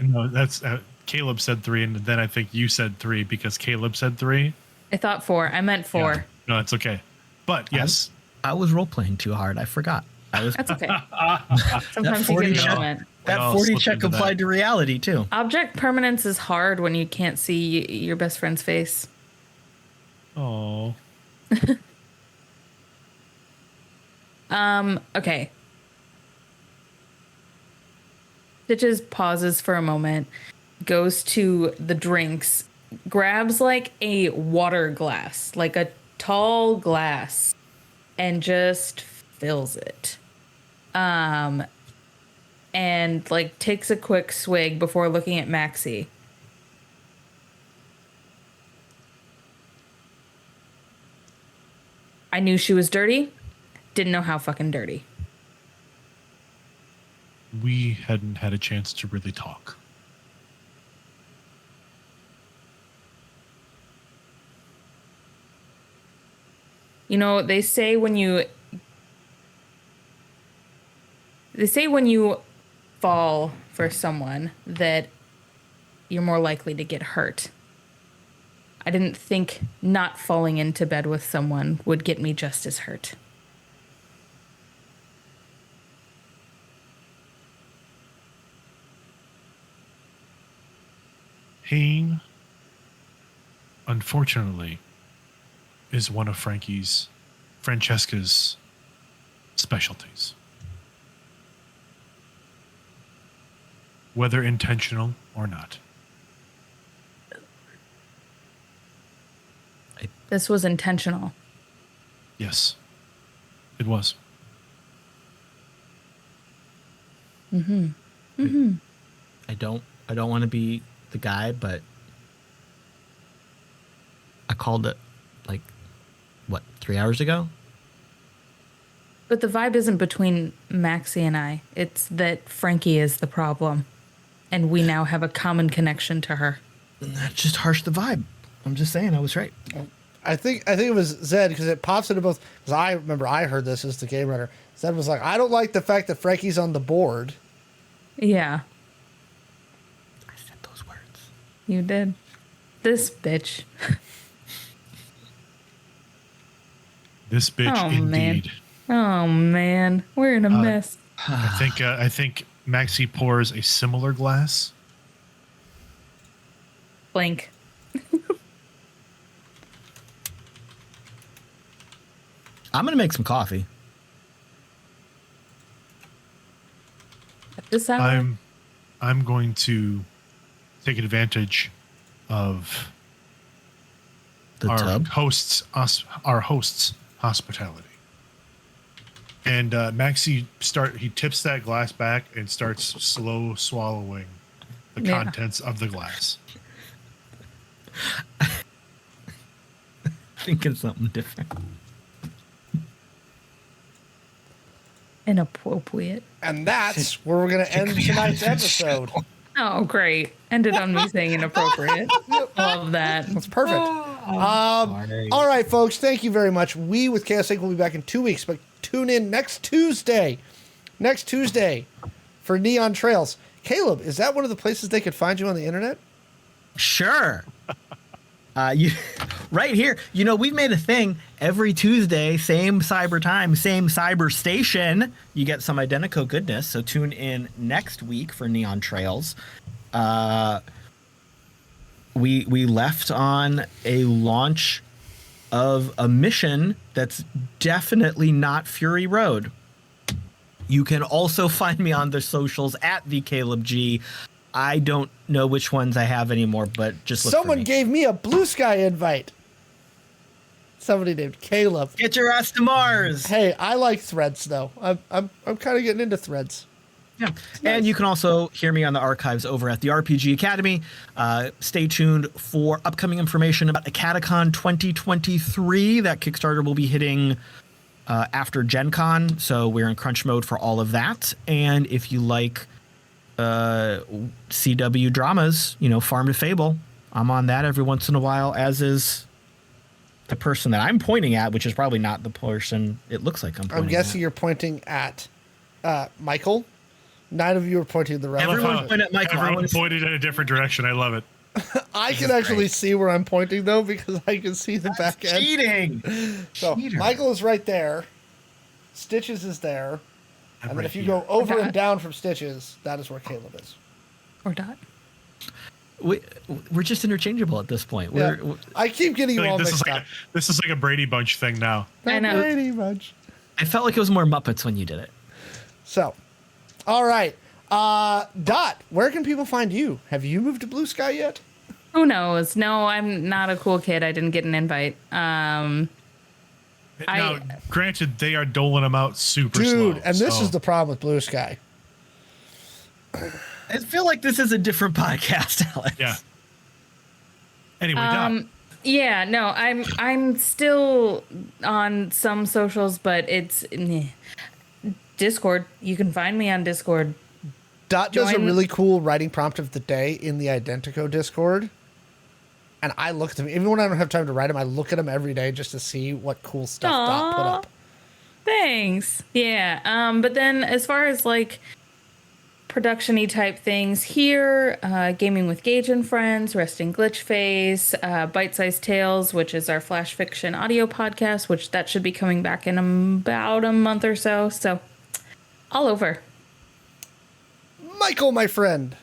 Speaker 3: no, that's Caleb said 3, and then I think you said 3 because Caleb said 3.
Speaker 4: I thought 4. I meant 4.
Speaker 3: Yeah. No, it's okay. But yes,
Speaker 5: I was role playing too hard. I forgot. I was
Speaker 4: That's okay.
Speaker 5: that
Speaker 4: Sometimes you
Speaker 5: 40
Speaker 4: get a
Speaker 5: check.
Speaker 4: moment.
Speaker 5: That
Speaker 3: Well,
Speaker 5: 40
Speaker 3: slip
Speaker 5: check
Speaker 3: into that.
Speaker 5: applied to reality too.
Speaker 4: Object permanence is hard when you can't see your best friend's face.
Speaker 3: oh,
Speaker 4: Okay. Stitches pauses for a moment, goes to the drinks, grabs like a water glass, like a tall glass, and just fills it. And like takes a quick swig before looking at Maxi. I knew she was dirty. Didn't know how fucking dirty.
Speaker 3: We hadn't had a chance to really talk.
Speaker 4: You know, they say when you fall for someone that you're more likely to get hurt. I didn't think not falling into bed with someone would get me just as hurt.
Speaker 3: Pain, unfortunately, is one of Francesca's specialties. Whether intentional or not.
Speaker 4: This was intentional.
Speaker 3: Yes, it was.
Speaker 5: I don't want to be the guy, but I called it like what, 3 hours ago?
Speaker 4: But the vibe isn't between Maxi and I. It's that Frankie is the problem. And we now have a common connection to her.
Speaker 5: That just harshed the vibe. I'm just saying I was right.
Speaker 2: I think it was Zed because it pops into both. Because I remember I heard this as the game runner. Zed was like, I don't like the fact that Frankie's on the board.
Speaker 4: Yeah,
Speaker 5: I said those words.
Speaker 4: you did. This bitch.
Speaker 3: This bitch,
Speaker 4: Oh, man.
Speaker 3: indeed.
Speaker 4: Oh man, we're in a mess.
Speaker 3: I think Maxi pours a similar glass.
Speaker 4: Blank.
Speaker 5: I'm gonna make some coffee.
Speaker 4: At this hour.
Speaker 3: I'm going to take advantage of
Speaker 5: The
Speaker 3: our
Speaker 5: tub.
Speaker 3: host's hospitality. And Maxi he tips that glass back and starts slow swallowing the
Speaker 4: Yeah.
Speaker 3: contents of the glass.
Speaker 5: Thinking something different.
Speaker 4: Inappropriate.
Speaker 2: And that's where we're going to end tonight's episode.
Speaker 4: Oh, great. Ended on me saying inappropriate. Love that.
Speaker 2: That's perfect. All right, folks. Thank you very much. We with Chaos Inc. will be back in 2 weeks, but tune in next Tuesday for Neon Trails. Caleb, is that one of the places they could find you on the internet?
Speaker 5: Sure. Right here. You know, we've made a thing every Tuesday, same cyber time, same cyber station. You get some Identico goodness. So tune in next week for Neon Trails. We left on a launch of a mission that's definitely not Fury Road. You can also find me on the socials at the Caleb G. I don't know which ones I have anymore, but just look for
Speaker 2: Someone
Speaker 5: me.
Speaker 2: gave me a Blue Sky invite. Somebody named Caleb.
Speaker 5: Get your ass to Mars.
Speaker 2: Hey, I like Threads though. I'm kind of getting into Threads.
Speaker 5: Yeah. And you can also hear me on the archives over at the RPG Academy. Stay tuned for upcoming information about Acadecon 2023. That Kickstarter will be hitting after Gen Con, so we're in crunch mode for all of that. And if you like CW dramas, you know, Farm to Fable, I'm on that every once in a while, as is the person that I'm pointing at, which is probably not the person it looks like I'm pointing
Speaker 2: I'm guessing
Speaker 5: at.
Speaker 2: you're pointing at Michael. 9 of you are pointing the right
Speaker 5: Everyone
Speaker 2: direction.
Speaker 5: point at Michael.
Speaker 3: Everyone pointed in a different direction. I love it.
Speaker 2: I can actually see where I'm pointing though because I can see the back end.
Speaker 5: Cheating.
Speaker 2: So
Speaker 5: Cheater.
Speaker 2: Michael is right there. Stitches is there. And then
Speaker 3: right
Speaker 2: if you
Speaker 3: here.
Speaker 2: go over
Speaker 4: Okay.
Speaker 2: and down from Stitches, that is where Caleb is.
Speaker 4: Or Dot.
Speaker 5: We're just interchangeable at this point.
Speaker 2: Yeah.
Speaker 5: We're
Speaker 2: I keep getting you
Speaker 3: Like,
Speaker 2: all
Speaker 3: this
Speaker 2: mixed
Speaker 3: is
Speaker 2: up.
Speaker 3: like a Brady Bunch thing now.
Speaker 4: I know.
Speaker 2: Pretty much.
Speaker 5: I felt like it was more Muppets when you did it.
Speaker 2: So, all right. Dot, where can people find you? Have you moved to Blue Sky yet?
Speaker 4: Who knows? No, I'm not a cool kid. I didn't get an invite.
Speaker 3: Now, granted, they are doling them out super slow.
Speaker 2: Dude, and this is the problem with Blue Sky.
Speaker 5: I feel like this is a different podcast, Alex.
Speaker 3: Yeah. Anyway, Dot.
Speaker 4: Yeah, no, I'm still on some socials, but it's Discord. You can find me on Discord.
Speaker 2: Dot does a really cool writing prompt of the day in the Identico Discord. And I look at them, even when I don't have time to write them, I look at them every day just to see what cool stuff Dot put up.
Speaker 4: Thanks. Yeah. But then as far as like production-y type things here, Gaming with Gage and Friends, Resting Glitch Face, Bite Size Tales, which is our Flash Fiction audio podcast, which that should be coming back in about a month or so. So all over.
Speaker 2: Michael, my friend.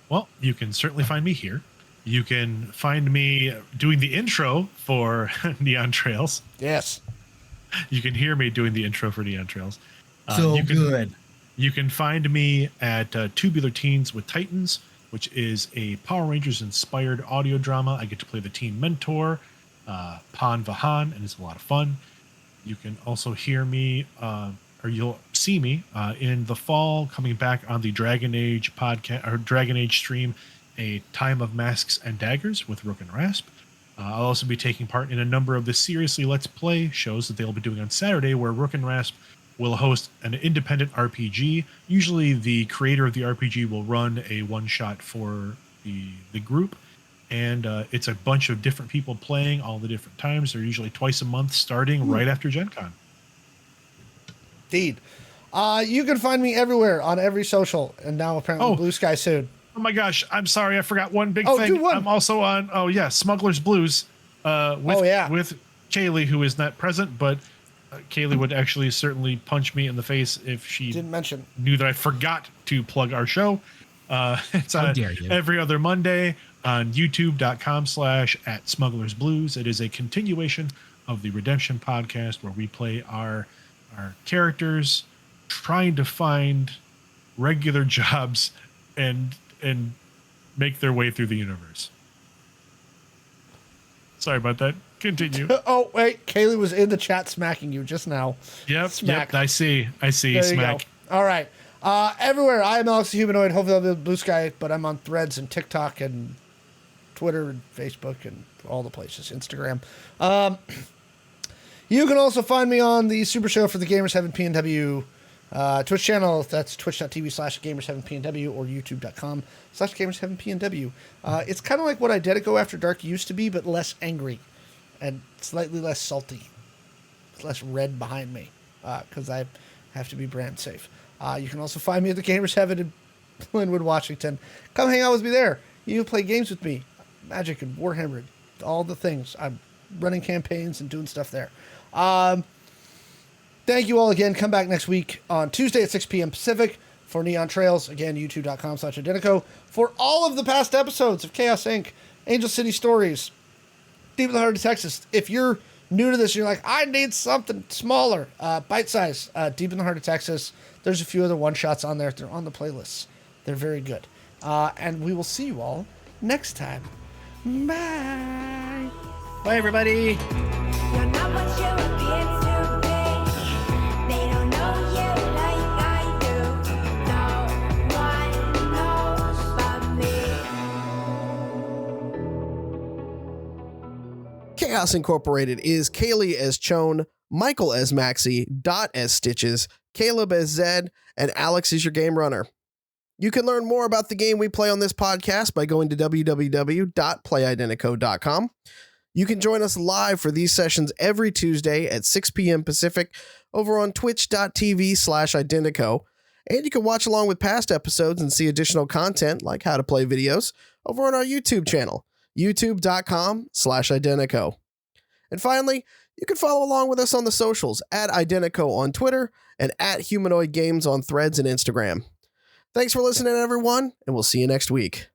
Speaker 3: Well, you can certainly find me here. You can find me doing the intro for Neon Trails.
Speaker 2: Yes.
Speaker 3: You can hear me doing the intro for Neon Trails.
Speaker 5: Good.
Speaker 3: You can find me at Tubular Teens with Titans, which is a Power Rangers inspired audio drama. I get to play the teen mentor, Pan Vahan, and it's a lot of fun. You can also hear me, or you'll see me in the fall coming back on the Dragon Age podcast or Dragon Age stream, A Time of Masks and Daggers with Rourk and Rasp. I'll also be taking part in a number of the Seriously Let's Play shows that they'll be doing on Saturday, where Rourk and Rasp will host an independent RPG. Usually the creator of the RPG will run a one-shot for the group, and it's a bunch of different people playing all the different times. They're usually twice a month, starting right after Gen Con.
Speaker 2: Indeed. You can find me everywhere on every social, and now apparently Blue Sky soon.
Speaker 3: Oh my gosh, I'm sorry, I forgot one big thing.
Speaker 2: Do one.
Speaker 3: I'm also on, Smuggler's Blues with Kaylee, who is not present, but Kaylee would actually certainly punch me in the face if she knew that I forgot to plug our show. It's on every other Monday on youtube.com/@smugglersblues. It is a continuation of the Redemption podcast where we play our characters trying to find regular jobs and make their way through the universe. Sorry about that. Continue.
Speaker 2: Oh, wait. Kaylee was in the chat smacking you just now.
Speaker 3: Yep. I see. There smack.
Speaker 2: All right. Everywhere. I am Alex the Humanoid. Hopefully I'll be Blue Sky, but I'm on Threads and TikTok and Twitter and Facebook and all the places. Instagram. You can also find me on the Super Show for the Gamers 7PNW Twitch channel. That's twitch.tv/Gamers7PNW or youtube.com/Gamers7PNW. It's kind of like what Identico After Dark used to be, but less angry and slightly less salty. It's less red behind me because I have to be brand safe. You can also find me at the Gamers Heaven in Linwood, Washington. Come hang out with me there. You can play games with me, Magic and Warhammer, and all the things. I'm running campaigns and doing stuff there. Thank you all again. Come back next week on Tuesday at 6 p.m. Pacific for Neon Trails. Again, youtube.com/Identico. For all of the past episodes of Chaos Inc., Angel City Stories, Deep in the Heart of Texas. If you're new to this and you're like, I need something smaller, bite size, Deep in the Heart of Texas. There's a few other one-shots on there. They're on the playlists. They're very good. And we will see you all next time. Bye.
Speaker 5: Bye, everybody.
Speaker 7: You're not what you appear to be. They don't know you like I do. No one knows but me.
Speaker 8: Chaos Incorporated is Kaylee as Chone, Michael as Maxi, Dot as Stitches, Caleb as Zed, and Alex is your game runner. You can learn more about the game we play on this podcast by going to www.playidentico.com. You can join us live for these sessions every Tuesday at 6 p.m. Pacific over on twitch.tv/Identico. And you can watch along with past episodes and see additional content like how to play videos over on our YouTube channel, youtube.com/Identico. And finally, you can follow along with us on the socials at Identico on Twitter and at Humanoid Games on Threads and Instagram. Thanks for listening, everyone, and we'll see you next week.